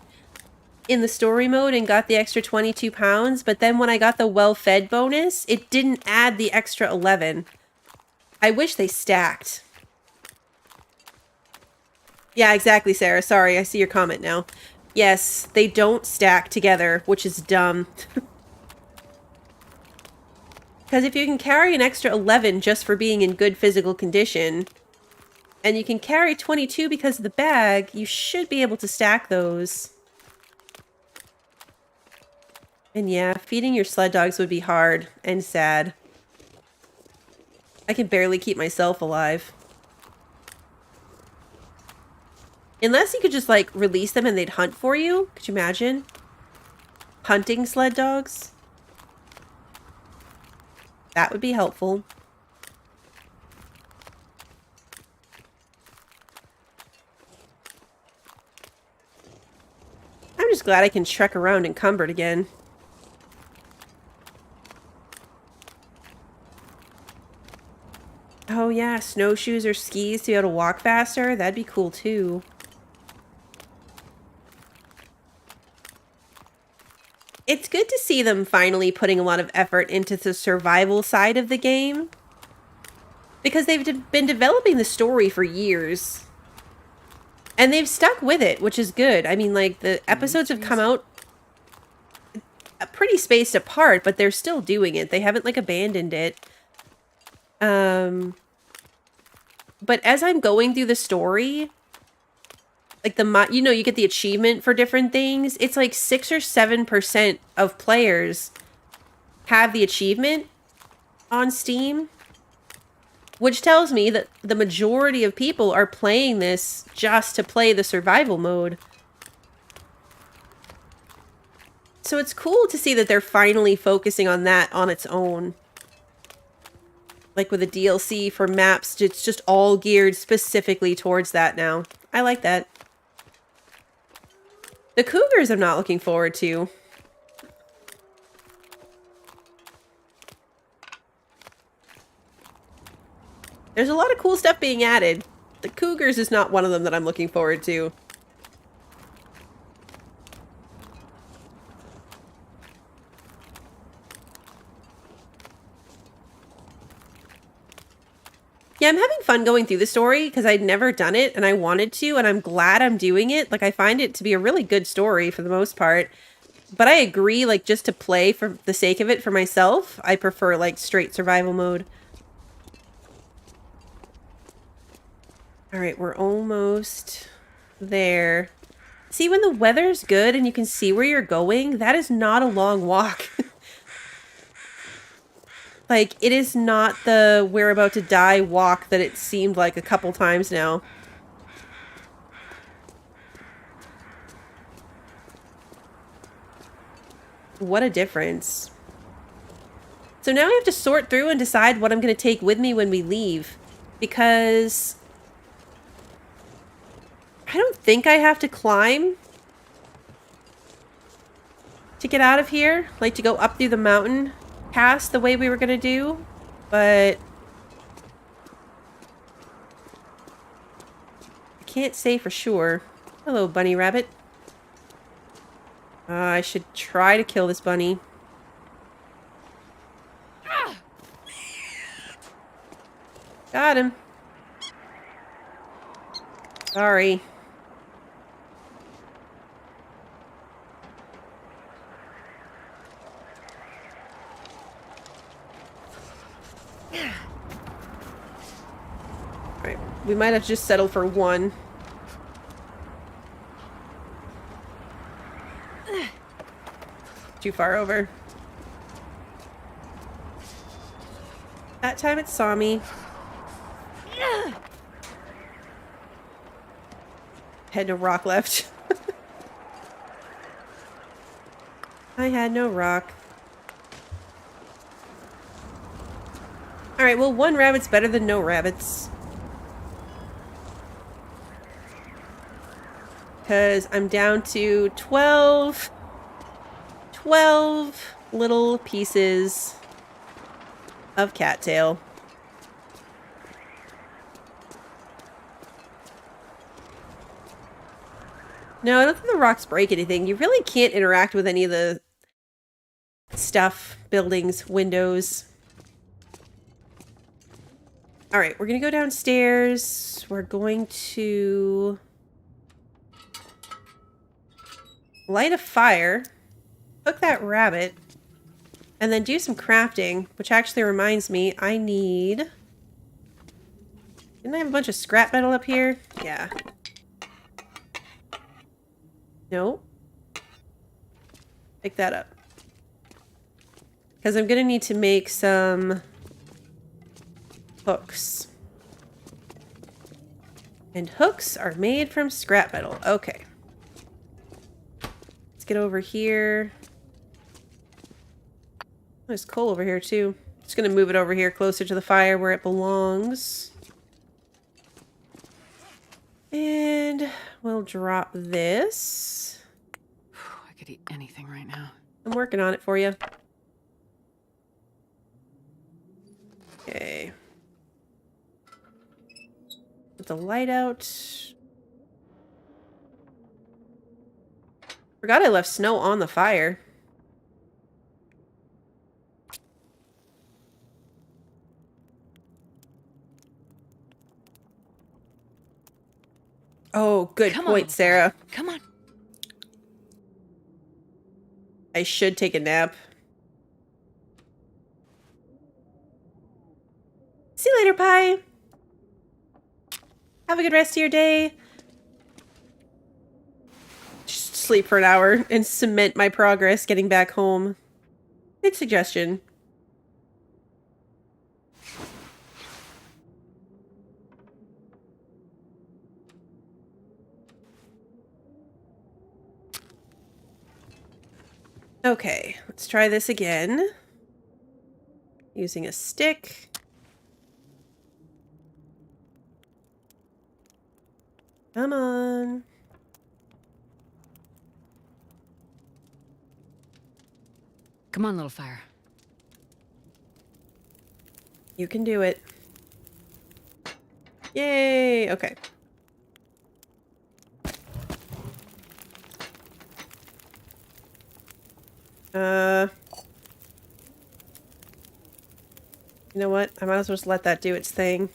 in the story mode and got the extra 22 pounds, but then when I got the well-fed bonus, it didn't add the extra 11. I wish they stacked. Yeah, exactly, Sarah. Sorry, I see your comment now. Yes, they don't stack together, which is dumb. Because if you can carry an extra 11 just for being in good physical condition, and you can carry 22 because of the bag, you should be able to stack those. And yeah, feeding your sled dogs would be hard and sad. I can barely keep myself alive. Unless you could just, like, release them and they'd hunt for you. Could you imagine? Hunting sled dogs? That would be helpful. I'm just glad I can trek around encumbered again. Oh yeah, snowshoes or skis to be able to walk faster. That'd be cool too. It's good to see them finally putting a lot of effort into the survival side of the game. Because they've been developing the story for years. And they've stuck with it, which is good. I mean, like, the episodes have come out pretty spaced apart, but they're still doing it. They haven't, like, abandoned it. But as I'm going through the story, like you know, you get the achievement for different things. It's like 6 or 7% of players have the achievement on Steam, which tells me that the majority of people are playing this just to play the survival mode. So it's cool to see that they're finally focusing on that on its own. Like with the DLC for maps, it's just all geared specifically towards that now. I like that. The cougars I'm not looking forward to. There's a lot of cool stuff being added. The cougars is not one of them that I'm looking forward to. Yeah, I'm having fun going through the story because I'd never done it and I wanted to, and I'm glad I'm doing it. Like, I find it to be a really good story for the most part. But I agree, like, just to play for the sake of it for myself, I prefer, like, straight survival mode. Alright, we're almost there. See, when the weather's good and you can see where you're going, that is not a long walk. Like, it is not the we're about to die walk that it seemed like a couple times now. What a difference. So now I have to sort through and decide what I'm going to take with me when we leave. Because I don't think I have to climb to get out of here. Like to go up through the mountain pass the way we were gonna do. But I can't say for sure. Hello, bunny rabbit. I should try to kill this bunny. Got him. Sorry. Alright, we might have just settled for one. Too far over. That time it saw me. Had no rock left. I had no rock. Alright, well, one rabbit's better than no rabbits. Because I'm down to 12 little pieces of cattail. No, I don't think the rocks break anything. You really can't interact with any of the stuff, buildings, windows. Alright, we're gonna go downstairs. We're going to light a fire, cook that rabbit, and then do some crafting, which actually reminds me, I need... Didn't I have a bunch of scrap metal up here? Yeah. No. Pick that up. Because I'm going to need to make some hooks. And hooks are made from scrap metal. Okay. Let's get over here. There's coal over here too. Just going to move it over here closer to the fire where it belongs. And we'll drop this. I could eat anything right now. I'm working on it for you. Okay. Put the light out. Forgot I left snow on the fire. Oh, good point, Sarah. Come on. I should take a nap. See you later, Pie. Have a good rest of your day. Just sleep for an hour and cement my progress getting back home. Good suggestion. Okay, let's try this again. Using a stick. Come on. Come on, little fire. You can do it. Yay! Okay. You know what? I might as well just let that do its thing.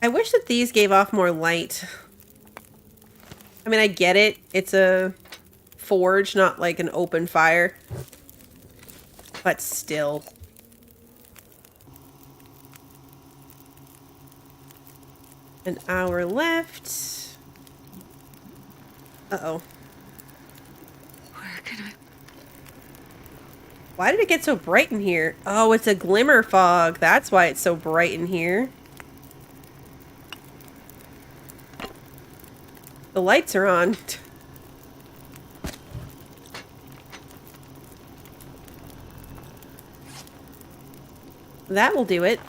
I wish that these gave off more light. I mean, I get it. It's a forge, not like an open fire. But still. An hour left. Uh-oh. Where can I... Why did it get so bright in here? Oh, it's a glimmer fog. That's why it's so bright in here. The lights are on. That will do it.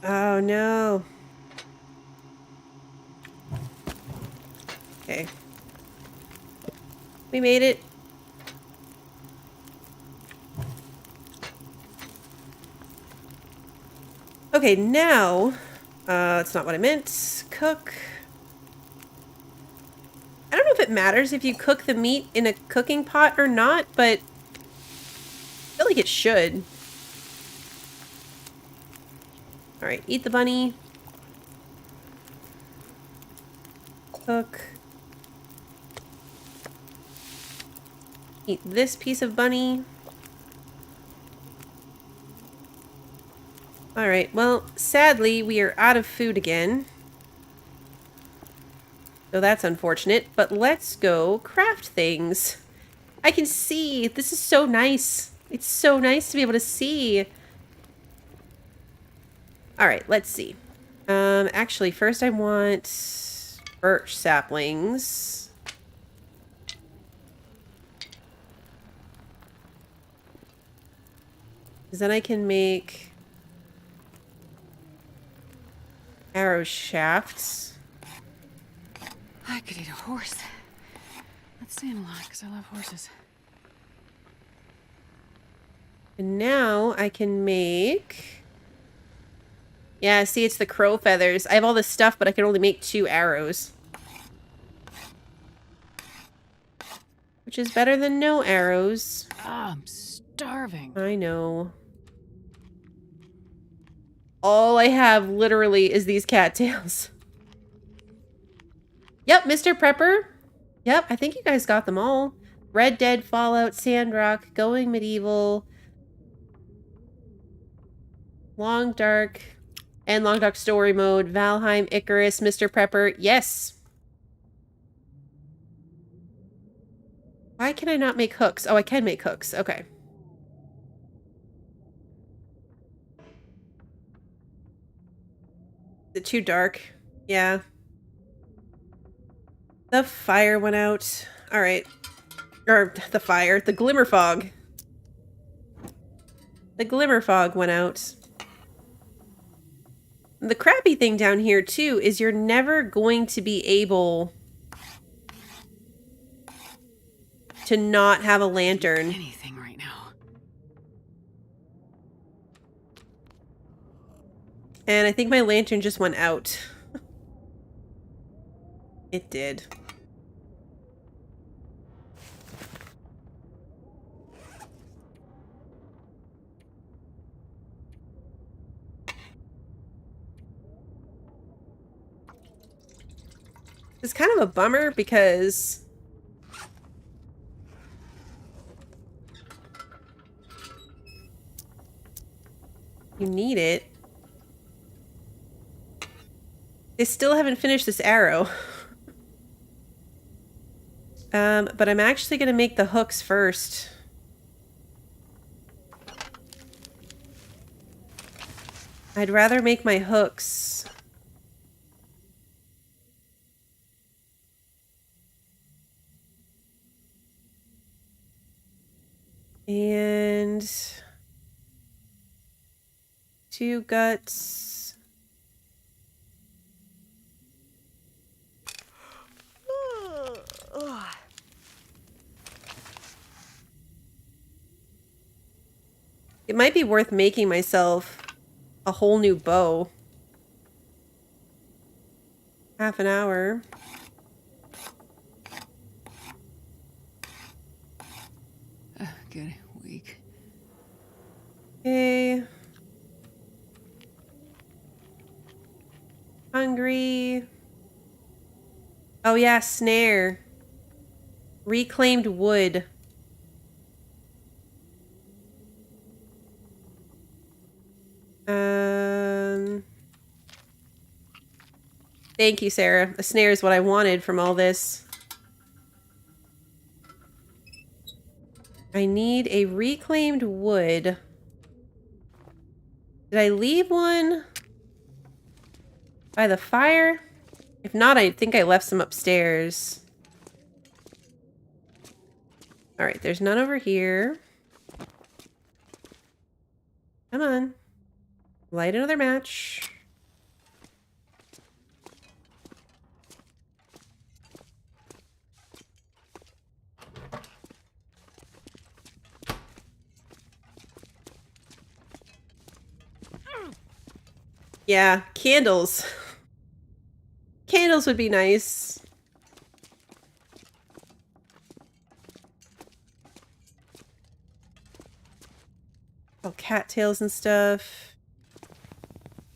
Oh, no. Okay. We made it. Okay, now... that's not what I meant. Cook. I don't know if it matters if you cook the meat in a cooking pot or not, but I feel like it should. Alright, eat the bunny. Cook. Eat this piece of bunny. Alright, well, sadly, we are out of food again. So that's unfortunate, but let's go craft things. I can see! This is so nice. It's so nice to be able to see. Alright, let's see. Actually, first I want birch saplings. Because then I can make arrow shafts. I could eat a horse. That's saying a lot, because I love horses. And now I can make... Yeah, see, it's the crow feathers. I have all this stuff, but I can only make 2 arrows. Which is better than no arrows. Ah, I'm starving. I know. All I have, literally, is these cattails. Yep, Mr. Prepper. Yep, I think you guys got them all. Red Dead, Fallout, Sandrock, Going Medieval, Long Dark, and Long Dark Story Mode, Valheim, Icarus, Mr. Prepper. Yes! Why can I not make hooks? Oh, I can make hooks. Okay. Is it too dark? Yeah. The fire went out. Alright. Or, the fire. The glimmer fog. The glimmer fog went out. The crappy thing down here, too, is you're never going to be able to not have a lantern. Anything right now. And I think my lantern just went out. It did. It's kind of a bummer because you need it. They still haven't finished this arrow. But I'm actually gonna make the hooks first. I'd rather make my hooks. And 2 guts. It might be worth making myself a whole new bow. Half an hour. Good. Weak. Okay. Hungry. Oh yeah, snare. Reclaimed wood. Thank you, Sarah. A snare is what I wanted from all this. I need a reclaimed wood. Did I leave one by the fire? If not, I think I left some upstairs. Alright, there's none over here. Come on. Light another match. Yeah, candles. Candles would be nice. Oh, cattails and stuff.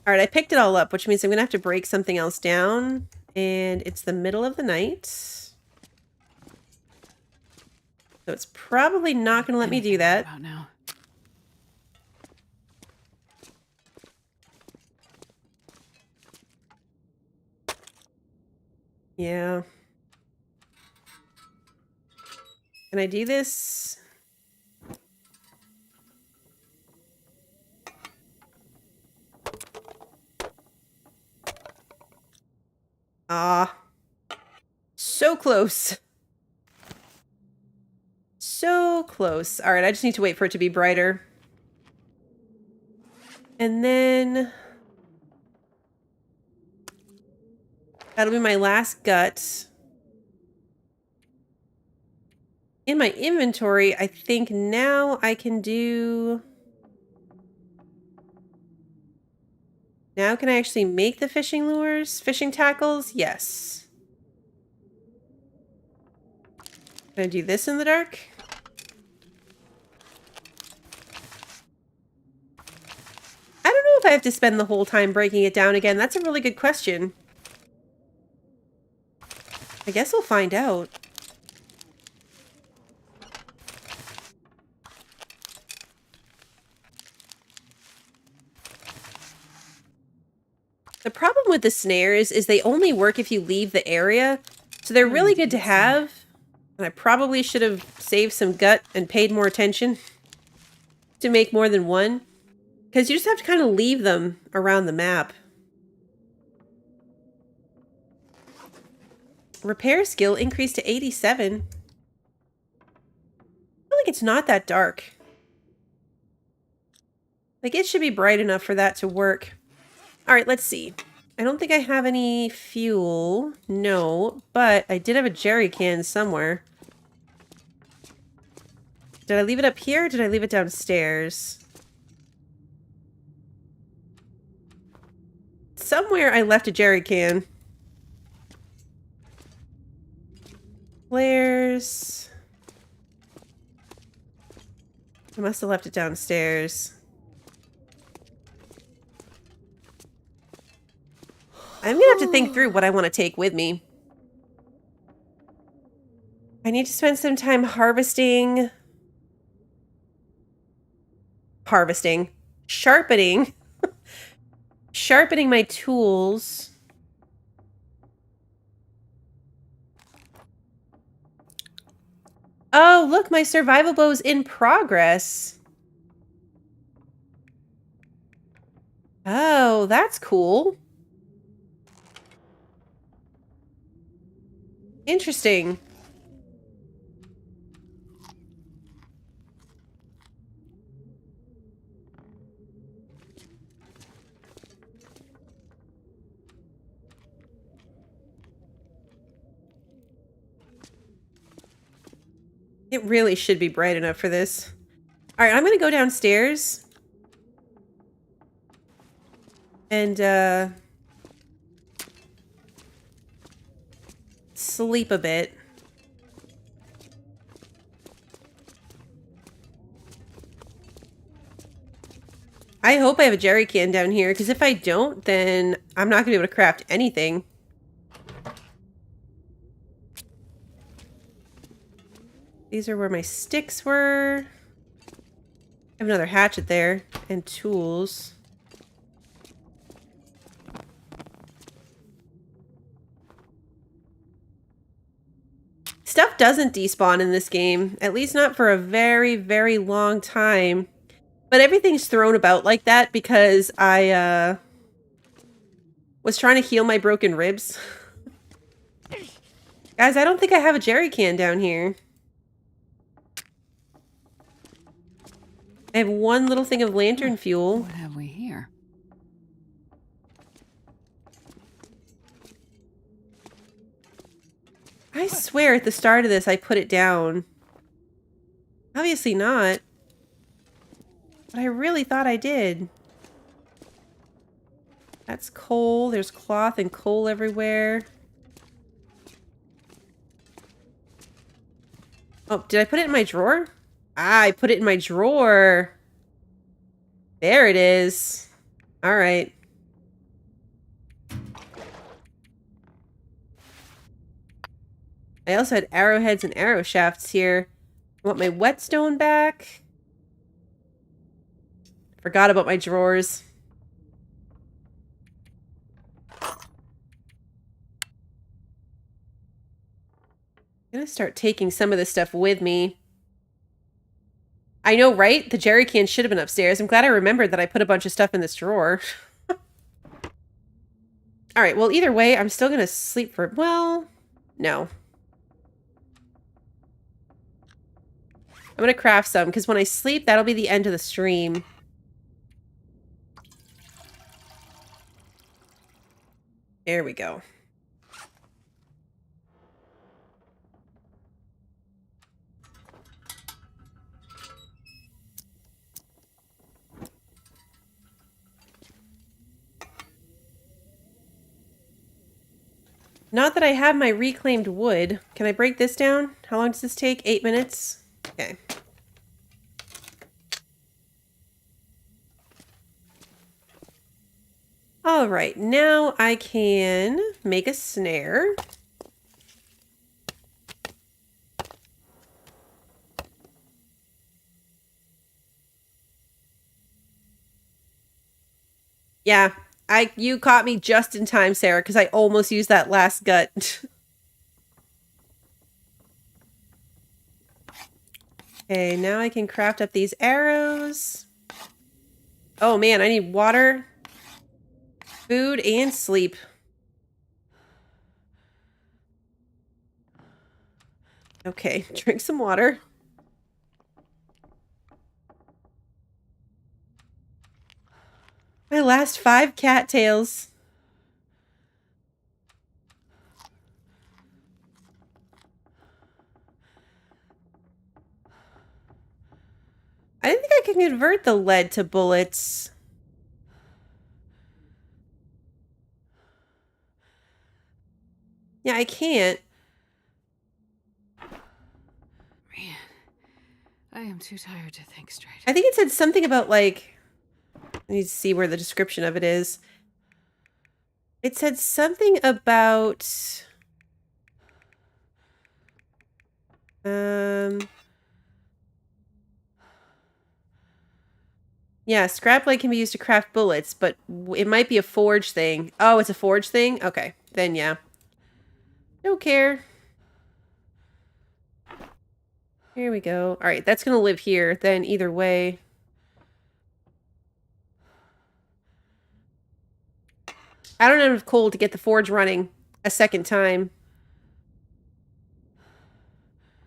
All right, I picked it all up, which means I'm going to have to break something else down. And it's the middle of the night. So it's probably not going to let me do that. About now. Yeah. Can I do this? Ah. So close. So close. All right, I just need to wait for it to be brighter. And then that'll be my last gut. In my inventory, I think now I can do... Now can I actually make the fishing lures? Fishing tackles? Yes. Can I do this in the dark? I don't know if I have to spend the whole time breaking it down again. That's a really good question. I guess we'll find out. The problem with the snares is they only work if you leave the area, so they're really good to have. And I probably should have saved some gut and paid more attention to make more than one, because you just have to kind of leave them around the map. Repair skill increased to 87. I feel like it's not that dark. Like, it should be bright enough for that to work. All right, let's see. I don't think I have any fuel. No, but I did have a jerry can somewhere. Did I leave it up here or did I leave it downstairs? Somewhere I left a jerry can. Flares. I must have left it downstairs. I'm gonna have to think through what I want to take with me. I need to spend some time harvesting. Sharpening. Sharpening my tools. Oh, look, my survival bow's in progress. Oh, that's cool. Interesting. It really should be bright enough for this. All right, I'm going to go downstairs. And, sleep a bit. I hope I have a jerry can down here, because if I don't, then I'm not going to be able to craft anything. These are where my sticks were. I have another hatchet there, and tools. Stuff doesn't despawn in this game, at least not for a very, very long time. But everything's thrown about like that because I was trying to heal my broken ribs. Guys, I don't think I have a jerry can down here. I have one little thing of lantern fuel. What have we here? I swear at the start of this I put it down. Obviously not. But I really thought I did. That's coal. There's cloth and coal everywhere. Oh, did I put it in my drawer? Ah, I put it in my drawer. There it is. All right. I also had arrowheads and arrow shafts here. I want my whetstone back. Forgot about my drawers. I'm gonna start taking some of this stuff with me. I know, right? The jerry can should have been upstairs. I'm glad I remembered that I put a bunch of stuff in this drawer. All right, well, either way, I'm still gonna sleep for... Well, no. I'm gonna craft some, because when I sleep, that'll be the end of the stream. There we go. Not that I have my reclaimed wood. Can I break this down? How long does this take? 8 minutes? Okay. All right, now I can make a snare. Yeah, you caught me just in time, Sarah, because I almost used that last gut. Okay, now I can craft up these arrows. Oh man, I need water, food, and sleep. Okay, drink some water. My last 5 cattails. I didn't think I could convert the lead to bullets. Yeah, I can't. Man, I am too tired to think straight. I think it said something about, like... I need to see where the description of it is. It said something about... Yeah, scrap lead can be used to craft bullets, but it might be a forge thing. Oh, it's a forge thing? Okay, then yeah. Don't care. Here we go. All right, that's going to live here then either way. I don't have enough coal to get the forge running a second time.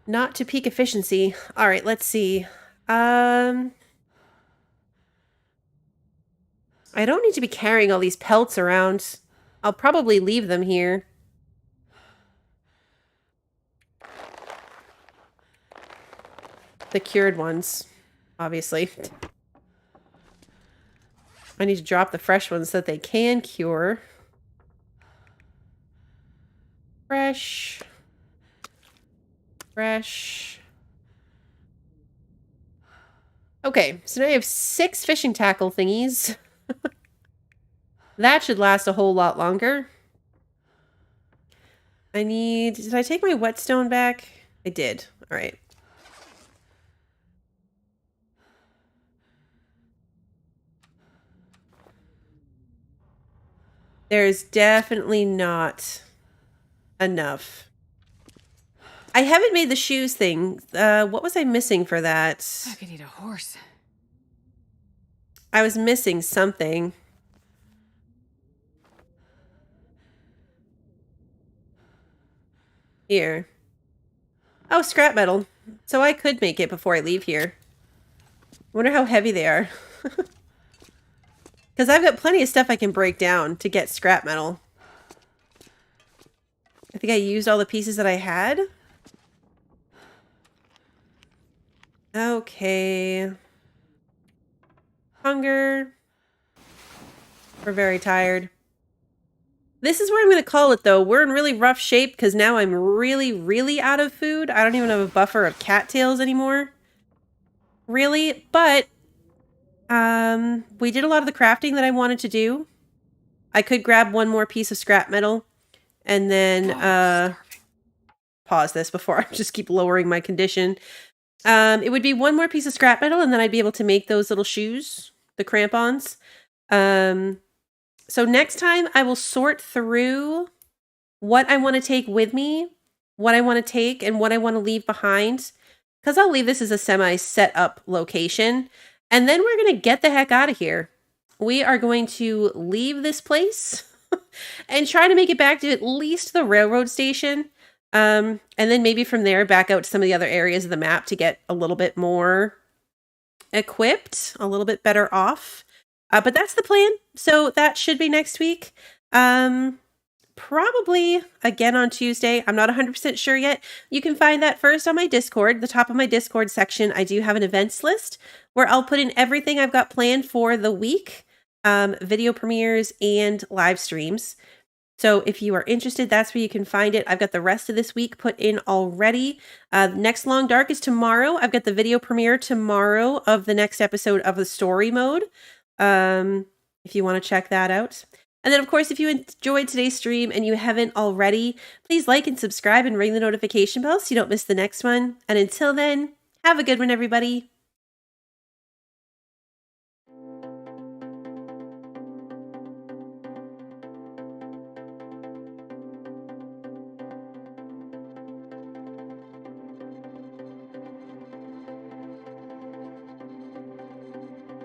Not to peak efficiency. All right, let's see. I don't need to be carrying all these pelts around. I'll probably leave them here. The cured ones, obviously. I need to drop the fresh ones so that they can cure. Fresh. Fresh. Okay, so now I have 6 fishing tackle thingies. That should last a whole lot longer. Did I take my whetstone back? I did. All right. There's definitely not enough. I haven't made the shoes thing. What was I missing for that? I could eat a horse. I was missing something. Here. Oh, scrap metal. So I could make it before I leave here. Wonder how heavy they are. Because I've got plenty of stuff I can break down to get scrap metal. I think I used all the pieces that I had. Okay. Hunger. We're very tired. This is where I'm going to call it, though. We're in really rough shape because now I'm really, really out of food. I don't even have a buffer of cattails anymore. Really? But we did a lot of the crafting that I wanted to do. I could grab one more piece of scrap metal and then pause this before I just keep lowering my condition. It would be one more piece of scrap metal, and then I'd be able to make those little shoes, the crampons. So next time I will sort through what I want to take with me, what I want to take, and what I want to leave behind. Because I'll leave this as a semi-set up location. And then we're going to get the heck out of here. We are going to leave this place and try to make it back to at least the railroad station. And then maybe from there back out to some of the other areas of the map to get a little bit more equipped, a little bit better off. But that's the plan. So that should be next week. Probably again on Tuesday. I'm not 100% sure yet. You can find that first on my Discord. The top of my Discord section, I do have an events list where I'll put in everything I've got planned for the week, video premieres and live streams. So if you are interested, that's where you can find it. I've got the rest of this week put in already. Next Long Dark is tomorrow. I've got the video premiere tomorrow of the next episode of the story mode. If you want to check that out. And then, of course, if you enjoyed today's stream and you haven't already, please like and subscribe and ring the notification bell so you don't miss the next one. And until then, have a good one, everybody.